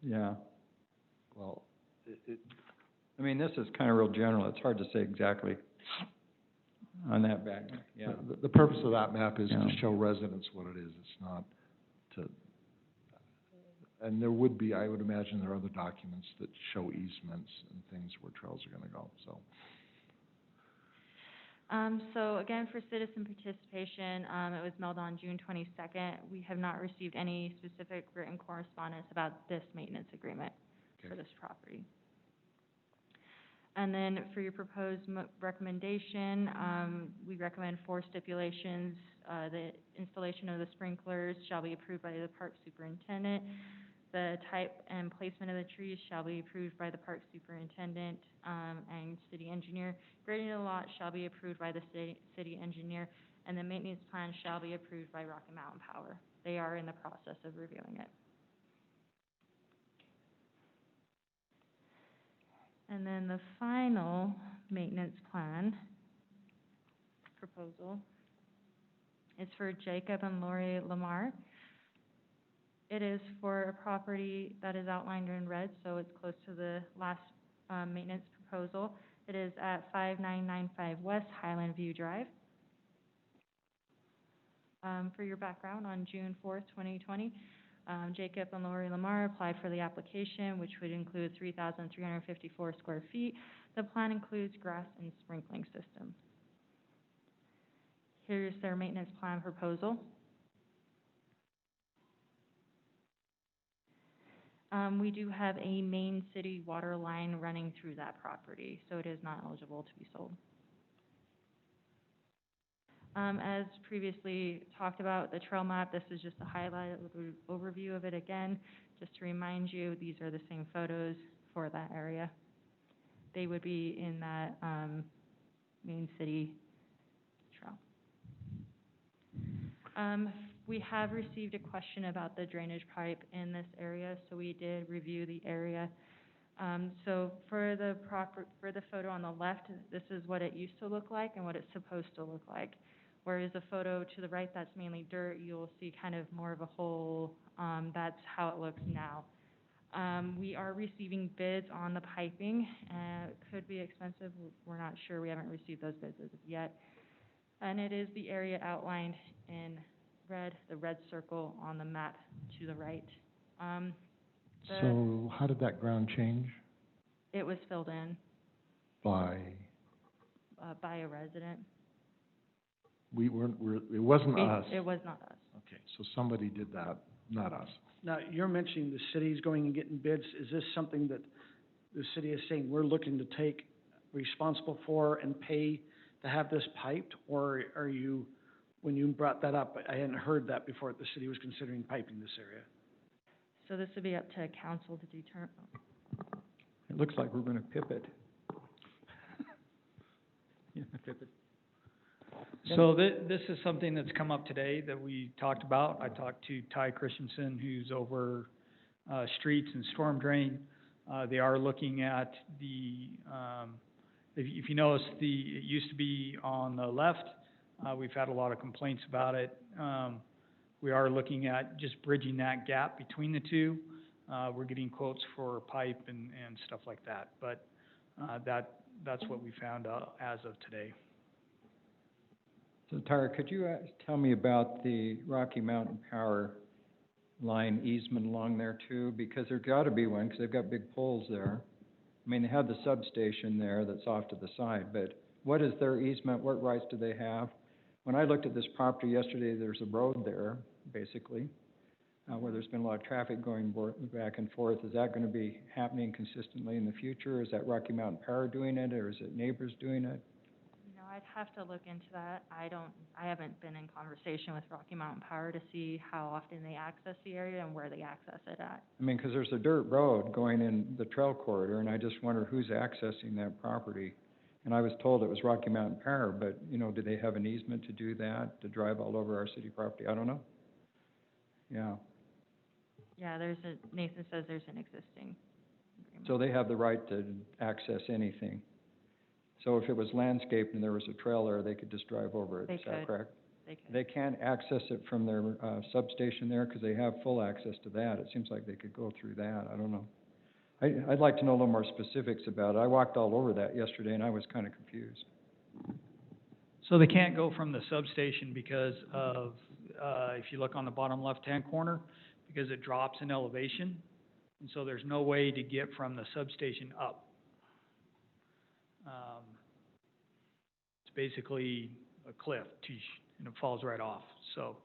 [SPEAKER 6] Yeah.
[SPEAKER 1] Well,
[SPEAKER 6] I mean, this is kind of real general. It's hard to say exactly on that back. Yeah.
[SPEAKER 1] The purpose of that map is to show residents what it is. It's not to, and there would be, I would imagine there are other documents that show easements and things where trails are going to go, so.
[SPEAKER 7] So again, for citizen participation, it was mailed on June 22nd. We have not received any specific written correspondence about this maintenance agreement for this property. And then for your proposed recommendation, we recommend 4 stipulations. The installation of the sprinklers shall be approved by the park superintendent. The type and placement of the trees shall be approved by the park superintendent and city engineer. Grading of the lot shall be approved by the city engineer, and the maintenance plan shall be approved by Rocky Mountain Power. They are in the process of reviewing it. And then the final maintenance plan proposal is for Jacob and Lori Lamar. It is for a property that is outlined in red, so it's close to the last maintenance proposal. It is at 5995 West Highland View Drive. For your background, on June 4th, 2020, Jacob and Lori Lamar applied for the application, which would include 3,354 square feet. The plan includes grass and sprinkling system. Here's their maintenance plan proposal. We do have a main city water line running through that property, so it is not eligible to be sold. As previously talked about, the trail map, this is just a highlight overview of it again. Just to remind you, these are the same photos for that area. They would be in that main city trail. We have received a question about the drainage pipe in this area, so we did review the area. So for the photo on the left, this is what it used to look like and what it's supposed to look like. Whereas the photo to the right, that's mainly dirt, you'll see kind of more of a hole. That's how it looks now. We are receiving bids on the piping. It could be expensive. We're not sure. We haven't received those bids as of yet. And it is the area outlined in red, the red circle on the map to the right.
[SPEAKER 1] So how did that ground change?
[SPEAKER 7] It was filled in
[SPEAKER 1] By,
[SPEAKER 7] by a resident.
[SPEAKER 1] it wasn't us.
[SPEAKER 7] It was not us.
[SPEAKER 1] Okay, so somebody did that, not us.
[SPEAKER 2] Now, you're mentioning the city's going and getting bids. Is this something that the city is saying we're looking to take responsible for and pay to have this piped? Or are you, when you brought that up, I hadn't heard that before, the city was considering piping this area?
[SPEAKER 7] So this would be up to council to determine.
[SPEAKER 6] It looks like we're gonna pip it. Yeah, pip it.
[SPEAKER 14] So this is something that's come up today that we talked about. I talked to Ty Christensen, who's over streets and storm drain. They are looking at the, if you notice, it used to be on the left. We've had a lot of complaints about it. We are looking at just bridging that gap between the two. We're getting quotes for pipe and stuff like that. But that's what we found out as of today.
[SPEAKER 6] So Tara, could you tell me about the Rocky Mountain Power line easement along there too? Because there's got to be one, because they've got big poles there. I mean, they have the substation there that's off to the side, but what is their easement? What rights do they have? When I looked at this property yesterday, there's a road there, basically, where there's been a lot of traffic going back and forth. Is that going to be happening consistently in the future? Is that Rocky Mountain Power doing it, or is it neighbors doing it?
[SPEAKER 7] No, I'd have to look into that. I haven't been in conversation with Rocky Mountain Power to see how often they access the area and where they access it at.
[SPEAKER 6] I mean, because there's a dirt road going in the trail corridor, and I just wonder who's accessing that property. And I was told it was Rocky Mountain Power, but, you know, do they have an easement to do that, to drive all over our city property? I don't know. Yeah.
[SPEAKER 7] Yeah, Nathan says there's an existing agreement.
[SPEAKER 6] So they have the right to access anything. So if it was landscaped and there was a trail there, they could just drive over it, is that correct?
[SPEAKER 7] They could.
[SPEAKER 6] They can't access it from their substation there, because they have full access to that. It seems like they could go through that, I don't know. I'd like to know a little more specifics about it. I walked all over that yesterday and I was kind of confused.
[SPEAKER 14] So they can't go from the substation because of, if you look on the bottom left-hand corner, because it drops in elevation. And so there's no way to get from the substation up. It's basically a cliff, and it falls right off. So,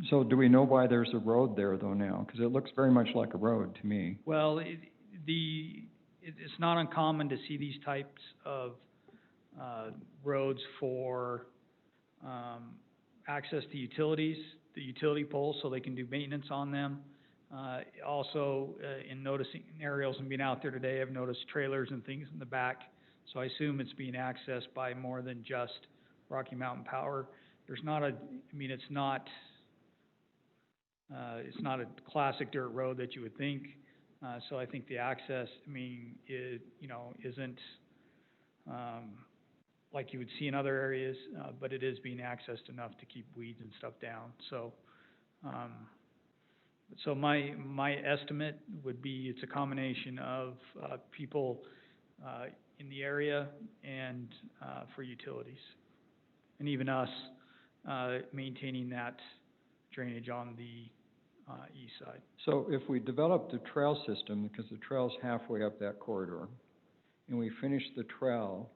[SPEAKER 6] So do we know why there's a road there though now? Because it looks very much like a road to me.
[SPEAKER 14] well, it's not uncommon to see these types of roads for access to utilities, the utility poles, so they can do maintenance on them. Also, in noticing aerials and being out there today, I've noticed trailers and things in the back. So I assume it's being accessed by more than just Rocky Mountain Power. There's not it's not a classic dirt road that you would think. So I think the access, isn't like you would see in other areas, but it is being accessed enough to keep weeds and stuff down. So my estimate would be it's a combination of people in the area and for utilities, and even us maintaining that drainage on the east side.
[SPEAKER 6] So if we develop the trail system, because the trail's halfway up that corridor, and we finish the trail,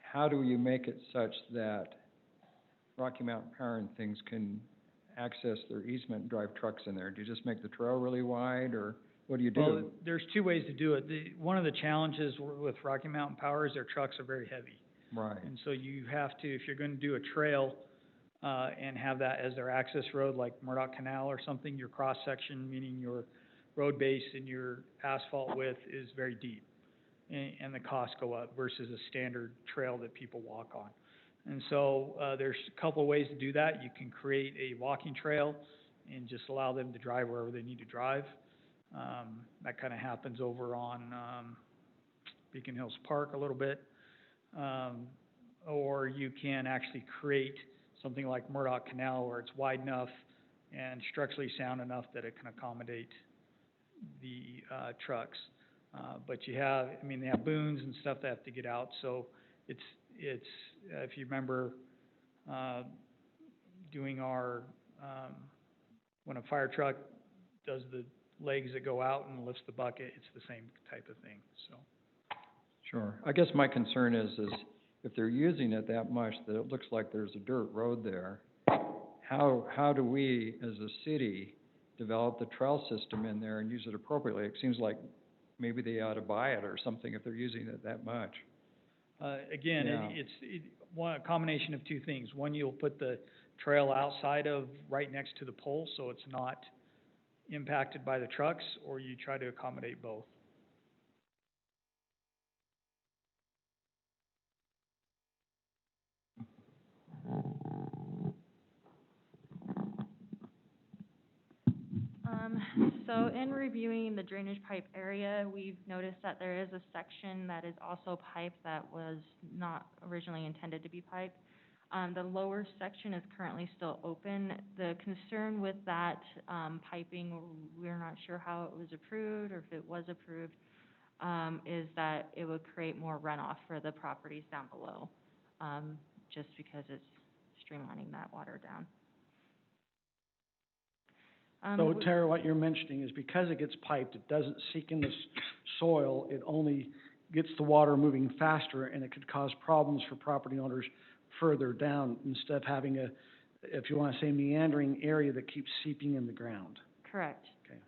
[SPEAKER 6] how do you make it such that Rocky Mountain Power and things can access their easement and drive trucks in there? Do you just make the trail really wide, or what do you do?
[SPEAKER 14] Well, there's two ways to do it. One of the challenges with Rocky Mountain Power is their trucks are very heavy.
[SPEAKER 6] Right.
[SPEAKER 14] And so you have to, if you're going to do a trail, and have that as their access road, like Murdoch Canal or something, your cross-section, meaning your road base and your asphalt width is very deep. And the costs go up versus a standard trail that people walk on. And so, there's a couple of ways to do that. You can create a walking trail and just allow them to drive wherever they need to drive. That kind of happens over on, Beacon Hills Park a little bit. Or you can actually create something like Murdoch Canal where it's wide enough and structurally sound enough that it can accommodate the trucks. But you have, I mean, they have booms and stuff that have to get out, so it's if you remember doing our, when a fire truck does the legs that go out and lifts the bucket, it's the same type of thing, so.
[SPEAKER 6] Sure. I guess my concern is if they're using it that much that it looks like there's a dirt road there, how do we, as a city, develop the trail system in there and use it appropriately? It seems like maybe they ought to buy it or something if they're using it that much.
[SPEAKER 14] Again,
[SPEAKER 6] Yeah.
[SPEAKER 14] it's a combination of two things. One, you'll put the trail outside of, right next to the pole, so it's not impacted by the trucks, or you try to accommodate both.
[SPEAKER 7] So in reviewing the drainage pipe area, we've noticed that there is a section that is also piped that was not originally intended to be piped. The lower section is currently still open. The concern with that, piping, we're not sure how it was approved or if it was approved, is that it would create more runoff for the properties down below, just because it's streamlining that water down.
[SPEAKER 2] So Tara, what you're mentioning is because it gets piped, it doesn't seek in the soil, it only gets the water moving faster, and it could cause problems for property owners further down instead of having a, if you want to say, meandering area that keeps seeping in the ground.
[SPEAKER 7] Correct.
[SPEAKER 2] Okay.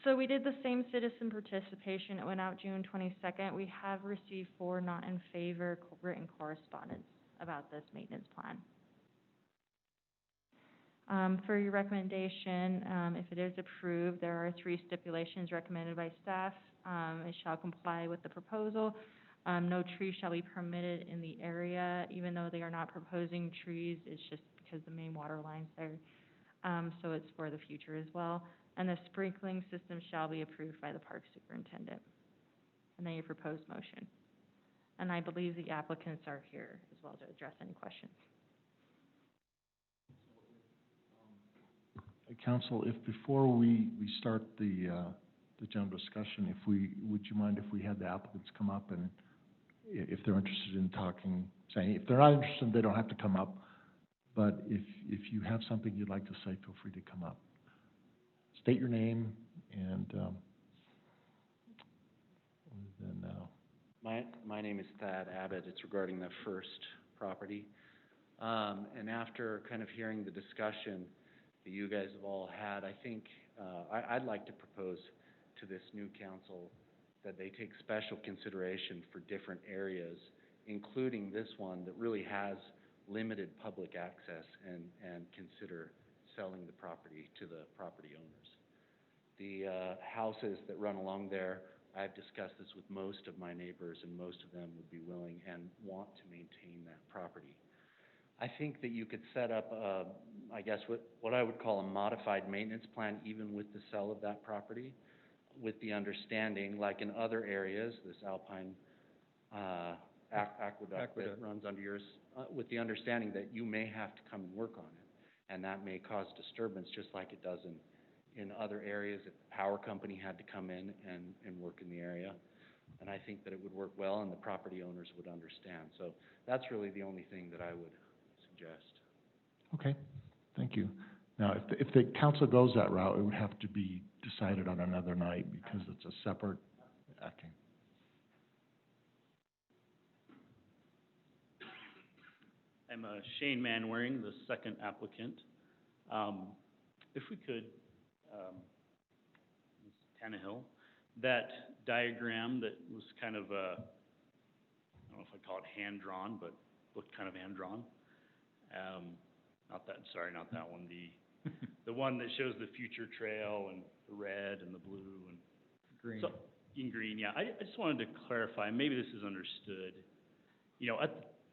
[SPEAKER 7] So we did the same citizen participation. It went out June 22nd. We have received 4 not in favor written correspondence about this maintenance plan. For your recommendation, if it is approved, there are 3 stipulations recommended by staff. It shall comply with the proposal. No trees shall be permitted in the area, even though they are not proposing trees. It's just because the main water line's there. So it's for the future as well. And the sprinkling system shall be approved by the park superintendent. And then your proposed motion. And I believe the applicants are here as well to address any questions.
[SPEAKER 1] Council, if before we start the general discussion, would you mind if we had the applicants come up and if they're interested in talking, saying, if they're not interested, they don't have to come up, but if you have something you'd like to say, feel free to come up. State your name and then
[SPEAKER 16] My name is Thad Abbott. It's regarding the first property. And after kind of hearing the discussion that you guys have all had, I think I'd like to propose to this new council that they take special consideration for different areas, including this one that really has limited public access, and consider selling the property to the property owners. The houses that run along there, I've discussed this with most of my neighbors, and most of them would be willing and want to maintain that property. I think that you could set up, I guess, what I would call a modified maintenance plan, even with the sale of that property, with the understanding, like in other areas, this Alpine aqueduct that runs under yours, with the understanding that you may have to come and work on it, and that may cause disturbance, just like it does in other areas if the power company had to come in and work in the area. And I think that it would work well, and the property owners would understand. So that's really the only thing that I would suggest.
[SPEAKER 1] Okay, thank you. Now, if the council goes that route, it would have to be decided on another night because it's a separate, okay.
[SPEAKER 17] I'm Shane Manwaring, the second applicant. If we could, Ms. Tannehill, that diagram that was kind of, I don't know if I'd call it hand-drawn, but looked kind of hand-drawn. Not that one, the one that shows the future trail and the red and the blue and.
[SPEAKER 6] Green.
[SPEAKER 17] So, in green, yeah. I just wanted to clarify, maybe this is understood. You know,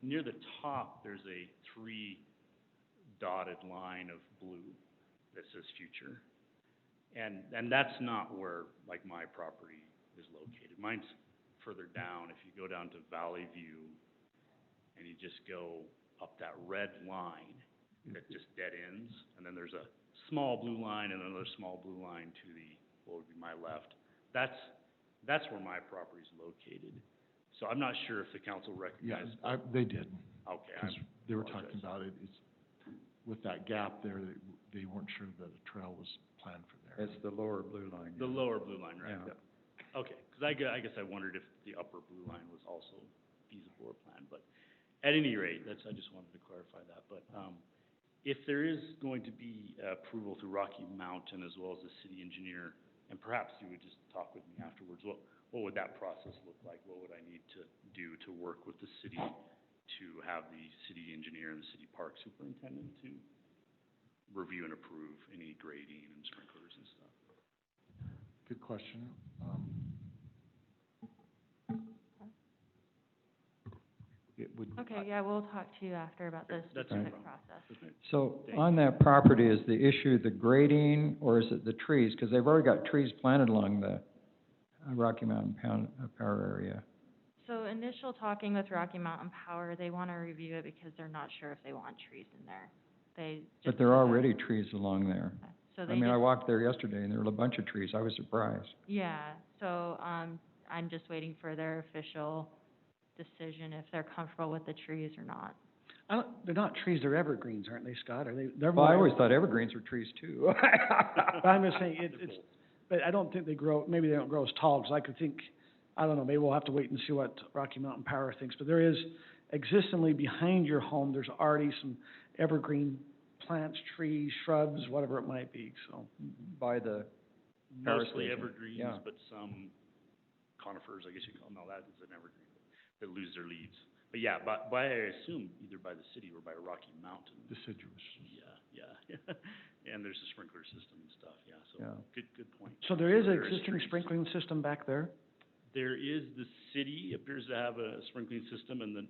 [SPEAKER 17] near the top, there's a 3-dotted line of blue that says future. And that's not where, like, my property is located. Mine's further down. If you go down to Valley View and you just go up that red line that just dead ends, and then there's a small blue line and another small blue line to the, what would be my left. That's where my property is located. So I'm not sure if the council recognized.
[SPEAKER 1] Yeah, they did.
[SPEAKER 17] Okay.
[SPEAKER 1] Because they were talking about it, it's, with that gap there, they weren't sure that a trail was planned for there.
[SPEAKER 6] It's the lower blue line.
[SPEAKER 17] The lower blue line, right?
[SPEAKER 6] Yeah.
[SPEAKER 17] Okay, because I guess I wondered if the upper blue line was also feasible or planned, but at any rate, I just wanted to clarify that. But if there is going to be approval through Rocky Mountain as well as the city engineer, and perhaps you would just talk with me afterwards, what would that process look like? What would I need to do to work with the city to have the city engineer and the city park superintendent to review and approve any grading and sprinklers and stuff?
[SPEAKER 1] Good question. It would.
[SPEAKER 7] Okay, yeah, we'll talk to you after about the
[SPEAKER 17] That's
[SPEAKER 7] specific
[SPEAKER 17] no problem.
[SPEAKER 7] process.
[SPEAKER 6] So
[SPEAKER 17] Thank
[SPEAKER 6] on that property, is the issue the grading or is it the trees? Because they've already got trees planted along the Rocky Mountain Power area.
[SPEAKER 7] So initial talking with Rocky Mountain Power, they want to review it because they're not sure if they want trees in there.
[SPEAKER 6] But there are already trees along there.
[SPEAKER 7] So
[SPEAKER 6] I
[SPEAKER 7] they
[SPEAKER 6] mean, I
[SPEAKER 7] just,
[SPEAKER 6] walked there yesterday and there were a bunch of trees. I was surprised.
[SPEAKER 7] yeah, so, I'm just waiting for their official decision if they're comfortable with the trees or not.
[SPEAKER 2] They're not trees, they're evergreens, aren't they, Scott? Are they, they're
[SPEAKER 6] Well,
[SPEAKER 2] more
[SPEAKER 6] I always thought evergreens were trees too.
[SPEAKER 2] But I'm just saying, it's, but I don't think they grow, maybe they don't grow as tall, because I could think, I don't know, maybe we'll have to wait and see what Rocky Mountain Power thinks, but there is, existently behind your home, there's already some evergreen plants, trees, shrubs, whatever it might be, so.
[SPEAKER 6] By the power
[SPEAKER 17] Mostly
[SPEAKER 6] station.
[SPEAKER 17] evergreens,
[SPEAKER 6] Yeah.
[SPEAKER 17] but some conifers, I guess you call them. No, that is an evergreen that lose their leaves. But yeah, by I assume either by the city or by Rocky Mountain.
[SPEAKER 1] Deciduous.
[SPEAKER 17] Yeah. And there's a sprinkler system and stuff. Yeah. So
[SPEAKER 6] Yeah.
[SPEAKER 17] good point.
[SPEAKER 2] So there is an
[SPEAKER 17] There
[SPEAKER 2] existing
[SPEAKER 17] trees.
[SPEAKER 2] sprinkling system back there?
[SPEAKER 17] There is, the city appears to have a sprinkling system, and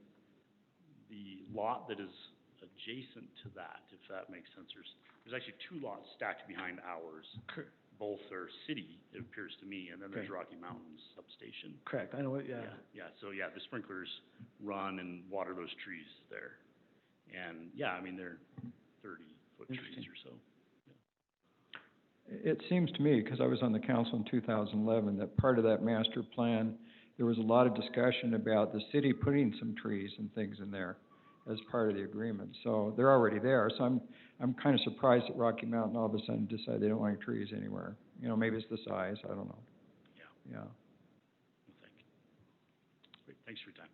[SPEAKER 17] the lot that is adjacent to that, if that makes sense. There's actually 2 lots stacked behind ours. Both are city, it appears to me, and then there's
[SPEAKER 2] Okay.
[SPEAKER 17] Rocky Mountain's substation.
[SPEAKER 2] Correct, I know it, yeah.
[SPEAKER 17] Yeah, so yeah, the sprinklers run and water those trees there. And yeah, I mean, they're 30-foot trees or so.
[SPEAKER 6] It seems to me, because I was on the council in 2011, that part of that master plan, there was a lot of discussion about the city putting some trees and things in there as part of the agreement. So they're already there. So I'm kind of surprised that Rocky Mountain all of a sudden decided they don't want trees anywhere. You know, maybe it's the size, I don't know. Yeah.
[SPEAKER 17] Well, thank you. Great, thanks for your time.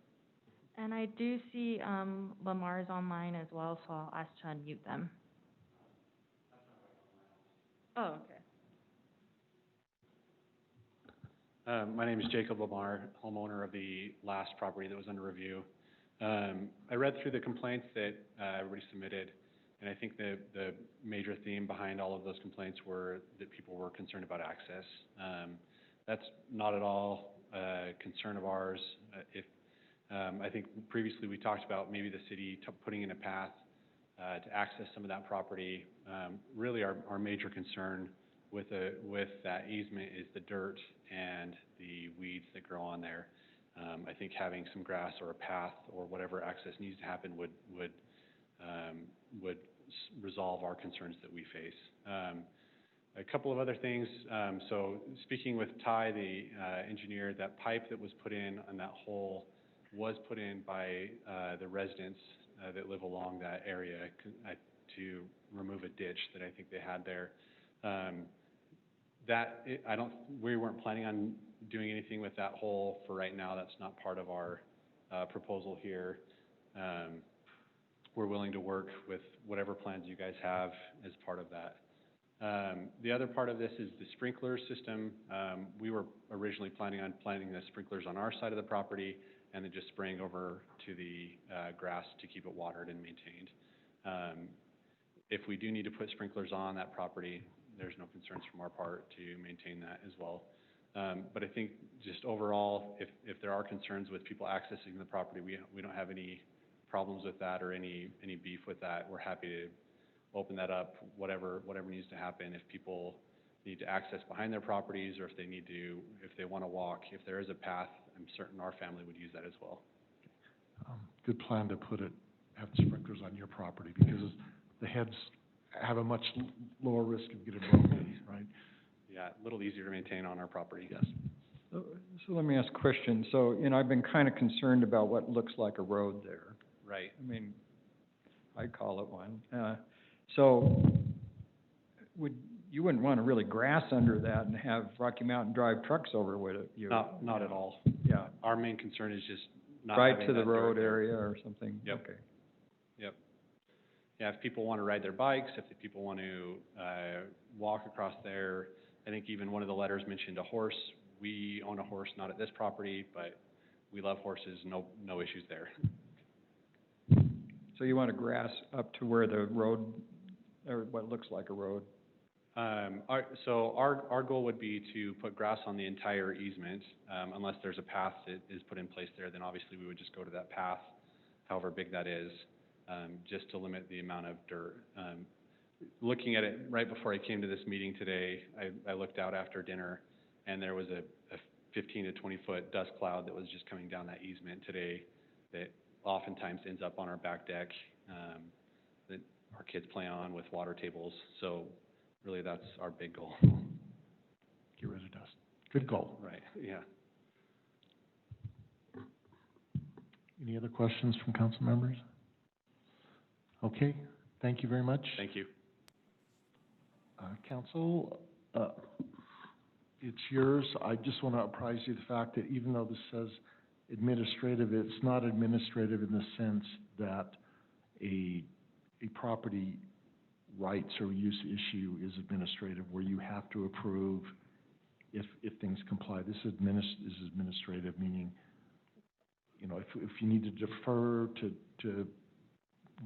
[SPEAKER 7] And I do see, Lamar's online as well, so I'll ask to unmute them. Oh, okay.
[SPEAKER 18] My name is Jacob Lamar, homeowner of the last property that was under review. I read through the complaints that everybody submitted, and I think the major theme behind all of those complaints were that people were concerned about access. That's not at all a concern of ours. I think previously we talked about maybe the city putting in a path to access some of that property. Really our major concern with that easement is the dirt and the weeds that grow on there. I think having some grass or a path or whatever access needs to happen would resolve our concerns that we face. A couple of other things. So speaking with Ty, the engineer, that pipe that was put in on that hole was put in by the residents that live along that area to remove a ditch that I think they had there. We weren't planning on doing anything with that hole for right now. That's not part of our proposal here. We're willing to work with whatever plans you guys have as part of that. The other part of this is the sprinkler system. We were originally planning on planting the sprinklers on our side of the property and then just spraying over to the grass to keep it watered and maintained. If we do need to put sprinklers on that property, there's no concerns from our part to maintain that as well. But I think just overall, if there are concerns with people accessing the property, we don't have any problems with that or any beef with that. We're happy to open that up, whatever needs to happen. If people need to access behind their properties, or if they want to walk, if there is a path, I'm certain our family would use that as well.
[SPEAKER 1] Good plan to have sprinklers on your property, because the heads have a much lower risk of getting broken, right?
[SPEAKER 18] Yeah, a little easier to maintain on our property.
[SPEAKER 1] Yes.
[SPEAKER 6] So let me ask a question. So, I've been kind of concerned about what looks like a road there.
[SPEAKER 18] Right.
[SPEAKER 6] I mean, I call it one. So you wouldn't want to really grass under that and have Rocky Mountain Drive trucks over, would it?
[SPEAKER 18] Not at all.
[SPEAKER 6] Yeah.
[SPEAKER 18] Our main concern is just not
[SPEAKER 6] right
[SPEAKER 18] having
[SPEAKER 6] to the
[SPEAKER 18] that
[SPEAKER 6] road
[SPEAKER 18] dirt there.
[SPEAKER 6] area or something?
[SPEAKER 18] Yep.
[SPEAKER 6] Okay.
[SPEAKER 18] Yep. Yeah, if people want to ride their bikes, if the people want to walk across there, I think even one of the letters mentioned a horse. We own a horse, not at this property, but we love horses, no issues there.
[SPEAKER 6] So you want to grass up to where the road, or what looks like a road?
[SPEAKER 18] Our goal would be to put grass on the entire easement, unless there's a path that is put in place there, then obviously we would just go to that path, however big that is, just to limit the amount of dirt. Looking at it right before I came to this meeting today, I looked out after dinner, and there was a 15 to 20 foot dust cloud that was just coming down that easement today that oftentimes ends up on our back deck, that our kids play on with water tables. So really that's our big goal.
[SPEAKER 1] Get rid of dust. Good goal.
[SPEAKER 18] Right, yeah.
[SPEAKER 1] Any other questions from council members? Okay, thank you very much.
[SPEAKER 18] Thank you.
[SPEAKER 1] Council, it's yours. I just want to apprise you of the fact that even though this says administrative, it's not administrative in the sense that a property rights or use issue is administrative, where you have to approve if things comply. This is administrative, meaning, if you need to defer to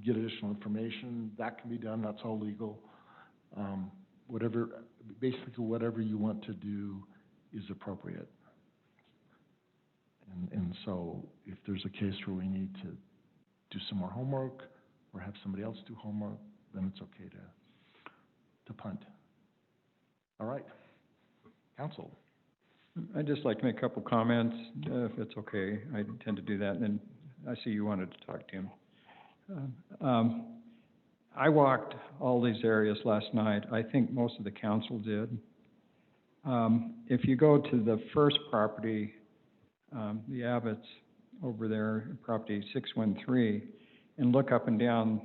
[SPEAKER 1] get additional information, that can be done. That's all legal. Basically whatever you want to do is appropriate. And so if there's a case where we need to do some more homework or have somebody else do homework, then it's okay to punt. All right. Council.
[SPEAKER 6] I'd just like to make a couple comments, if it's okay. I intend to do that, and then I see you wanted to talk to him. I walked all these areas last night. I think most of the council did. If you go to the first property, the Abbott's over there, property 613, and look up and down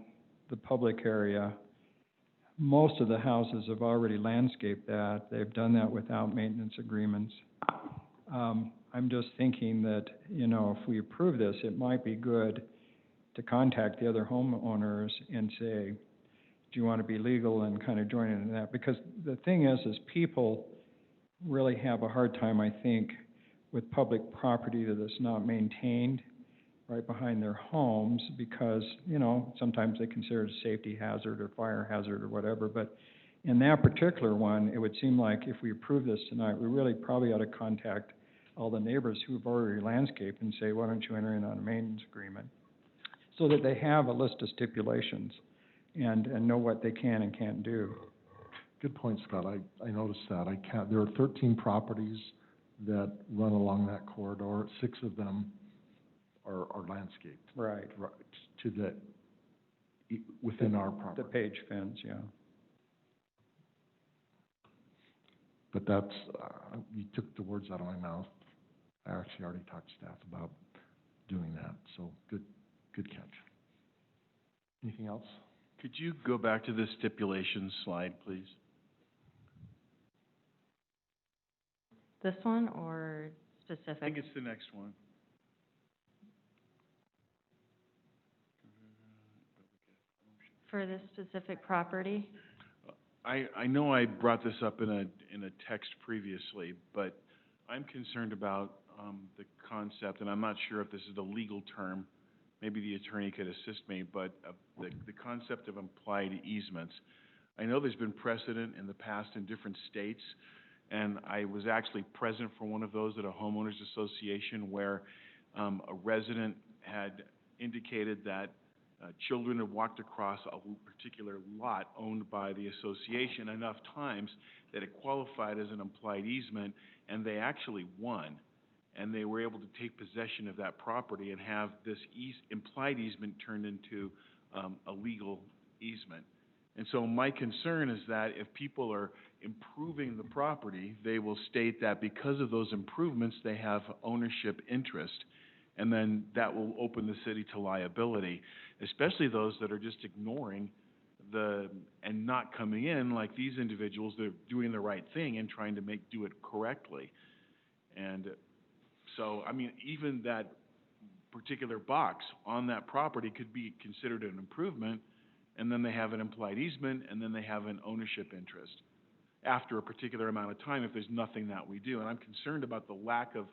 [SPEAKER 6] the public area, most of the houses have already landscaped that. They've done that without maintenance agreements. I'm just thinking that, if we approve this, it might be good to contact the other homeowners and say, do you want to be legal and kind of join in that? Because the thing is people really have a hard time, I think, with public property that is not maintained right behind their homes, because, sometimes they consider it a safety hazard or fire hazard or whatever. But in that particular one, it would seem like if we approve this tonight, we really probably ought to contact all the neighbors who've already landscaped and say, why don't you enter in on a maintenance agreement? So that they have a list of stipulations and know what they can and can't do.
[SPEAKER 1] Good point, Scott. I noticed that. There are 13 properties that run along that corridor. 6 of them are landscaped.
[SPEAKER 6] Right.
[SPEAKER 1] Within our property.
[SPEAKER 6] The Page fence, yeah.
[SPEAKER 1] But that's, you took the words out of my mouth. I actually already talked to staff about doing that, so good catch. Anything else?
[SPEAKER 11] Could you go back to the stipulations slide, please?
[SPEAKER 7] This one or specific?
[SPEAKER 11] I think it's the next one.
[SPEAKER 7] For this specific property?
[SPEAKER 11] I know I brought this up in a text previously, but I'm concerned about the concept, and I'm not sure if this is a legal term. Maybe the attorney could assist me, but the concept of implied easements. I know there's been precedent in the past in different states, and I was actually present for one of those at a homeowners association where a resident had indicated that children had walked across a particular lot owned by the association enough times that it qualified as an implied easement, and they actually won. And they were able to take possession of that property and have this implied easement turned into a legal easement. And so my concern is that if people are improving the property, they will state that because of those improvements, they have ownership interest. And then that will open the city to liability, especially those that are just ignoring and not coming in like these individuals that are doing the right thing and trying to do it correctly. And so, I mean, even that particular box on that property could be considered an improvement, and then they have an implied easement, and then they have an ownership interest after a particular amount of time if there's nothing that we do. And I'm concerned about the lack of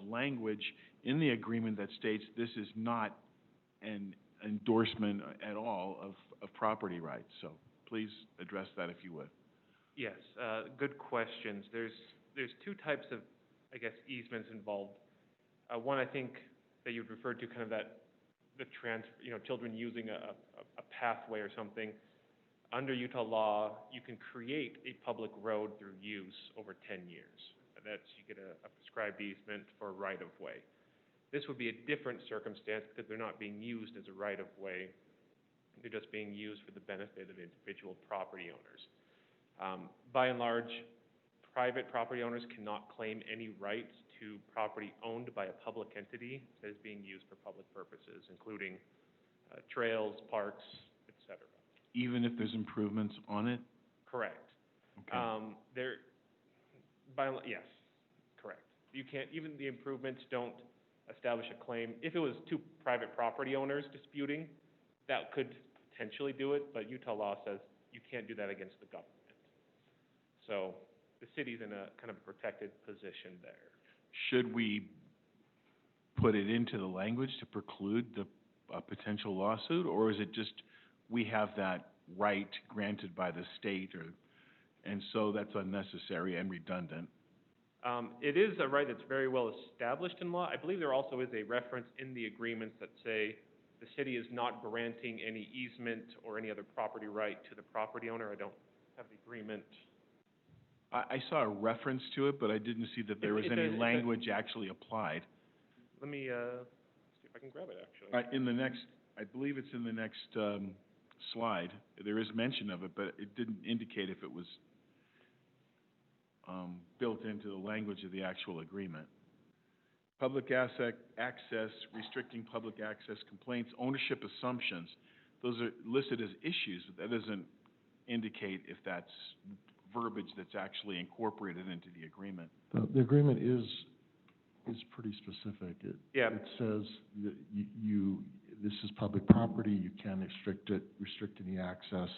[SPEAKER 11] language in the agreement that states this is not an endorsement at all of property rights. So please address that if you would.
[SPEAKER 19] Yes, good questions. There's two types of, I guess, easements involved. One, I think that you've referred to kind of children using a pathway or something. Under Utah law, you can create a public road through use over 10 years. You get a prescribed easement for a right-of-way. This would be a different circumstance because they're not being used as a right-of-way. They're just being used for the benefit of individual property owners. By and large, private property owners cannot claim any rights to property owned by a public entity that is being used for public purposes, including trails, parks, etc.
[SPEAKER 11] Even if there's improvements on it?
[SPEAKER 19] Correct.
[SPEAKER 11] Okay.
[SPEAKER 19] Yes, correct. You can't, even the improvements don't establish a claim. If it was two private property owners disputing, that could potentially do it, but Utah law says you can't do that against the government. So the city's in a kind of a protected position there.
[SPEAKER 11] Should we put it into the language to preclude a potential lawsuit, or is it just we have that right granted by the state, and so that's unnecessary and redundant?
[SPEAKER 19] It is a right that's very well established in law. I believe there also is a reference in the agreements that say the city is not granting any easement or any other property right to the property owner. I don't have the agreement.
[SPEAKER 11] I saw a reference to it, but I didn't see that there was any language actually applied.
[SPEAKER 19] Let me see if I can grab it, actually.
[SPEAKER 11] I believe it's in the next slide. There is mention of it, but it didn't indicate if it was built into the language of the actual agreement. Public access, restricting public access complaints, ownership assumptions. Those are listed as issues, but that doesn't indicate if that's verbiage that's actually incorporated into the agreement.
[SPEAKER 1] The agreement is pretty specific. It says that this is public property, you can restrict any access.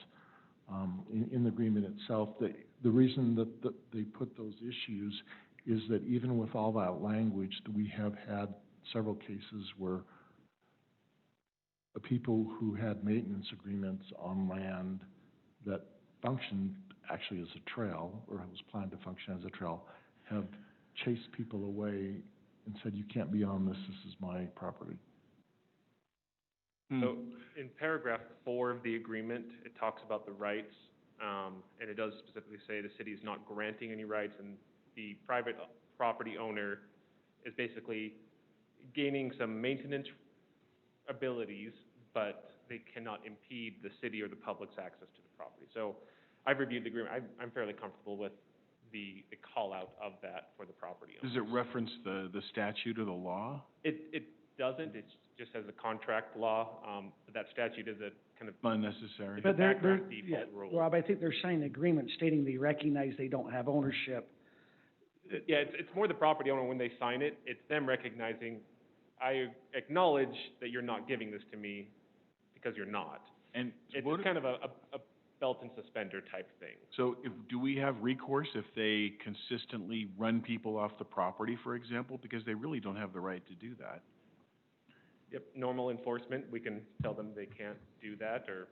[SPEAKER 1] In the agreement itself, the reason that they put those issues is that even with all that language, we have had several cases where people who had maintenance agreements on land that functioned actually as a trail, or was planned to function as a trail, have chased people away and said, you can't be on this, this is my property.
[SPEAKER 19] So in paragraph 4 of the agreement, it talks about the rights, and it does specifically say the city is not granting any rights, and the private property owner is basically gaining some maintenance abilities, but they cannot impede the city or the public's access to the property. So I've reviewed the agreement. I'm fairly comfortable with the call out of that for the property owners.
[SPEAKER 11] Does it reference the statute or the law?
[SPEAKER 19] It doesn't, it's just as a contract law, but that statute is a kind of.
[SPEAKER 11] Unnecessary.
[SPEAKER 19] It's a
[SPEAKER 2] But they're,
[SPEAKER 19] background default
[SPEAKER 2] yeah,
[SPEAKER 19] rule.
[SPEAKER 2] Rob, I think they're signing an agreement stating they recognize they don't have ownership.
[SPEAKER 19] Yeah, it's more the property owner when they sign it, it's them recognizing, I acknowledge that you're not giving this to me because you're not.
[SPEAKER 11] And
[SPEAKER 19] It's
[SPEAKER 11] what,
[SPEAKER 19] kind of a belt and suspender type thing.
[SPEAKER 11] so do we have recourse if they consistently run people off the property, for example? Because they really don't have the right to do that.
[SPEAKER 19] Yep, normal enforcement, we can tell them they can't do that, or,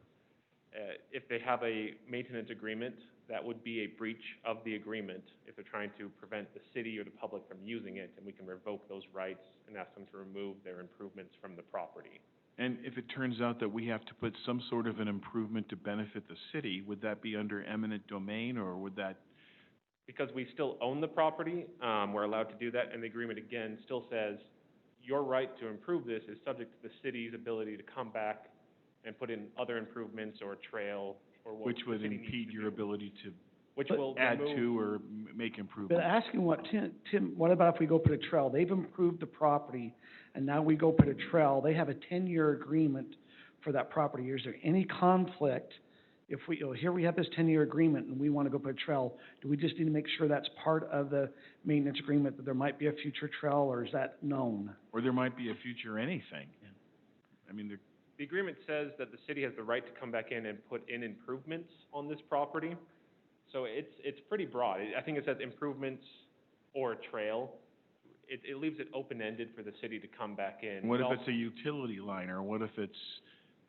[SPEAKER 19] if they have a maintenance agreement, that would be a breach of the agreement if they're trying to prevent the city or the public from using it, and we can revoke those rights and ask them to remove their improvements from the property.
[SPEAKER 11] And if it turns out that we have to put some sort of an improvement to benefit the city, would that be under eminent domain, or would that?
[SPEAKER 19] Because we still own the property, we're allowed to do that, and the agreement again still says your right to improve this is subject to the city's ability to come back and put in other improvements or a trail or what
[SPEAKER 11] Which
[SPEAKER 19] the
[SPEAKER 11] would
[SPEAKER 19] city needs
[SPEAKER 11] impede
[SPEAKER 19] to
[SPEAKER 11] your
[SPEAKER 19] do.
[SPEAKER 11] ability to
[SPEAKER 19] Which will
[SPEAKER 11] add
[SPEAKER 19] remove-
[SPEAKER 11] to or make
[SPEAKER 2] But
[SPEAKER 11] improvements.
[SPEAKER 2] asking what, Tim, what about if we go put a trail? They've improved the property, and now we go put a trail. They have a 10-year agreement for that property. Is there any conflict if we, here we have this 10-year agreement and we want to go put a trail? Do we just need to make sure that's part of the maintenance agreement, that there might be a future trail, or is that known?
[SPEAKER 11] Or there might be a future anything. I mean,
[SPEAKER 19] The agreement says that the city has the right to come back in and put in improvements on this property. So it's pretty broad. I think it says improvements or a trail. It leaves it open-ended for the city to come back in.
[SPEAKER 11] what if it's a utility line, or what if it's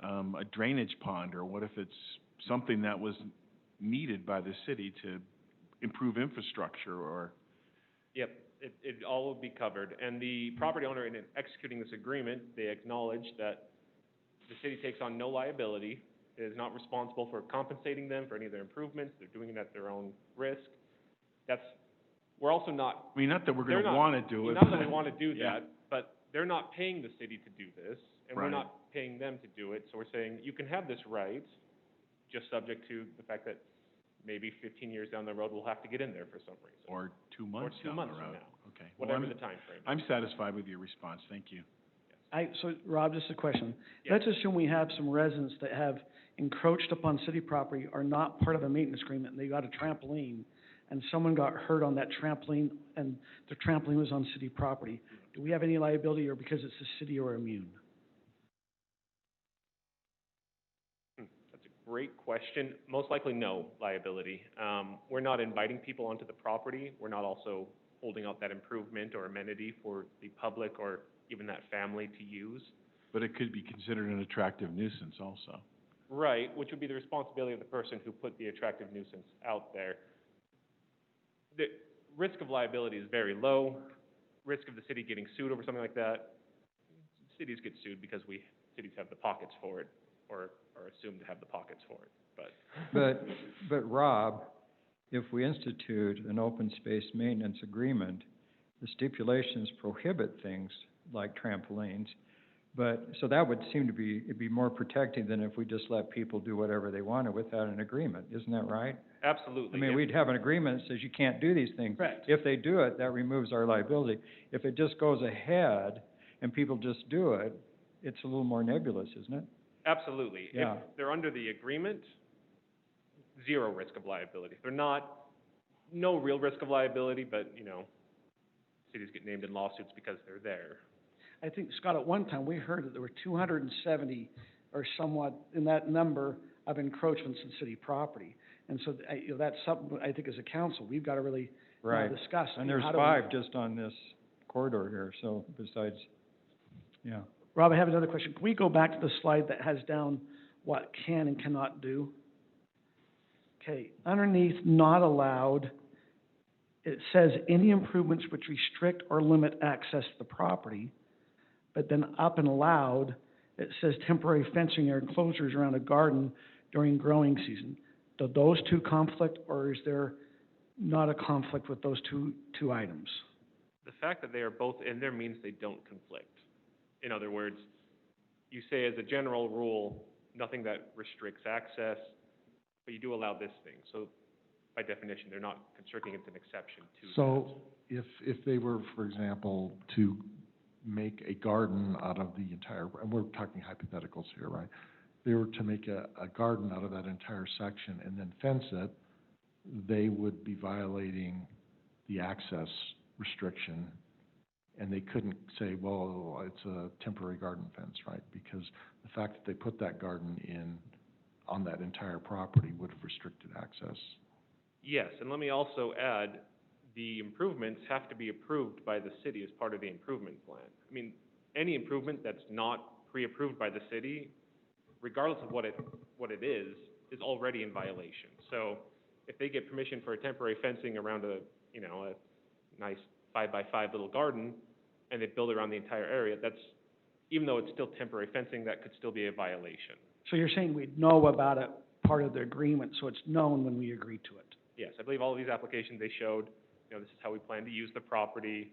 [SPEAKER 11] a drainage pond, or what if it's something that was needed by the city to improve infrastructure, or?
[SPEAKER 19] Yep, it all will be covered. And the property owner, in executing this agreement, they acknowledge that the city takes on no liability, is not responsible for compensating them for any of their improvements, they're doing it at their own risk. We're also not.
[SPEAKER 11] I mean, not that we're
[SPEAKER 19] they're
[SPEAKER 11] gonna
[SPEAKER 19] not-
[SPEAKER 11] wanna do it.
[SPEAKER 19] Not that we wanna do
[SPEAKER 11] Yeah.
[SPEAKER 19] that, but they're not paying the city to do this, and we're
[SPEAKER 11] Right.
[SPEAKER 19] not paying them to do it, so we're saying, you can have this right, just subject to the fact that maybe 15 years down the road, we'll have to get in there for some reason.
[SPEAKER 11] Or 2 months
[SPEAKER 19] Or 2
[SPEAKER 11] down
[SPEAKER 19] months
[SPEAKER 11] the
[SPEAKER 19] from
[SPEAKER 11] road.
[SPEAKER 19] now.
[SPEAKER 11] Okay. Well,
[SPEAKER 19] Whatever the time frame is.
[SPEAKER 11] I'm satisfied with your response, thank you.
[SPEAKER 2] So, Rob, just a question.
[SPEAKER 19] Yeah.
[SPEAKER 2] Let's assume we have some residents that have encroached upon city property, are not part of a maintenance agreement, and they got a trampoline, and someone got hurt on that trampoline, and the trampoline was on city property. Do we have any liability, or because it's the city, or immune?
[SPEAKER 19] That's a great question. Most likely, no liability. We're not inviting people onto the property. We're not also holding out that improvement or amenity for the public or even that family to use.
[SPEAKER 11] But it could be considered an attractive nuisance also.
[SPEAKER 19] Right, which would be the responsibility of the person who put the attractive nuisance out there. The risk of liability is very low. Risk of the city getting sued over something like that, cities get sued because cities have the pockets for it, or are assumed to have the pockets for it,
[SPEAKER 6] But Rob, if we institute an open space maintenance agreement, the stipulations prohibit things like trampolines. But, so that would seem to be, it'd be more protecting than if we just let people do whatever they wanted without an agreement, isn't that right?
[SPEAKER 19] Absolutely.
[SPEAKER 6] I mean, we'd have an agreement that says you can't do these things.
[SPEAKER 2] Correct.
[SPEAKER 6] If they do it, that removes our liability. If it just goes ahead and people just do it, it's a little more nebulous, isn't it?
[SPEAKER 19] Absolutely.
[SPEAKER 6] Yeah.
[SPEAKER 19] If they're under the agreement, zero risk of liability. If they're not, no real risk of liability, but, cities get named in lawsuits because they're there.
[SPEAKER 2] I think, Scott, at one time, we heard that there were 270 or somewhat in that number of encroachments in city property. And so, that's something, I think, as a council, we've got to really
[SPEAKER 6] Right.
[SPEAKER 2] discuss.
[SPEAKER 6] And there's
[SPEAKER 2] how do we-
[SPEAKER 6] 5 just on this corridor here, so besides, yeah.
[SPEAKER 2] Rob, I have another question. Can we go back to the slide that has down what can and cannot do? Okay, underneath not allowed, it says any improvements which restrict or limit access to the property. But then up and allowed, it says temporary fencing or enclosures around a garden during growing season. Do those two conflict, or is there not a conflict with those two items?
[SPEAKER 19] The fact that they are both in there means they don't conflict. In other words, you say as a general rule, nothing that restricts access, but you do allow this thing. So by definition, they're not constricting, it's an exception to that.
[SPEAKER 1] So if they were, for example, to make a garden out of the entire, and we're talking hypotheticals here, right? They were to make a garden out of that entire section and then fence it, they would be violating the access restriction. And they couldn't say, well, it's a temporary garden fence, right? Because the fact that they put that garden in on that entire property would have restricted access.
[SPEAKER 19] Yes, and let me also add, the improvements have to be approved by the city as part of the improvement plan. I mean, any improvement that's not pre-approved by the city, regardless of what it is already in violation. So if they get permission for a temporary fencing around a nice 5x5 little garden, and they build around the entire area, that's, even though it's still temporary fencing, that could still be a violation.
[SPEAKER 2] So you're saying we'd know about it, part of the agreement, so it's known when we agree to it?
[SPEAKER 19] Yes, I believe all of these applications, they showed, this is how we plan to use the property,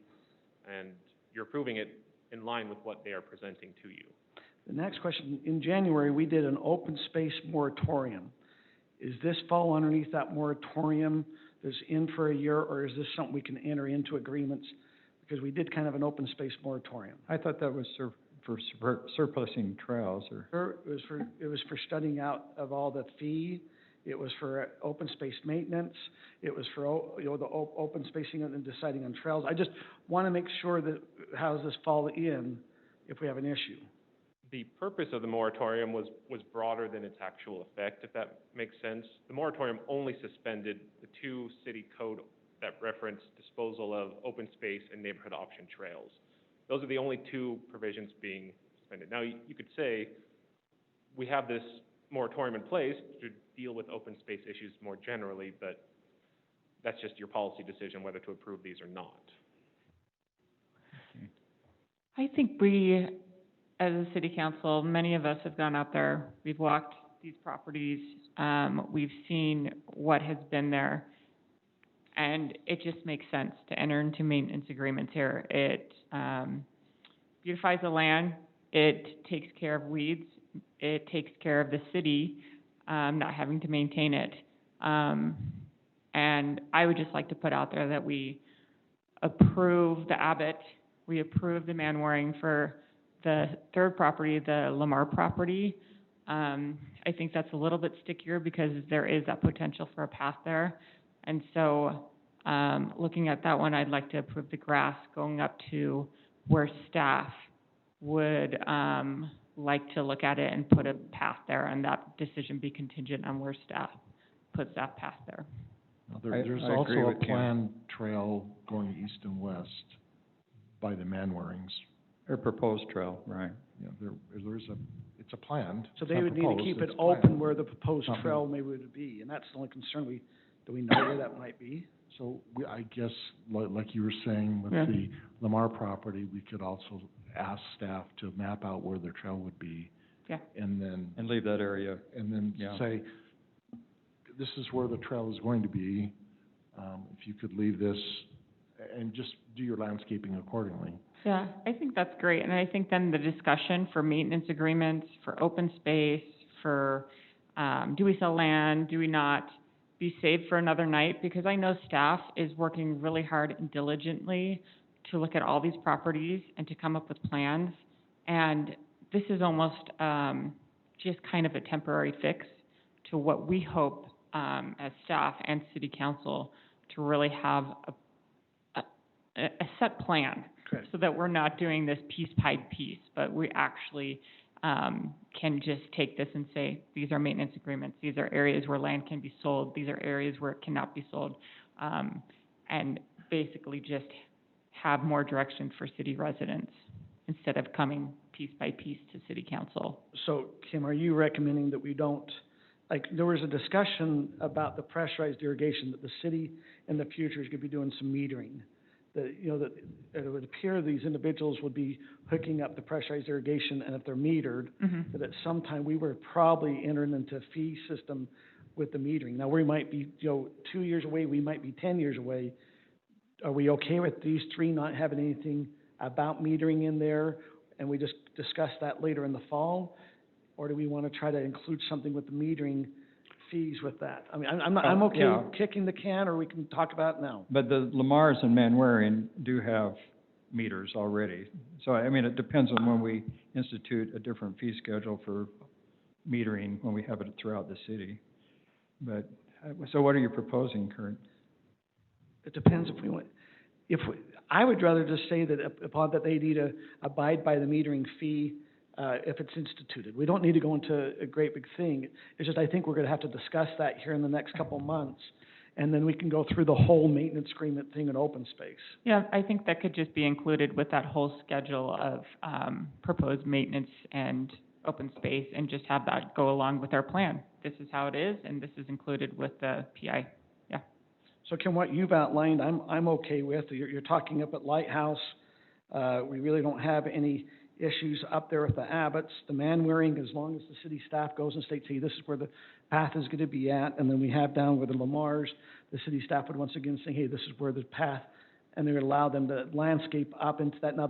[SPEAKER 19] and you're approving it in line with what they are presenting to you.
[SPEAKER 2] The next question, in January, we did an open space moratorium. Is this fall underneath that moratorium that's in for a year, or is this something we can enter into agreements? Because we did kind of an open space moratorium.
[SPEAKER 6] I thought that was for surplusing trails or.
[SPEAKER 2] It was for studying out of all the fee. It was for open space maintenance. It was for, the open spacing and deciding on trails. I just want to make sure that, how does this fall in if we have an issue?
[SPEAKER 19] The purpose of the moratorium was broader than its actual effect, if that makes sense. The moratorium only suspended the two city code that reference disposal of open space and neighborhood option trails. Those are the only two provisions being suspended. Now, you could say, we have this moratorium in place to deal with open space issues more generally, but that's just your policy decision whether to approve these or not.
[SPEAKER 10] I think we, as a city council, many of us have gone out there, we've walked these properties, we've seen what has been there, and it just makes sense to enter into maintenance agreements here. It beautifies the land, it takes care of weeds, it takes care of the city not having to maintain it. And I would just like to put out there that we approve the Abbott, we approve the Manwaring for the third property, the Lamar property. I think that's a little bit stickier because there is that potential for a path there. And so, looking at that one, I'd like to approve the grass going up to where staff would like to look at it and put a path there, and that decision be contingent on where staff puts that path there.
[SPEAKER 1] Now, there's also a planned trail going east and west by the Manwarings.
[SPEAKER 6] Or proposed trail, right.
[SPEAKER 1] Yeah, it's a planned.
[SPEAKER 2] So they would need to keep it open where the proposed trail maybe would be, and that's the only concern. Do we know where that might be?
[SPEAKER 1] So I guess, like you were saying with the Lamar property, we could also ask staff to map out where their trail would be.
[SPEAKER 10] Yeah.
[SPEAKER 1] And then.
[SPEAKER 6] And leave that area.
[SPEAKER 1] And then say, this is where the trail is going to be. If you could leave this and just do your landscaping accordingly.
[SPEAKER 10] Yeah, I think that's great, and I think then the discussion for maintenance agreements, for open space, for, do we sell land, do we not, be saved for another night, because I know staff is working really hard and diligently to look at all these properties and to come up with plans, and this is almost, just kind of a temporary fix to what we hope, as staff and city council, to really have a set plan.
[SPEAKER 2] Correct.
[SPEAKER 10] So that we're not doing this piece by piece, but we actually can just take this and say, these are maintenance agreements, these are areas where land can be sold, these are areas where it cannot be sold, and basically just have more direction for city residents instead of coming piece by piece to city council.
[SPEAKER 2] So, Kim, are you recommending that we don't, there was a discussion about the pressurized irrigation, that the city in the future is going to be doing some metering. That, that it would appear these individuals would be hooking up the pressurized irrigation, and if they're metered, that at some time we were probably entering into a fee system with the metering. Now, we might be, 2 years away, we might be 10 years away. Are we okay with these three not having anything about metering in there, and we just discuss that later in the fall? Or do we want to try to include something with the metering fees with that? I mean, I'm okay kicking the can, or we can talk about it now.
[SPEAKER 6] But the Lamars and Manwaring do have meters already. So, I mean, it depends on when we institute a different fee schedule for metering, when we have it throughout the city. But, so what are you proposing, Kurt?
[SPEAKER 2] It depends if we want, I would rather just say that upon that they need to abide by the metering fee, if it's instituted. We don't need to go into a great big thing. It's just, I think we're gonna have to discuss that here in the next couple of months. And then we can go through the whole maintenance agreement thing in open space.
[SPEAKER 10] Yeah, I think that could just be included with that whole schedule of, proposed maintenance and open space, and just have that go along with our plan. This is how it is, and this is included with the PI. Yeah.
[SPEAKER 2] So Kim, what you've outlined, I'm okay with. You're talking up at Lighthouse. We really don't have any issues up there with the Abbotts. The man-wearing, as long as the city staff goes and states, hey, this is where the path is gonna be at, and then we have down with the Lamars, the city staff would once again say, hey, this is where the path, and they would allow them to landscape up into that. Now,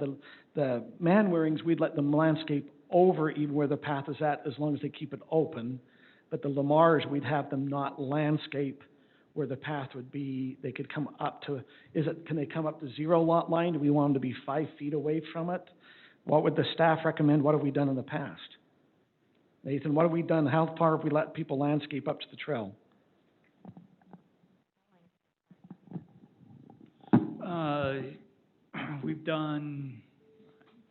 [SPEAKER 2] the man-wearings, we'd let them landscape over even where the path is at, as long as they keep it open. But the Lamars, we'd have them not landscape where the path would be. They could come up to, can they come up to 0 lot line? Do we want them to be 5 feet away from it? What would the staff recommend? What have we done in the past? Nathan, what have we done? How far have we let people landscape up to the trail?
[SPEAKER 14] We've done,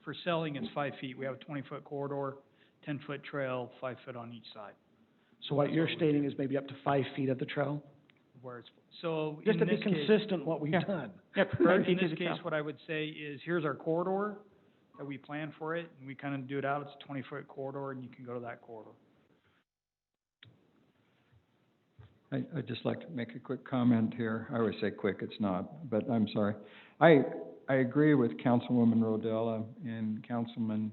[SPEAKER 14] for selling, it's 5 feet. We have a 20-foot corridor, 10-foot trail, 5 foot on each side.
[SPEAKER 2] So what you're stating is maybe up to 5 feet of the trail?
[SPEAKER 14] Where it's, so
[SPEAKER 2] just
[SPEAKER 14] in
[SPEAKER 2] to be
[SPEAKER 14] this case-
[SPEAKER 2] consistent what we've
[SPEAKER 14] Yeah.
[SPEAKER 2] done.
[SPEAKER 14] Yep, in this case, what I would say is, here's our corridor, that we plan for it, and we kind of do it out. It's a 20-foot corridor, and you can go to that corridor.
[SPEAKER 6] I'd just like to make a quick comment here. I always say quick, it's not, but I'm sorry. I agree with Councilwoman Rodella and Councilman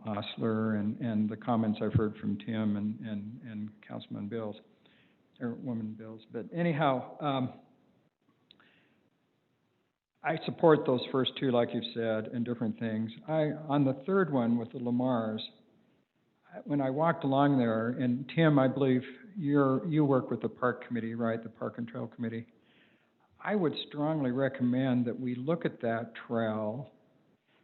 [SPEAKER 6] Osler and the comments I've heard from Tim and Councilman Bills, or Woman Bills. But anyhow, I support those first two, like you've said, and different things. On the third one with the Lamars, when I walked along there, and Tim, I believe you work with the Park Committee, right, the Park and Trail Committee. I would strongly recommend that we look at that trail,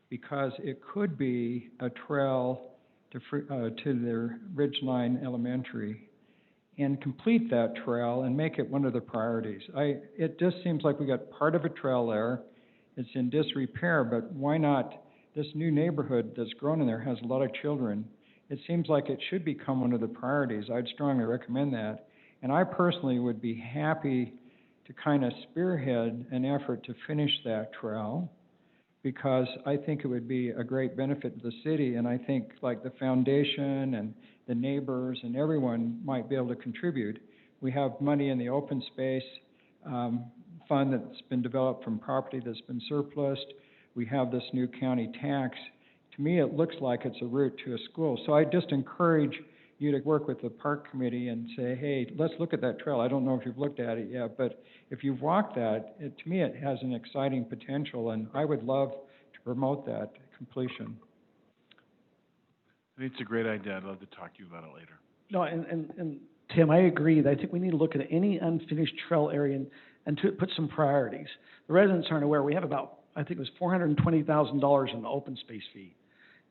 [SPEAKER 6] because it could be a trail to the Ridgeline Elementary, and complete that trail and make it one of the priorities. It just seems like we got part of a trail there. It's in disrepair, but why not? This new neighborhood that's grown in there has a lot of children. It seems like it should become one of the priorities. I'd strongly recommend that. And I personally would be happy to kind of spearhead an effort to finish that trail, because I think it would be a great benefit to the city, and I think like the foundation and the neighbors and everyone might be able to contribute. We have money in the open space fund that's been developed from property that's been surplused. We have this new county tax. To me, it looks like it's a route to a school. So I just encourage you to work with the park committee and say, hey, let's look at that trail. I don't know if you've looked at it yet, but if you've walked that, to me, it has an exciting potential, and I would love to promote that completion.
[SPEAKER 11] I think it's a great idea. I'd love to talk to you about it later.
[SPEAKER 2] No, and Tim, I agree that I think we need to look at any unfinished trail area and to put some priorities. The residents aren't aware, we have about, I think it was $420,000 in the open space fee,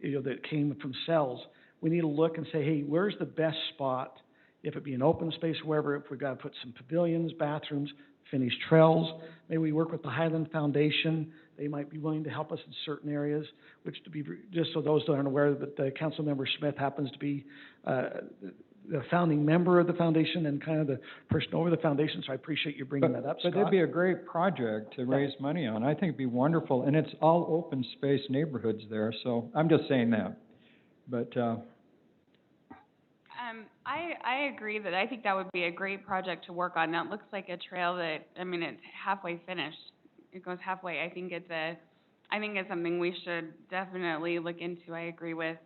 [SPEAKER 2] that came from sales. We need to look and say, hey, where's the best spot, if it be an open space, wherever, if we've got to put some pavilions, bathrooms, finished trails. Maybe we work with the Highland Foundation. They might be willing to help us in certain areas, which to be, just so those that aren't aware, that Council Member Smith happens to be the founding member of the foundation and kind of the person over the foundation, so I appreciate you bringing that up, Scott.
[SPEAKER 6] But it'd be a great project to raise money on. I think it'd be wonderful, and it's all open space neighborhoods there, so I'm just saying that. But,
[SPEAKER 9] I agree that I think that would be a great project to work on. That looks like a trail that, I mean, it's halfway finished. It goes halfway. I think it's something we should definitely look into. I agree with,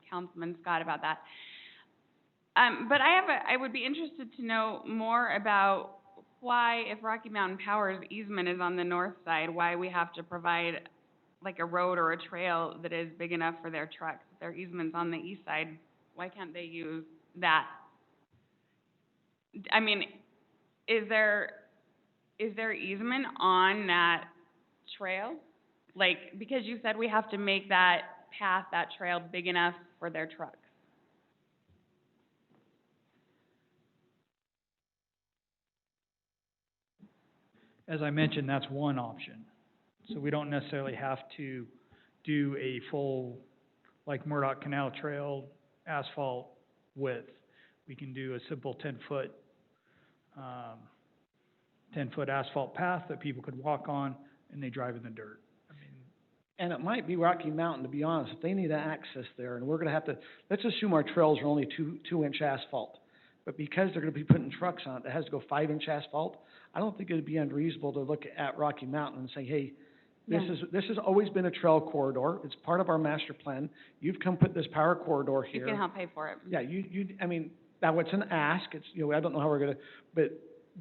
[SPEAKER 9] Councilman Scott about that. But I would be interested to know more about why, if Rocky Mountain Power's easement is on the north side, why we have to provide like a road or a trail that is big enough for their trucks. If their easement's on the east side, why can't they use that? I mean, is there easement on that trail?
[SPEAKER 3] Like, because you said we have to make that path, that trail big enough for their trucks.
[SPEAKER 14] As I mentioned, that's one option. So we don't necessarily have to do a full, like Murdoch Canal Trail asphalt width. We can do a simple 10-foot asphalt path that people could walk on, and they drive in the dirt.
[SPEAKER 2] And it might be Rocky Mountain, to be honest, if they need access there, and we're gonna have to, let's assume our trails are only two-inch asphalt. But because they're gonna be putting trucks on it, that has to go 5-inch asphalt, I don't think it'd be unreasonable to look at Rocky Mountain and say, hey, this has always been a trail corridor, it's part of our master plan, you've come put this power corridor
[SPEAKER 3] You
[SPEAKER 2] here.
[SPEAKER 3] can help pay for it.
[SPEAKER 2] Yeah, I mean, now it's an ask, it's, I don't know how we're gonna, but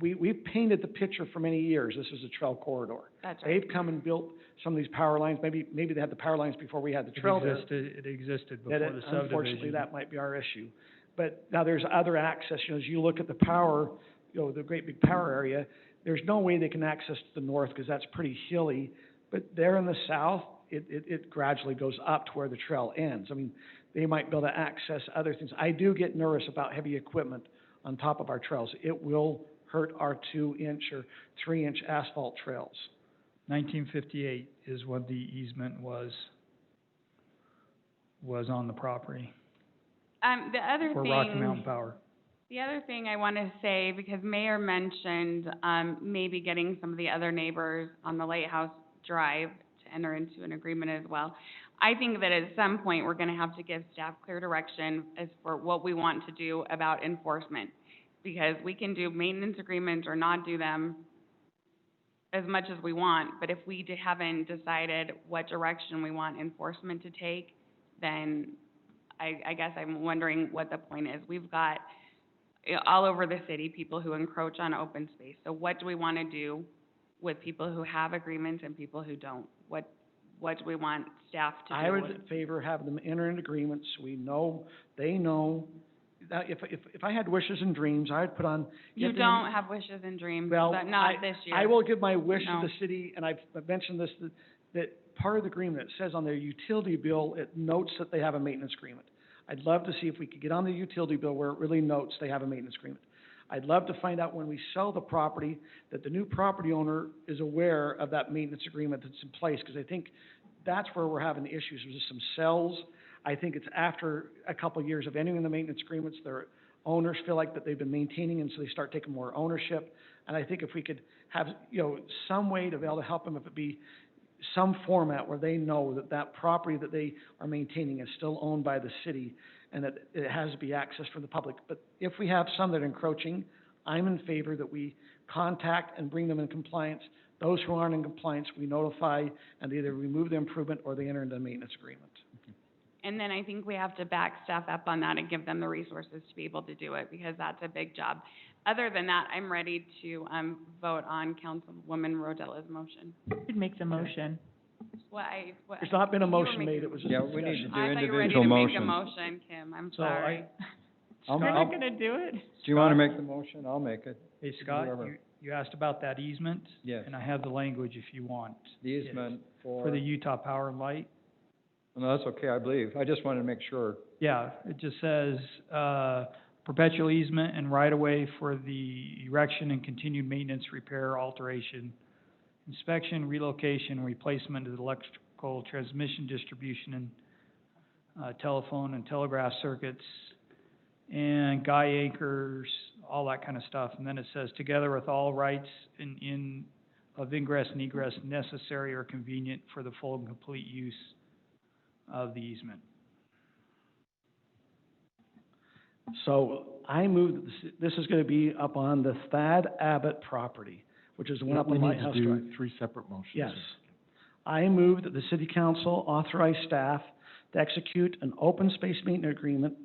[SPEAKER 2] we've painted the picture for many years, this is a trail corridor.
[SPEAKER 3] That's right.
[SPEAKER 2] They've come and built some of these power lines, maybe they had the power lines before we had the trail there.
[SPEAKER 14] It existed before
[SPEAKER 2] That
[SPEAKER 14] the subdivision.
[SPEAKER 2] unfortunately, that might be our issue. But now there's other access, as you look at the power, the great big power area, there's no way they can access to the north, because that's pretty hilly. But there in the south, it gradually goes up to where the trail ends. I mean, they might be able to access other things. I do get nervous about heavy equipment on top of our trails. It will hurt our 2-inch or 3-inch asphalt trails.
[SPEAKER 14] 1958 is what the easement was on the property
[SPEAKER 3] The other
[SPEAKER 14] for
[SPEAKER 3] thing.
[SPEAKER 14] Rocky Mountain Power.
[SPEAKER 3] The other thing I want to say, because Mayor mentioned, maybe getting some of the other neighbors on the Lighthouse Drive to enter into an agreement as well. I think that at some point, we're gonna have to give staff clear direction as for what we want to do about enforcement. Because we can do maintenance agreements or not do them as much as we want, but if we haven't decided what direction we want enforcement to take, then I guess I'm wondering what the point is. We've got all over the city, people who encroach on open space. So what do we want to do with people who have agreements and people who don't? What do we want staff to do?
[SPEAKER 2] I would favor having them enter into agreements, so we know, they know. That if I had wishes and dreams, I'd put on.
[SPEAKER 3] You don't have wishes and dreams,
[SPEAKER 2] Well,
[SPEAKER 3] but not this year.
[SPEAKER 2] I will give my wish
[SPEAKER 3] No.
[SPEAKER 2] to the city, and I've mentioned this, that part of the agreement, it says on their utility bill, it notes that they have a maintenance agreement. I'd love to see if we could get on the utility bill where it really notes they have a maintenance agreement. I'd love to find out when we sell the property, that the new property owner is aware of that maintenance agreement that's in place, because I think that's where we're having the issues. There's just some cells. I think it's after a couple of years of entering the maintenance agreements, their owners feel like that they've been maintaining, and so they start taking more ownership. And I think if we could have, some way to be able to help them, if it be some format where they know that that property that they are maintaining is still owned by the city, and that it has to be accessed from the public. But if we have some that are encroaching, I'm in favor that we contact and bring them in compliance. Those who aren't in compliance, we notify, and they either remove the improvement or they enter into a maintenance agreement.
[SPEAKER 3] And then I think we have to back staff up on that and give them the resources to be able to do it, because that's a big job. Other than that, I'm ready to, vote on Councilwoman Rodella's motion.
[SPEAKER 10] You could make the motion.
[SPEAKER 2] There's not been a
[SPEAKER 3] you were
[SPEAKER 2] motion
[SPEAKER 3] making-
[SPEAKER 2] made, it was just
[SPEAKER 6] Yeah,
[SPEAKER 2] a
[SPEAKER 6] we need to
[SPEAKER 2] discussion.
[SPEAKER 6] do
[SPEAKER 3] I thought you were ready
[SPEAKER 6] individual
[SPEAKER 3] to make a
[SPEAKER 6] motions.
[SPEAKER 3] motion, Kim, I'm
[SPEAKER 14] So
[SPEAKER 3] sorry.
[SPEAKER 6] I'll-
[SPEAKER 10] You're
[SPEAKER 6] I'll-
[SPEAKER 10] not gonna do it?
[SPEAKER 6] Do you wanna make the motion? I'll make it.
[SPEAKER 14] Hey, Scott,
[SPEAKER 6] Whoever.
[SPEAKER 14] you asked about that easement?
[SPEAKER 6] Yes.
[SPEAKER 14] And I have the language if you want.
[SPEAKER 6] The easement
[SPEAKER 14] For the Utah Power and Light.
[SPEAKER 6] No, that's okay, I believe. I just wanted to make sure.
[SPEAKER 14] Yeah, it just says, perpetual easement and right-of-way for the erection and continued maintenance, repair, alteration, inspection, relocation, replacement of the electrical transmission, distribution, and telephone and telegraph circuits, and guy anchors, all that kind of stuff. And then it says, together with all rights of ingress and egress necessary or convenient for the full and complete use of the easement.
[SPEAKER 2] So I move that this is gonna be up on the Thad Abbott property, which is the one up on Lighthouse Drive.
[SPEAKER 1] We need to do 3 separate motions.
[SPEAKER 2] Yes. I move that the city council authorize staff to execute an open space maintenance agreement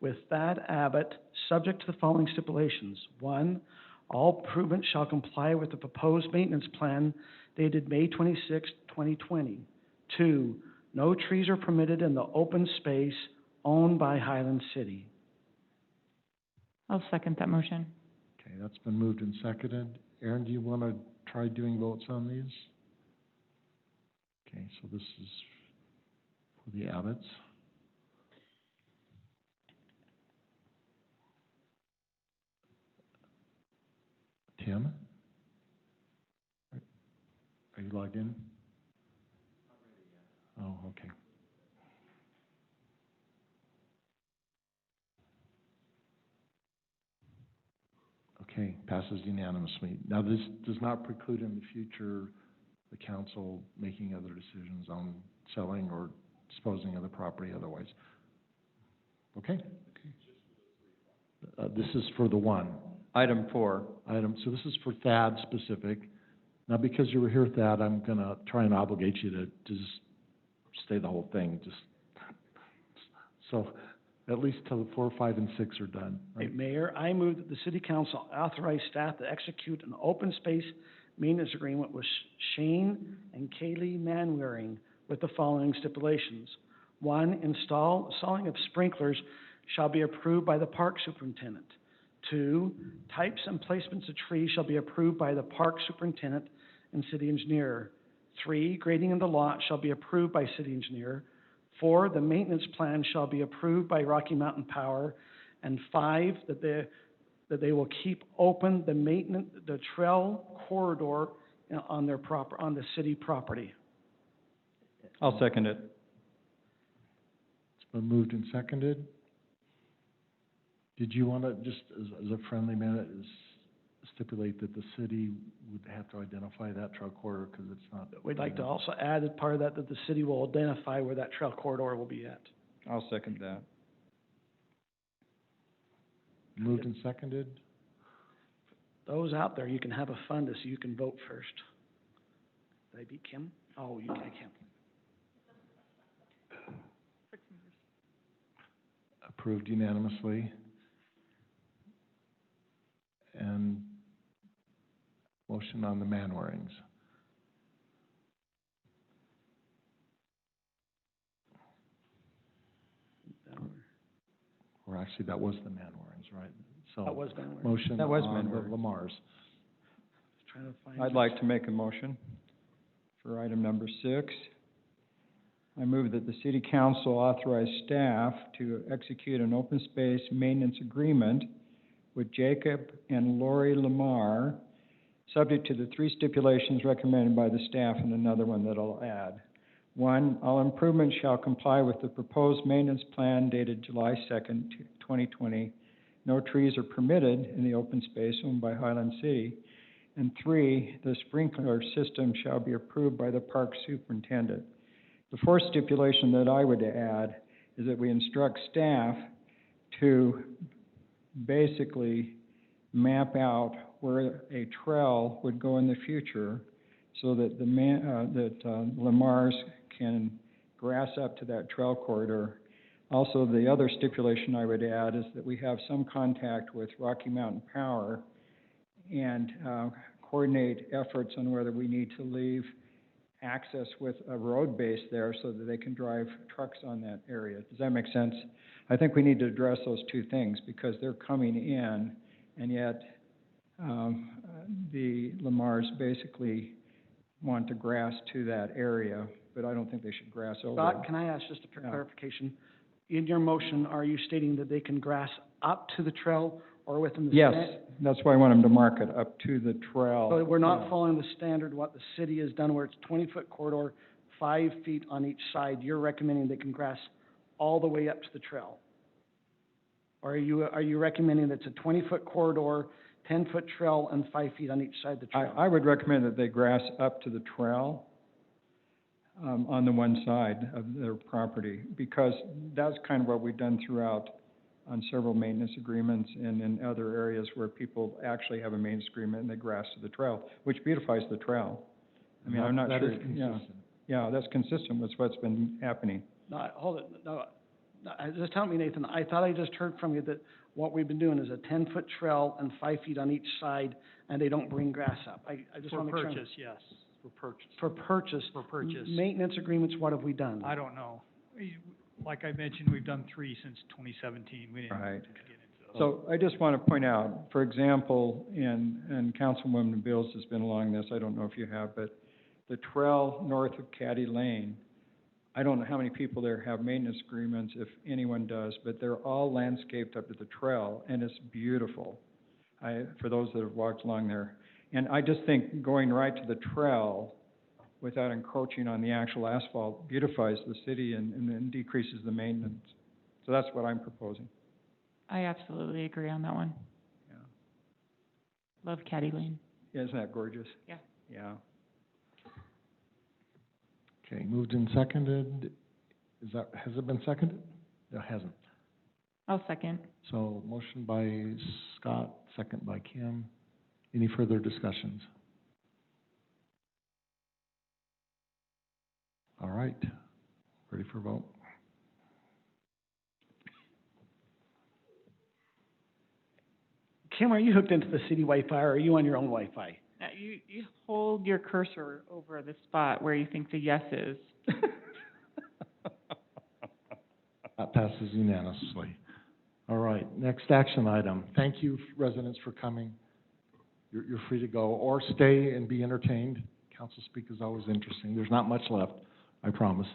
[SPEAKER 2] with Thad Abbott, subject to the following stipulations. 1, all improvements shall comply with the proposed maintenance plan dated May 26, 2020. 2, no trees are permitted in the open space owned by Highland City.
[SPEAKER 10] I'll second that motion.
[SPEAKER 1] Okay, that's been moved and seconded. Aaron, do you want to try doing votes on these? Okay, so this is for the Abbotts. Tim? Are you logged in? Oh, okay. Okay, passes unanimously. Now, this does not preclude in the future the council making other decisions on selling or disposing of the property otherwise. Okay? This is for the one.
[SPEAKER 6] Item 4.
[SPEAKER 1] So this is for THAD specific. Now, because you were here, THAD, I'm gonna try and obligate you to just stay the whole thing, so at least till 4, 5, and 6 are done, right?
[SPEAKER 2] Hey, Mayor, I move that the city council authorize staff to execute an open space maintenance agreement with Shane and Kaylee Manwaring with the following stipulations. 1, installing of sprinklers shall be approved by the park superintendent. 2, types and placements of trees shall be approved by the park superintendent and city engineer. 3, grading of the lot shall be approved by city engineer. 4, the maintenance plan shall be approved by Rocky Mountain Power. And 5, that they will keep open the trail corridor on the city property.
[SPEAKER 6] I'll second it.
[SPEAKER 1] It's been moved and seconded. Did you want to, just as a friendly minute, stipulate that the city would have to identify that trail corridor because it's not?
[SPEAKER 2] We'd like to also add as part of that the city will identify where that trail corridor will be at.
[SPEAKER 6] I'll second that.
[SPEAKER 1] Moved and seconded.
[SPEAKER 2] Those out there, you can have a fundus, you can vote first. Did I beat Kim? Oh, I can't.
[SPEAKER 1] Approved unanimously. And motion on the Manwarings. Or actually, that was the Manwarings, right? So
[SPEAKER 2] That was Manwaring.
[SPEAKER 1] motion
[SPEAKER 6] That was
[SPEAKER 1] on the
[SPEAKER 6] Manwaring.
[SPEAKER 1] Lamar's.
[SPEAKER 2] Trying to find
[SPEAKER 6] I'd like to make a motion for item number 6. I move that the city council authorize staff to execute an open space maintenance agreement with Jacob and Lori Lamar, subject to the 3 stipulations recommended by the staff and another one that I'll add. 1, all improvements shall comply with the proposed maintenance plan dated July 2nd, 2020. No trees are permitted in the open space owned by Highland City. And 3, the sprinkler system shall be approved by the park superintendent. The 4th stipulation that I would add is that we instruct staff to basically map out where a trail would go in the future so that Lamar's can grass up to that trail corridor. Also, the other stipulation I would add is that we have some contact with Rocky Mountain Power and coordinate efforts on whether we need to leave access with a road base there so that they can drive trucks on that area. Does that make sense? I think we need to address those 2 things because they're coming in, and yet the Lamars basically want to grass to that area, but I don't think they should grass over.
[SPEAKER 2] Scott, can I ask just a clarification? In your motion, are you stating that they can grass up to the trail or within the?
[SPEAKER 6] Yes, that's why I want them to mark it up to the trail.
[SPEAKER 2] So we're not following the standard, what the city has done, where it's 20-foot corridor, 5 feet on each side. You're recommending they can grass all the way up to the trail? Or are you recommending that it's a 20-foot corridor, 10-foot trail, and 5 feet on each side of the trail?
[SPEAKER 6] I would recommend that they grass up to the trail on the one side of their property, because that's kind of what we've done throughout on several maintenance agreements and in other areas where people actually have a maintenance agreement and they grass to the trail, which beautifies the trail. I mean, I'm not sure.
[SPEAKER 1] That is consistent.
[SPEAKER 6] Yeah, that's consistent with what's been happening.
[SPEAKER 2] No, hold it, no, just tell me, Nathan, I thought I just heard from you that what we've been doing is a 10-foot trail and 5 feet on each side, and they don't bring grass up. I just want to make sure.
[SPEAKER 14] For purchase, yes, for purchase.
[SPEAKER 2] For purchase.
[SPEAKER 14] For purchase.
[SPEAKER 2] Maintenance agreements, what have we done?
[SPEAKER 14] I don't know. Like I mentioned, we've done 3 since 2017. We didn't
[SPEAKER 6] Right.
[SPEAKER 14] get into.
[SPEAKER 6] So I just want to point out, for example, and Councilwoman Bills has been along this, I don't know if you have, but the trail north of Caddy Lane, I don't know how many people there have maintenance agreements, if anyone does, but they're all landscaped up to the trail, and it's beautiful. For those that have walked along there. And I just think going right to the trail without encroaching on the actual asphalt beautifies the city and decreases the maintenance. So that's what I'm proposing.
[SPEAKER 10] I absolutely agree on that one.
[SPEAKER 6] Yeah.
[SPEAKER 10] Love Caddy Lane.
[SPEAKER 6] Isn't that gorgeous?
[SPEAKER 10] Yeah.
[SPEAKER 6] Yeah.
[SPEAKER 1] Okay, moved and seconded. Has it been seconded? No, it hasn't.
[SPEAKER 10] I'll second.
[SPEAKER 1] So motion by Scott, second by Kim. Any further discussions? All right, ready for a vote?
[SPEAKER 2] Kim, are you hooked into the city Wi-Fi or are you on your own Wi-Fi?
[SPEAKER 10] You hold your cursor over the spot where you think the yes is.
[SPEAKER 1] That passes unanimously. All right, next action item. Thank you, residents, for coming. You're free to go or stay and be entertained. Council speak is always interesting. There's not much left, I promise.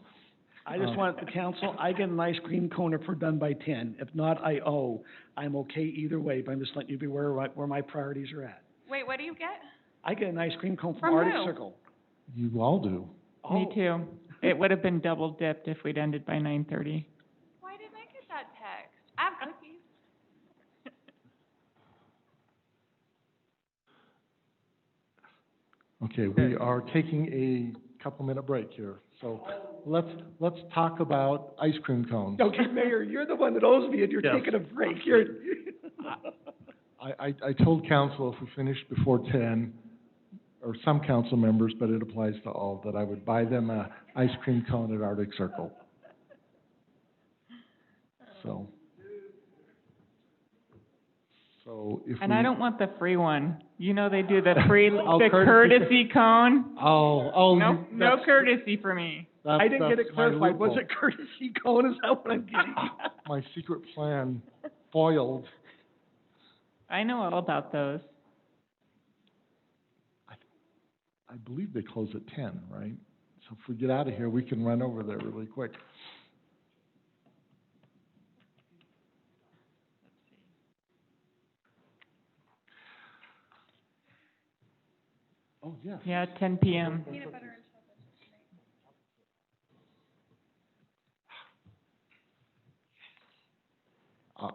[SPEAKER 2] I just want the council, I get an ice cream cone if we're done by 10. If not, I owe. I'm okay either way, but I'm just letting you be aware where my priorities are at.
[SPEAKER 7] Wait, what do you get?
[SPEAKER 2] I get an ice cream cone from
[SPEAKER 7] From
[SPEAKER 2] Arctic
[SPEAKER 7] who?
[SPEAKER 2] Circle.
[SPEAKER 1] You all do.
[SPEAKER 10] Me too. It would have been double dipped if we'd ended by 9:30.
[SPEAKER 7] Why didn't I get that text? I have cookies.
[SPEAKER 1] Okay, we are taking a couple-minute break here. So let's talk about ice cream cones.
[SPEAKER 2] Okay, Mayor, you're the one that owes me and you're
[SPEAKER 1] Yes.
[SPEAKER 2] taking a break. You're.
[SPEAKER 1] I told council if we finished before 10, or some council members, but it applies to all, that I would buy them a ice cream cone at Arctic Circle. So if
[SPEAKER 10] And
[SPEAKER 1] we.
[SPEAKER 10] I don't want the free one. You know they do the free,
[SPEAKER 1] Oh,
[SPEAKER 10] the courtesy cone?
[SPEAKER 1] Oh,
[SPEAKER 10] No, no courtesy for me.
[SPEAKER 2] I didn't get it
[SPEAKER 1] that's my
[SPEAKER 2] clarified. Was
[SPEAKER 1] loophole.
[SPEAKER 2] it courtesy cone? Is that what I'm getting?
[SPEAKER 1] My secret plan foiled.
[SPEAKER 10] I know all about those.
[SPEAKER 1] I believe they close at 10, right? So if we get out of here, we can run over there really quick. Oh, yes.
[SPEAKER 10] Yeah, 10 p.m.
[SPEAKER 7] Peanut butter and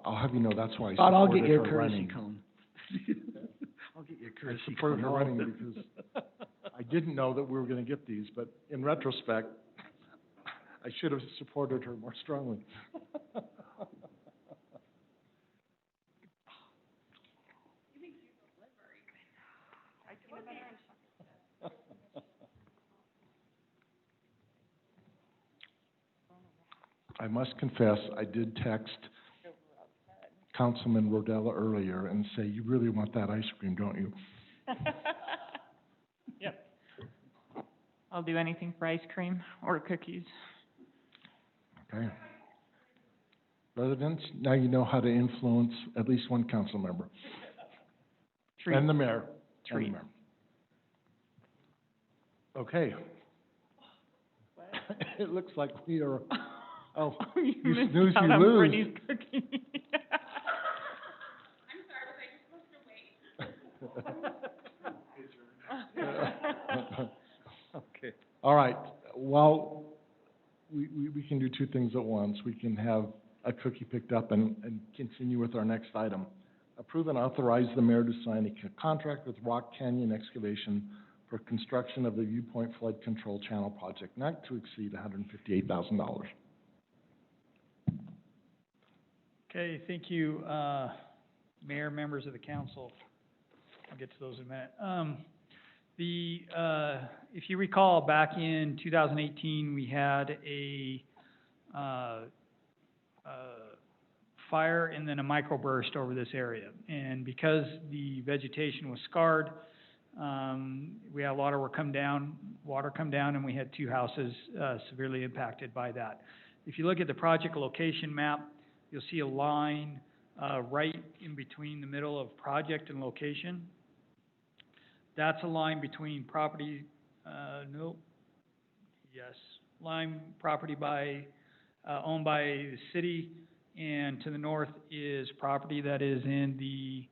[SPEAKER 1] I'll have you know, that's why I
[SPEAKER 2] Scott, I'll
[SPEAKER 1] supported
[SPEAKER 2] get your
[SPEAKER 1] her
[SPEAKER 2] courtesy
[SPEAKER 1] running.
[SPEAKER 2] cone. I'll get your
[SPEAKER 1] I
[SPEAKER 2] courtesy cone.
[SPEAKER 1] supported her running because I didn't know that we were gonna get these, but in retrospect, I should have supported her more strongly. I must confess, I did text Councilman Rodella earlier and say, you really want that ice cream, don't you?
[SPEAKER 10] Yep. I'll do anything for ice cream or cookies.
[SPEAKER 1] Okay. Residents, now you know how to influence at least one council member.
[SPEAKER 10] Treat.
[SPEAKER 1] And the mayor. And the
[SPEAKER 10] Treat.
[SPEAKER 1] mayor. Okay. It looks like we are, oh, you
[SPEAKER 10] missed
[SPEAKER 1] snooze,
[SPEAKER 10] out
[SPEAKER 1] you
[SPEAKER 10] on
[SPEAKER 1] lose.
[SPEAKER 10] Brittany's cookie.
[SPEAKER 6] Okay.
[SPEAKER 1] All right, well, we can do two things at once. We can have a cookie picked up and continue with our next item. Approve and authorize the mayor to sign a contract with Rock Canyon Excavation for construction of the Viewpoint Flood Control Channel Project, not to exceed $158,000.
[SPEAKER 14] Okay, thank you, Mayor, members of the council. I'll get to those in a minute. If you recall, back in 2018, we had a fire and then a microburst over this area. And because the vegetation was scarred, we had a lot of water come down, and we had two houses severely impacted by that. If you look at the project location map, you'll see a line right in between the middle of project and location. That's a line between property nope, yes, Lime property owned by the city, and to the north is property that is in the,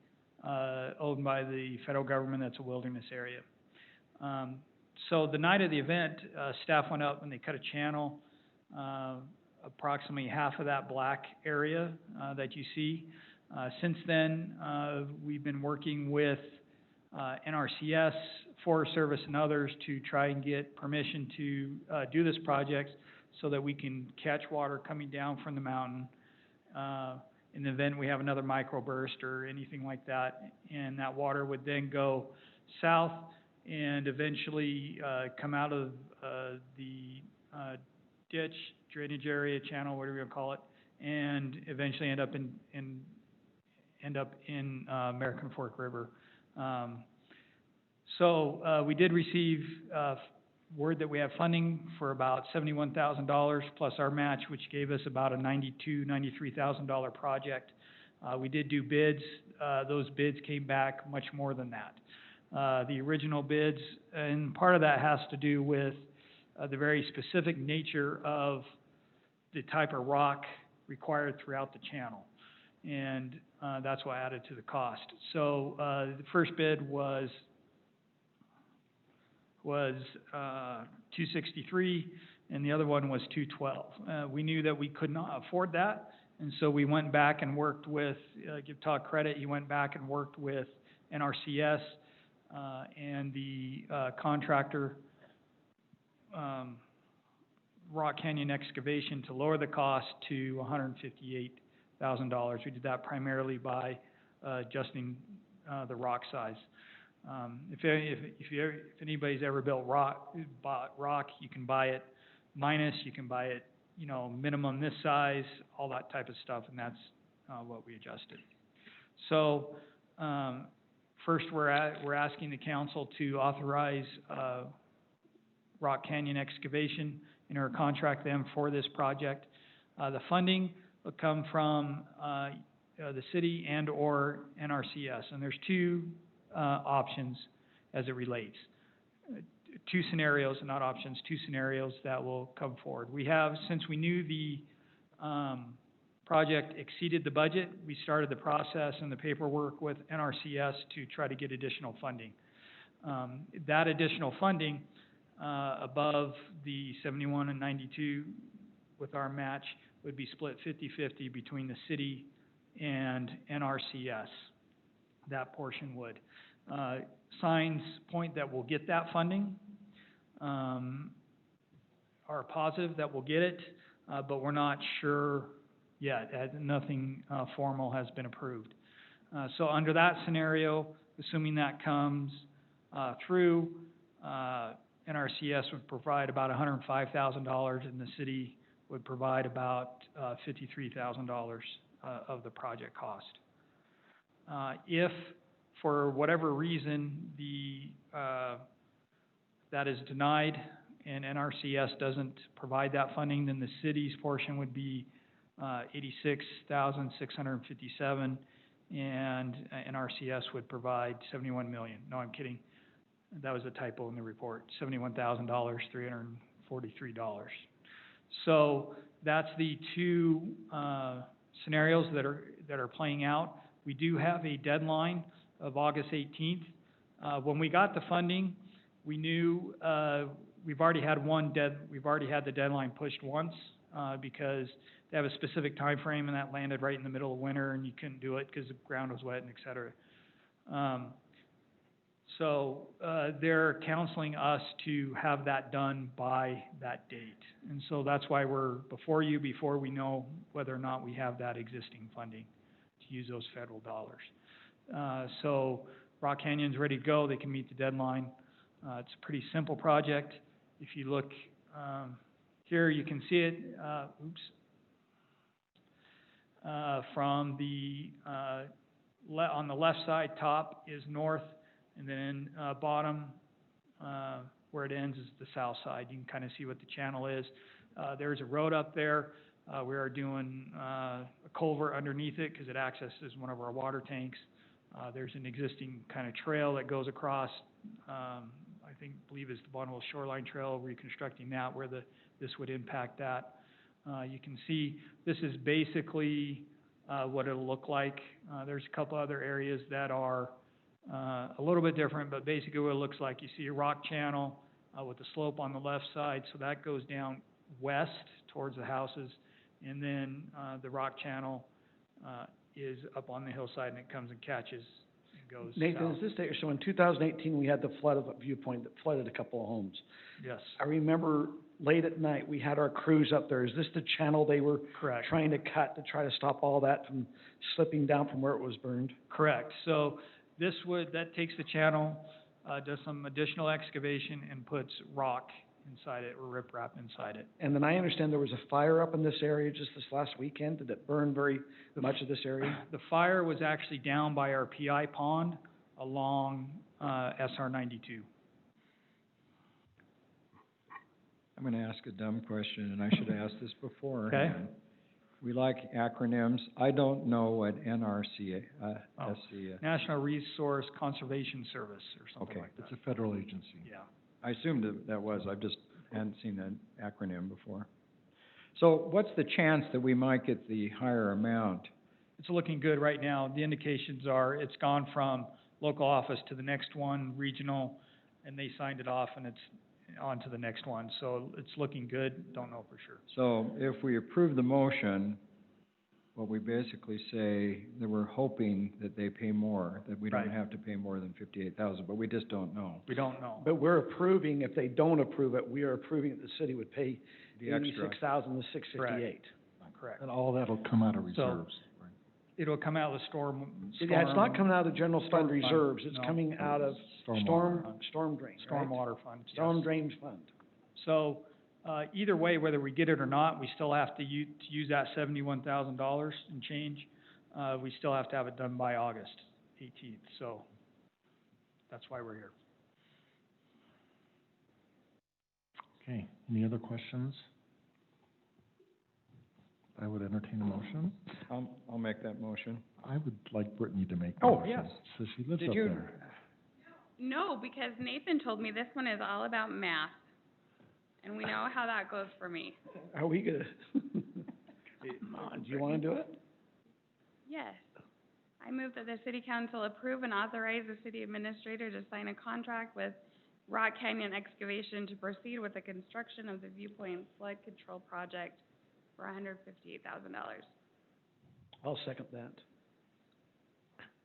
[SPEAKER 14] owned by the federal government, that's a wilderness area. So the night of the event, staff went up and they cut a channel, approximately half of that black area, that you see. Since then, we've been working with, NRCS, Forest Service, and others to try and get permission to, do this project so that we can catch water coming down from the mountain, in the event we have another microburst or anything like that, and that water would then go south and eventually come out of the ditch, drainage area, channel, whatever you call it, and eventually end up in American Fork River. So we did receive word that we have funding for about $71,000 plus our match, which gave us about a $93,000 project. We did do bids. Those bids came back much more than that. The original bids, and part of that has to do with the very specific nature of the type of rock required throughout the channel. And that's what added to the cost. So the first bid was $263, and the other one was $212. We knew that we could not afford that, and so we went back and worked with, give Todd credit, he went back and worked with NRCS and the contractor, Rock Canyon Excavation, to lower the cost to $158,000. We did that primarily by adjusting the rock size. If anybody's ever bought rock, you can buy it minus, you can buy it, minimum this size, all that type of stuff, and that's what we adjusted. So first, we're asking the council to authorize Rock Canyon Excavation in our contract them for this project. The funding will come from the city and or NRCS, and there's two options as it relates. Two scenarios, not options, two scenarios that will come forward. We have, since we knew the project exceeded the budget, we started the process and the paperwork with NRCS to try to get additional funding. That additional funding above the 71 and 92 with our match would be split 50-50 between the city and NRCS. That portion would. Signs point that we'll get that funding, are positive that we'll get it, but we're not sure yet. Nothing formal has been approved. So under that scenario, assuming that comes through, NRCS would provide about $105,000 and the city would provide about $53,000 of the project cost. If for whatever reason that is denied and NRCS doesn't provide that funding, then the city's portion would be $86,657, and NRCS would provide $71 million. No, I'm kidding. That was a typo in the report. $71,343. So that's the two scenarios that are playing out. We do have a deadline of August 18th. When we got the funding, we knew we've already had the deadline pushed once because they have a specific time frame, and that landed right in the middle of winter, and you couldn't do it because the ground was wet and et cetera. So they're counseling us to have that done by that date. And so that's why we're before you, before we know whether or not we have that existing funding to use those federal dollars. So Rock Canyon's ready to go. They can meet the deadline. It's a pretty simple project. If you look here, you can see it. From the on the left side, top is north, and then bottom where it ends is the south side. You can kind of see what the channel is. There's a road up there. We are doing a culvert underneath it because it accesses one of our water tanks. There's an existing kind of trail that goes across. I believe is the Bonneville Shoreline Trail, reconstructing that where this would impact that. You can see, this is basically, what it'll look like. There's a couple other areas that are, a little bit different, but basically what it looks like, you see a rock channel, with the slope on the left side, so that goes down west towards the houses, and then, the rock channel, is up on the hillside and it comes and catches and goes
[SPEAKER 2] Nathan,
[SPEAKER 14] south.
[SPEAKER 2] is this, so in 2018, we had the flood of Viewpoint that flooded a couple of homes.
[SPEAKER 14] Yes,
[SPEAKER 2] I remember late at night, we had our crews up there. Is this the channel they were
[SPEAKER 14] correct.
[SPEAKER 2] trying to cut to try to stop all that from slipping down from where it was burned?
[SPEAKER 14] Correct. So that takes the channel, does some additional excavation and puts rock inside it or riprap inside it.
[SPEAKER 2] And then I understand there was a fire up in this area just this last weekend. Did it burn very much of this area?
[SPEAKER 14] The fire was actually down by our PI pond along, SR 92.
[SPEAKER 6] I'm gonna ask a dumb question, and I should have asked this before.
[SPEAKER 14] Okay.
[SPEAKER 6] We like acronyms. I don't know what NRCA, SC,
[SPEAKER 14] National Resource Conservation Service or something
[SPEAKER 6] Okay.
[SPEAKER 14] like that.
[SPEAKER 1] It's a federal agency.
[SPEAKER 14] Yeah.
[SPEAKER 6] I assumed that was, I just hadn't seen that acronym before. So what's the chance that we might get the higher amount?
[SPEAKER 14] It's looking good right now. The indications are it's gone from local office to the next one, regional, and they signed it off and it's on to the next one. So it's looking good. Don't know for sure.
[SPEAKER 6] So if we approve the motion, what we basically say that we're hoping that they pay more, that we don't
[SPEAKER 14] Right.
[SPEAKER 6] have to pay more than 58,000, but we just don't know.
[SPEAKER 14] We don't know.
[SPEAKER 2] But we're approving, if they don't approve it, we are approving that the city would pay
[SPEAKER 6] The extra.
[SPEAKER 2] 86,658.
[SPEAKER 14] Correct.
[SPEAKER 1] And all that'll come out of
[SPEAKER 14] So-
[SPEAKER 1] reserves.
[SPEAKER 14] It'll come out of the storm.
[SPEAKER 2] Yeah, it's not coming out of the general
[SPEAKER 14] storm
[SPEAKER 2] fund
[SPEAKER 14] fund.
[SPEAKER 2] reserves, it's
[SPEAKER 14] No.
[SPEAKER 2] coming out of
[SPEAKER 1] Stormwater.
[SPEAKER 2] storm drain, right?
[SPEAKER 14] Stormwater fund.
[SPEAKER 2] Storm
[SPEAKER 14] yes.
[SPEAKER 2] drains fund.
[SPEAKER 14] So, either way, whether we get it or not, we still have to use that $71,000 and change. We still have to have it done by August 18th, so that's why we're here.
[SPEAKER 1] Okay, any other questions? I would entertain a motion.
[SPEAKER 6] I'll make that motion.
[SPEAKER 1] I would like Brittany to make the
[SPEAKER 6] Oh,
[SPEAKER 1] motion.
[SPEAKER 6] yes.
[SPEAKER 1] So she lives
[SPEAKER 6] Did
[SPEAKER 1] up
[SPEAKER 6] you-
[SPEAKER 1] there.
[SPEAKER 20] No, because Nathan told me this one is all about math. And we know how that goes for me.
[SPEAKER 2] Are we gonna, do you wanna do it?
[SPEAKER 20] Yes. I move that the city council approve and authorize the city administrator to sign a contract with Rock Canyon Excavation to proceed with the construction of the Viewpoint Flood Control Project for $158,000.
[SPEAKER 2] I'll second that.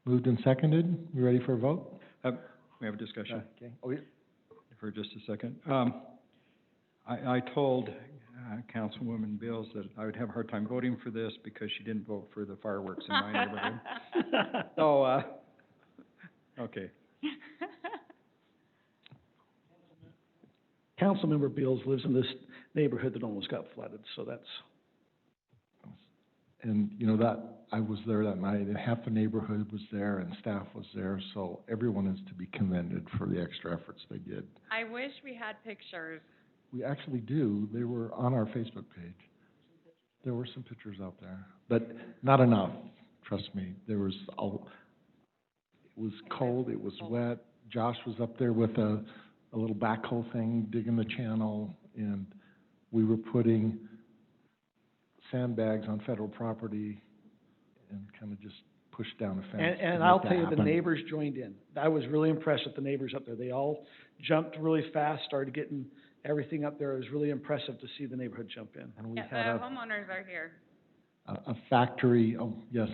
[SPEAKER 1] Moved and seconded. We ready for a vote?
[SPEAKER 6] We have a discussion
[SPEAKER 1] Okay. Oh, yeah.
[SPEAKER 6] for just a second. I told Councilwoman Bills that I would have a hard time voting for this because she didn't vote for the fireworks in my neighborhood. So, okay.
[SPEAKER 2] Councilmember Beals lives in this neighborhood that almost got flooded, so that's,
[SPEAKER 1] And, you know, I was there that night, and half the neighborhood was there and staff was there, so everyone is to be commended for the extra efforts they did.
[SPEAKER 20] I wish we had pictures.
[SPEAKER 1] We actually do. They were on our Facebook page. There were some pictures out there, but not enough, trust me. There was, it was cold, it was wet. Josh was up there with a little backhoe thing, digging the channel, and we were putting sandbags on federal property and kind of just pushed down a fence.
[SPEAKER 2] and
[SPEAKER 1] to
[SPEAKER 2] I'll
[SPEAKER 1] make that
[SPEAKER 2] tell you, the
[SPEAKER 1] happen.
[SPEAKER 2] neighbors joined in. I was really impressed with the neighbors up there. They all jumped really fast, started getting everything up there. It was really impressive to see the neighborhood jump in.
[SPEAKER 1] And we
[SPEAKER 20] Yeah,
[SPEAKER 1] had
[SPEAKER 20] the homeowners are here.
[SPEAKER 1] a factory, oh, yes.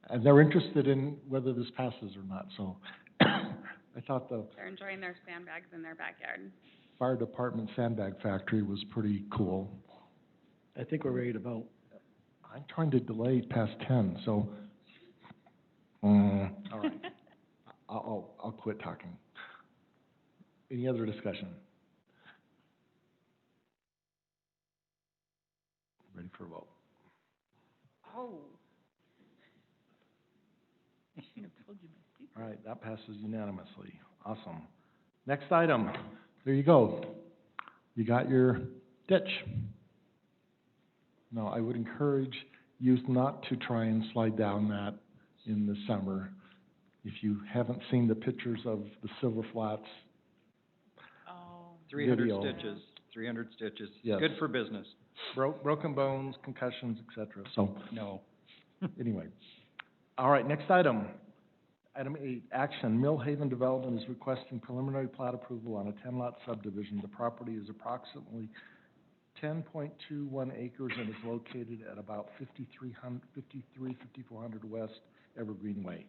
[SPEAKER 1] And they're interested in whether this passes or not, so I thought the
[SPEAKER 20] They're enjoying their sandbags in their backyard.
[SPEAKER 1] fire department sandbag factory was pretty cool.
[SPEAKER 2] I think we're ready to vote.
[SPEAKER 1] I'm trying to delay past 10, so, all right. I'll quit talking. Any other discussion? Ready for a vote?
[SPEAKER 20] Oh.
[SPEAKER 1] All right, that passes unanimously. Awesome. Next item. There you go. You got your ditch. No, I would encourage youth not to try and slide down that in the summer. If you haven't seen the pictures of the Silver Flats, video.
[SPEAKER 6] 300 stitches.
[SPEAKER 1] Yes.
[SPEAKER 6] Good for business.
[SPEAKER 1] Broken bones, concussions, et cetera. So,
[SPEAKER 6] No.
[SPEAKER 1] anyway. All right, next item. Item 8, action. Mill Haven Development is requesting preliminary plat approval on a 10-lot subdivision. The property is approximately 10.21 acres and is located at about 5400 West Evergreen Way.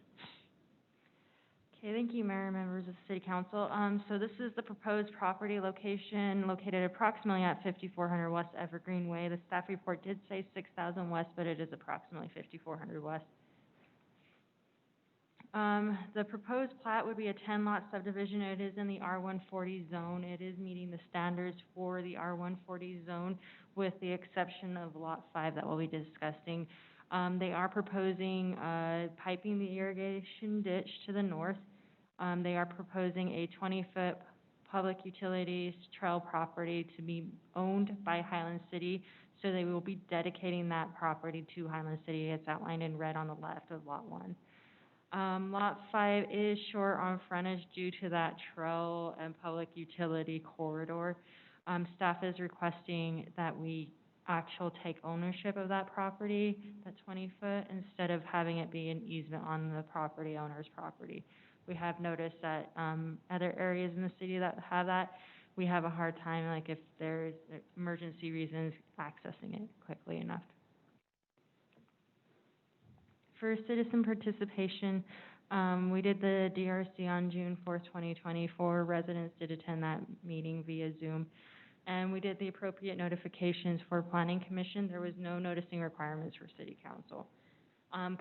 [SPEAKER 7] Okay, thank you, Mayor and members of the City Council. So this is the proposed property location located approximately at 5400 West Evergreen Way. The staff report did say 6000 West, but it is approximately 5400 West. The proposed plat would be a 10-lot subdivision. It is in the R140 zone. It is meeting the standards for the R140 zone with the exception of Lot 5 that we'll be discussing. They are proposing piping the irrigation ditch to the north. They are proposing a 20-foot public utilities trail property to be owned by Highland City. So they will be dedicating that property to Highland City. It's outlined in red on the left of Lot 1. Lot 5 is short on frontage due to that trail and public utility corridor. Staff is requesting that we actually take ownership of that property, that 20-foot, instead of having it be an easement on the property owner's property. We have noticed that other areas in the city that have that, we have a hard time, like if there's emergency reasons, accessing it quickly enough. For citizen participation, we did the DRC on June 4th, 2024. Residents did attend that meeting via Zoom. And we did the appropriate notifications for Planning Commission. There was no noticing requirements for City Council.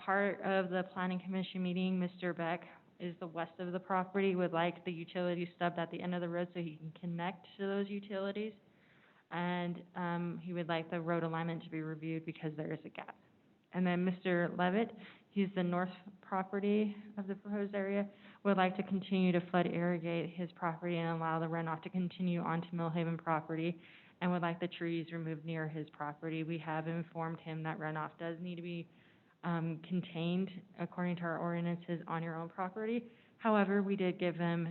[SPEAKER 7] Part of the Planning Commission meeting, Mr. Beck is the west of the property, would like the utility stub at the end of the road so he can connect to those utilities. And he would like the road alignment to be reviewed because there is a gap. And then Mr. Levitt, he's the north property of the proposed area, would like to continue to flood irrigate his property and allow the runoff to continue onto Mill Haven property, and would like the trees removed near his property. We have informed him that runoff does need to be contained according to our ordinances on your own property. However, we did give him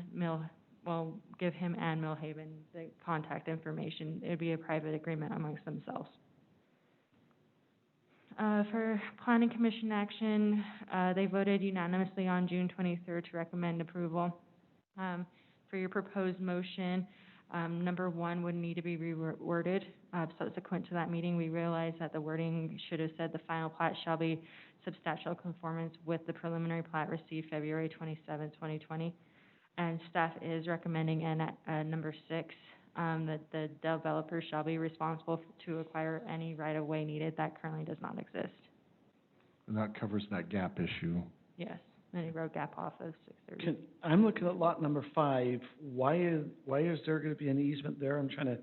[SPEAKER 7] give him and Mill Haven the contact information. It would be a private agreement amongst themselves. For Planning Commission action, they voted unanimously on June 23rd to recommend approval. For your proposed motion, number 1 would need to be reworded. Subsequent to that meeting, we realized that the wording should have said the final plat shall be substantial conformance with the preliminary plat received February 27, 2020. And staff is recommending in number 6, that the developer shall be responsible to acquire any right-of-way needed that currently does not exist.
[SPEAKER 1] And that covers that gap issue.
[SPEAKER 7] Yes, any road gap off of 630.
[SPEAKER 2] I'm looking at lot number 5. Why is there gonna be an easement there? I'm trying to,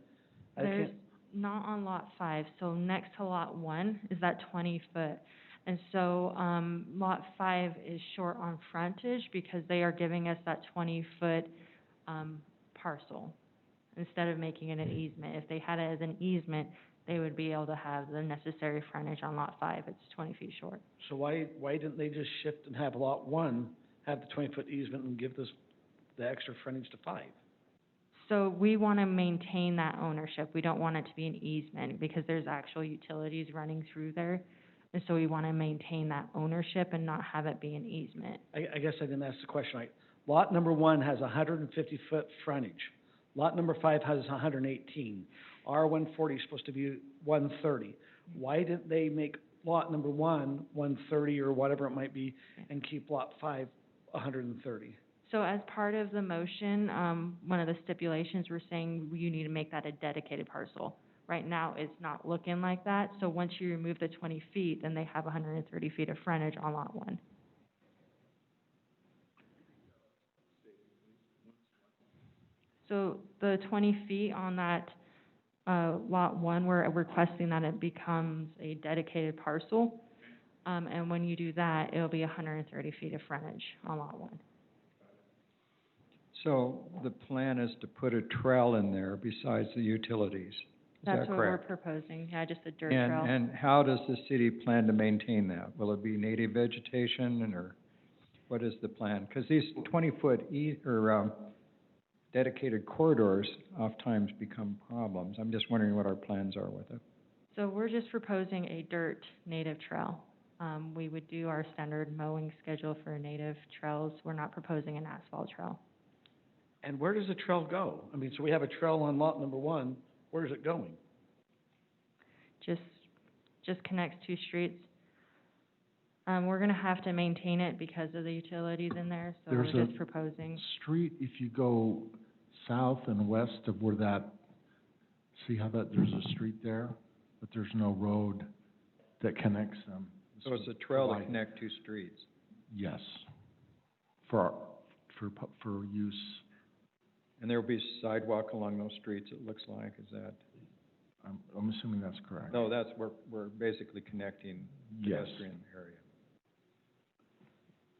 [SPEAKER 2] I
[SPEAKER 7] There's
[SPEAKER 2] can't.
[SPEAKER 7] not on lot 5, so next to lot 1 is that 20-foot. And so, lot 5 is short on frontage because they are giving us that 20-foot, parcel instead of making it an easement. If they had it as an easement, they would be able to have the necessary frontage on lot 5. It's 20 feet short.
[SPEAKER 2] So why didn't they just shift and have lot 1 have the 20-foot easement and give this, the extra frontage to 5?
[SPEAKER 7] So we want to maintain that ownership. We don't want it to be an easement because there's actual utilities running through there. And so we want to maintain that ownership and not have it be an easement.
[SPEAKER 2] I guess I didn't ask the question right. Lot number 1 has 150-foot frontage. Lot number 5 has 118. R140 is supposed to be 130. Why didn't they make lot number 1 130 or whatever it might be and keep lot 5 130?
[SPEAKER 7] So as part of the motion, one of the stipulations, we're saying you need to make that a dedicated parcel. Right now, it's not looking like that. So once you remove the 20 feet, then they have 130 feet of frontage on lot 1. So the 20 feet on that lot 1, we're requesting that it becomes a dedicated parcel. And when you do that, it'll be 130 feet of frontage on lot 1.
[SPEAKER 6] So the plan is to put a trail in there besides the utilities. Is
[SPEAKER 7] That's
[SPEAKER 6] that
[SPEAKER 7] what
[SPEAKER 6] correct?
[SPEAKER 7] we're proposing, yeah, just a dirt trail.
[SPEAKER 6] And how does the city plan to maintain that? Will it be native vegetation or what is the plan? Because these 20-foot dedicated corridors oftentimes become problems. I'm just wondering what our plans are with it.
[SPEAKER 7] So we're just proposing a dirt native trail. We would do our standard mowing schedule for native trails. We're not proposing an asphalt trail.
[SPEAKER 2] And where does the trail go? I mean, so we have a trail on lot number 1, where's it going?
[SPEAKER 7] Just connects 2 streets. We're gonna have to maintain it because of the utilities in there, so
[SPEAKER 1] There's
[SPEAKER 7] we're
[SPEAKER 1] a
[SPEAKER 7] just proposing.
[SPEAKER 1] street, if you go south and west of where that, see how that, there's a street there, but there's no road that connects them.
[SPEAKER 6] So it's a trail to connect 2 streets.
[SPEAKER 1] Yes, for use.
[SPEAKER 6] And there will be sidewalk along those streets, it looks like, is that?
[SPEAKER 1] I'm assuming that's correct.
[SPEAKER 6] No, that's, we're basically connecting
[SPEAKER 1] Yes.
[SPEAKER 6] pedestrian area.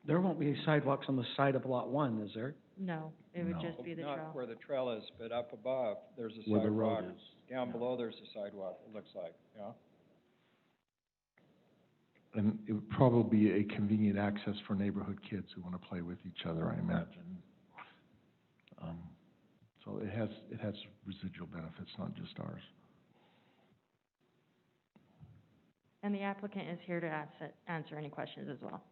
[SPEAKER 2] There won't be sidewalks on the side of lot 1, is there?
[SPEAKER 7] No, it would
[SPEAKER 1] No.
[SPEAKER 7] just be the trail.
[SPEAKER 6] Not where the trail is, but up above, there's a
[SPEAKER 1] Where the road
[SPEAKER 6] sidewalk.
[SPEAKER 1] is.
[SPEAKER 6] Down below, there's a sidewalk, it looks like, yeah?
[SPEAKER 1] And it would probably be a convenient access for neighborhood kids who want to play with each other, I imagine. So it has residual benefits, not just ours.
[SPEAKER 7] And the applicant is here to answer any questions as well.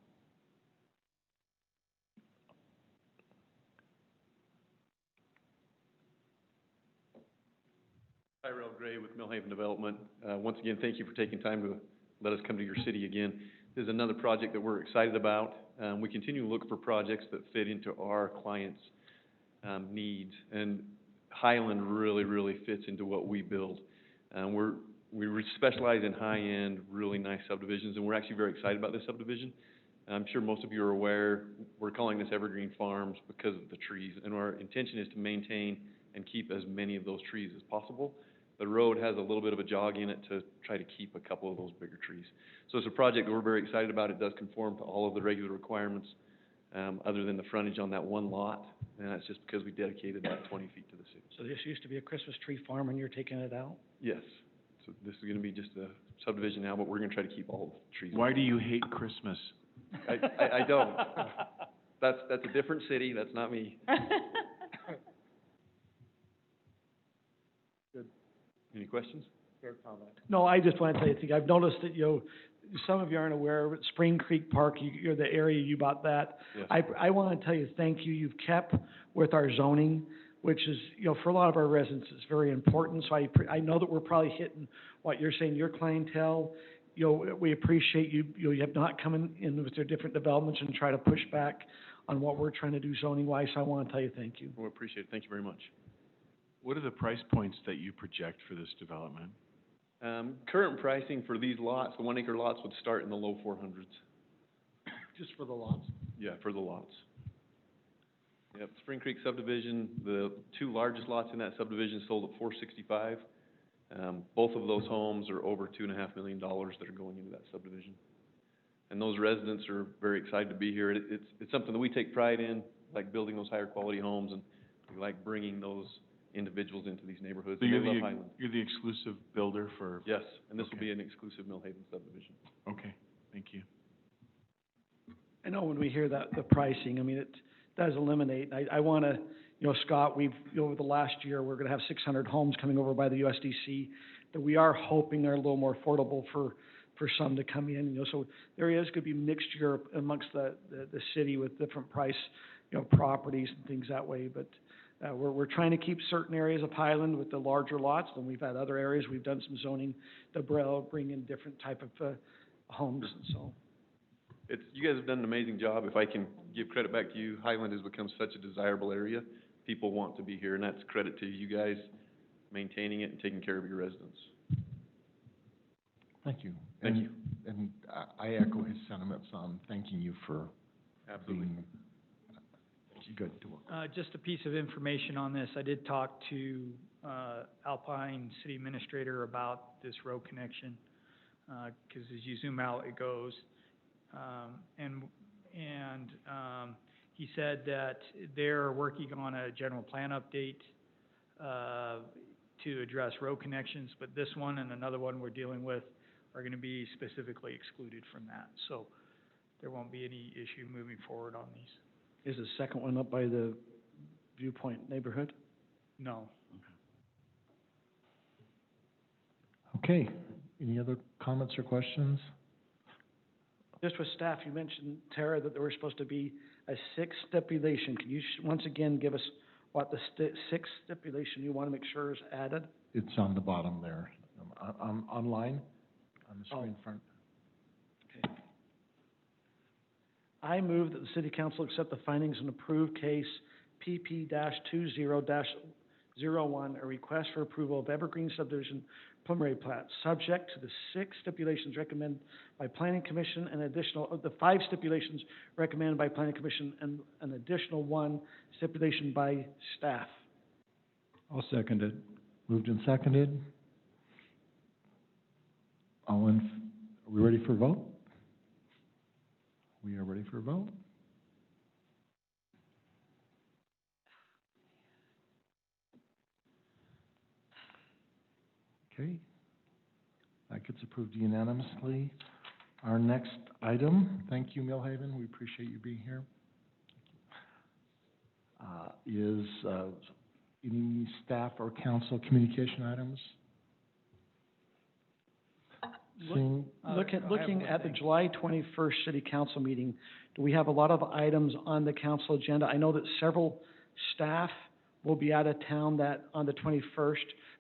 [SPEAKER 21] Tyrell Gray with Millhaven Development. Once again, thank you for taking time to let us come to your city again. This is another project that we're excited about. We continue to look for projects that fit into our clients' needs, and Highland really fits into what we build. We specialize in high-end, really nice subdivisions, and we're actually very excited about this subdivision. I'm sure most of you are aware, we're calling this Evergreen Farms because of the trees, and our intention is to maintain and keep as many of those trees as possible. The road has a little bit of a jog in it to try to keep a couple of those bigger trees. So it's a project that we're very excited about. It does conform to all of the regular requirements, other than the frontage on that one lot, and that's just because we dedicated that 20 feet to the city.
[SPEAKER 2] So this used to be a Christmas tree farm and you're taking it out?
[SPEAKER 21] Yes, so this is gonna be just a subdivision now, but we're gonna try to keep all the trees.
[SPEAKER 11] Why do you hate Christmas?
[SPEAKER 21] I don't. That's a different city, that's not me. Good. Any questions?
[SPEAKER 2] Fair comment. No, I just want to tell you, I've noticed that, some of you aren't aware, but Spring Creek Park, you're the area, you bought that.
[SPEAKER 21] Yes.
[SPEAKER 2] I want to tell you, thank you, you've kept with our zoning, which is, for a lot of our residents, it's very important. So I know that we're probably hitting what you're saying, your clientele. We appreciate you have not come in with their different developments and try to push back on what we're trying to do zoning-wise. So I want to tell you thank you.
[SPEAKER 21] We appreciate it, thank you very much.
[SPEAKER 11] What are the price points that you project for this development?
[SPEAKER 21] Current pricing for these lots, the 1 acre lots, would start in the low 400s.
[SPEAKER 2] Just for the lots?
[SPEAKER 21] Yeah, for the lots. Yep, Spring Creek subdivision, the 2 largest lots in that subdivision sold at $465. Both of those homes are over $2.5 million that are going into that subdivision. And those residents are very excited to be here. It's something that we take pride in, like building those higher quality homes, and we like bringing those individuals into these neighborhoods.
[SPEAKER 11] So
[SPEAKER 21] And
[SPEAKER 11] you're
[SPEAKER 21] they love Highland.
[SPEAKER 11] you're the exclusive builder for?
[SPEAKER 21] Yes, and this will
[SPEAKER 11] Okay.
[SPEAKER 21] be an exclusive Millhaven subdivision.
[SPEAKER 11] Okay, thank you.
[SPEAKER 2] I know when we hear that, the pricing, it does eliminate, I want to, Scott, over the last year, we're going to have 600 homes coming over by the USDC that we are hoping are a little more affordable for some to come in, so there is going to be mixture amongst the city with different price, properties and things that way, but we're trying to keep certain areas of Highland with the larger lots, and we've had other areas, we've done some zoning to bring in different type of homes, and so.
[SPEAKER 21] You guys have done an amazing job. If I can give credit back to you, Highland has become such a desirable area. People want to be here, and that's credit to you guys maintaining it and taking care of your residents.
[SPEAKER 1] Thank you.
[SPEAKER 21] Thank you.
[SPEAKER 1] And I echo his sentiments on thanking you for
[SPEAKER 21] Absolutely.
[SPEAKER 1] being good to work with.
[SPEAKER 14] Just a piece of information on this. I did talk to Alpine City Administrator about this road connection, because as you zoom out, it goes. He said that they're working on a general plan update to address road connections, but this one and another one we're dealing with are going to be specifically excluded from that. So there won't be any issue moving forward on these.
[SPEAKER 2] Is the second one up by the Viewpoint neighborhood?
[SPEAKER 14] No.
[SPEAKER 1] Okay, any other comments or questions?
[SPEAKER 2] Just with staff, you mentioned, Tara, that there were supposed to be a sixth stipulation. Can you once again give us what the sixth stipulation you want to make sure is added?
[SPEAKER 1] It's on the bottom there, online, on the screen front.
[SPEAKER 2] Okay. I move that the city council accept the findings and approve case PP-20-01, a request for approval of Evergreen subdivision preliminary plat, subject to the 6 stipulations recommended by Planning Commission and the 5 stipulations recommended by Planning Commission and an additional 1 stipulation by staff.
[SPEAKER 6] I'll second it.
[SPEAKER 1] Moved and seconded. Are we ready for a vote? We are ready for a vote. Okay. That gets approved unanimously. Our next item, thank you, Millhaven, we appreciate you being here, is any staff or council communication items? Seeing,
[SPEAKER 2] Looking at the July 21st city council meeting, do we have a lot of items on the council agenda? I know that several staff will be out of town on the 21st,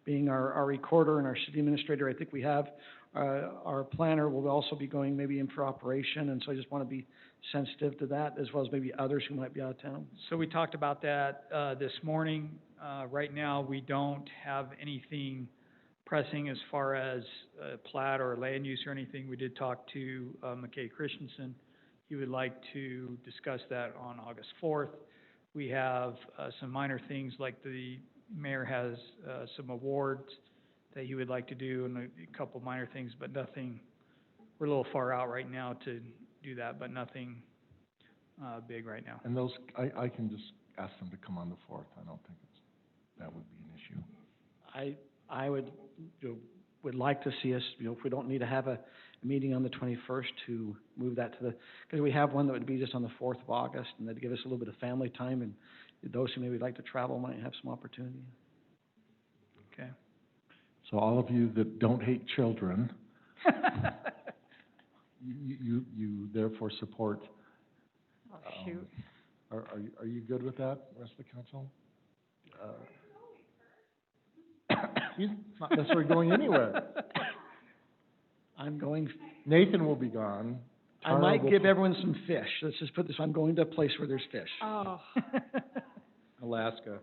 [SPEAKER 2] being our recorder and our city administrator. I think we have, our planner will also be going maybe in for operation, and so I just want to be sensitive to that, as well as maybe others who might be out of town.
[SPEAKER 14] So we talked about that, this morning. Right now, we don't have anything pressing as far as, plat or land use or anything. We did talk to, McKay Christensen. He would like to discuss that on August 4th. We have, some minor things, like the mayor has, some awards that he would like to do, and a couple minor things, but nothing, we're a little far out right now to do that, but nothing, big right now.
[SPEAKER 1] and those, I can just ask them to come on the 4th. I don't think that would be an issue.
[SPEAKER 2] I would like to see us, if we don't need to have a meeting on the 21st, to move that to because we have one that would be just on the 4th of August, and that'd give us a little bit of family time, and those who maybe like to travel might have some opportunity.
[SPEAKER 14] Okay.
[SPEAKER 1] So all of you that don't hate children, you therefore support.
[SPEAKER 10] Oh, shoot.
[SPEAKER 1] Are you good with that, rest of the council? He's not necessarily going anywhere.
[SPEAKER 2] I'm going.
[SPEAKER 1] Nathan will be gone.
[SPEAKER 2] I might give everyone some fish. Let's just put this, I'm going to a place where there's fish.
[SPEAKER 8] Oh.
[SPEAKER 6] Alaska.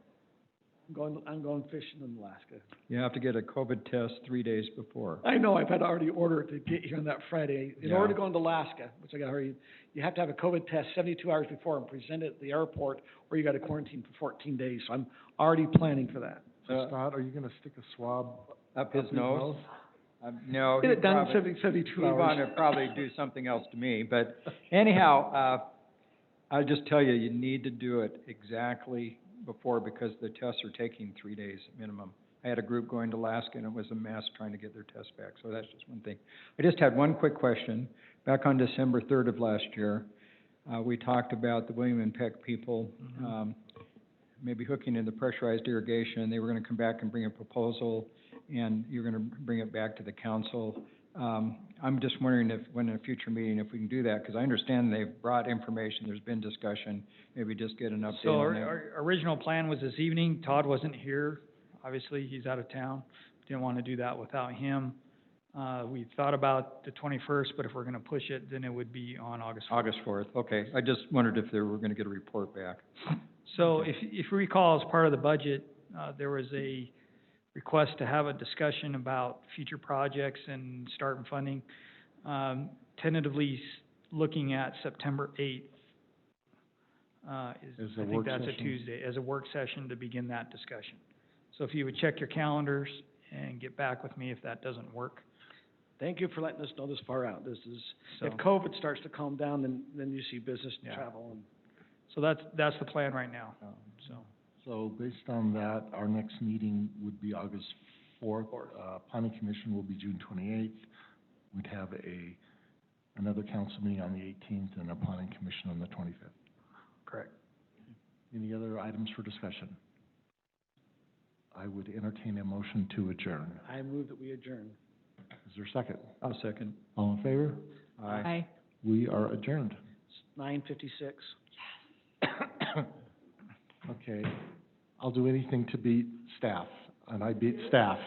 [SPEAKER 2] I'm going fishing in Alaska.
[SPEAKER 6] You have to get a COVID test 3 days before.
[SPEAKER 2] I know, I've had to already order it to get here on that Friday. In
[SPEAKER 6] Yeah.
[SPEAKER 2] order to go into Alaska, which I got to hurry, you have to have a COVID test 72 hours before and present it at the airport, or you got to quarantine for 14 days. So I'm already planning for that.
[SPEAKER 1] So Scott, are you gonna stick a swab
[SPEAKER 6] Up his nose? No.
[SPEAKER 2] Get it
[SPEAKER 6] he'd
[SPEAKER 2] done in
[SPEAKER 6] probably-
[SPEAKER 2] 72
[SPEAKER 6] He'd
[SPEAKER 2] hours.
[SPEAKER 6] want to probably do something else to me, but anyhow, I'll just tell you, you need to do it exactly before, because the tests are taking 3 days minimum. I had a group going to Alaska, and it was a mess trying to get their tests back, so that's just one thing. I just had one quick question. Back on December 3rd of last year, we talked about the William and Peck people, maybe hooking in the pressurized irrigation. They were gonna come back and bring a proposal, and you're gonna bring it back to the council. I'm just wondering if, when in a future meeting, if we can do that, because I understand they've brought information, there's been discussion, maybe just get an update
[SPEAKER 14] So
[SPEAKER 6] on that.
[SPEAKER 14] our original plan was this evening. Todd wasn't here. Obviously, he's out of town. Didn't want to do that without him. We thought about the 21st, but if we're going to push it, then it would be on August 4th.
[SPEAKER 6] August 4th, okay. I just wondered if they were gonna get a report back.
[SPEAKER 14] So if you recall, as part of the budget, there was a request to have a discussion about future projects and start funding. Tentatively looking at September 8th, I think that's a Tuesday, as a work session to begin that discussion. So if you would check your calendars and get back with me if that doesn't work.
[SPEAKER 2] Thank you for letting us know this far out. This is,
[SPEAKER 14] So-
[SPEAKER 2] if COVID starts to calm down, then you see business and
[SPEAKER 14] Yeah.
[SPEAKER 2] travel and.
[SPEAKER 14] So that's the plan right now, so.
[SPEAKER 1] So based on that, our next meeting would be August 4th. Planning Commission will be June 28th. We'd have another council meeting on the 18th and a Planning Commission on the 25th.
[SPEAKER 14] Correct.
[SPEAKER 1] Any other items for discussion? I would entertain a motion to adjourn.
[SPEAKER 2] I move that we adjourn.
[SPEAKER 1] Is there a second?
[SPEAKER 6] I'll second.
[SPEAKER 1] All in favor?
[SPEAKER 10] Aye.
[SPEAKER 1] We are adjourned.
[SPEAKER 2] It's 9:56.
[SPEAKER 1] Okay, I'll do anything to beat staff, and I beat staff.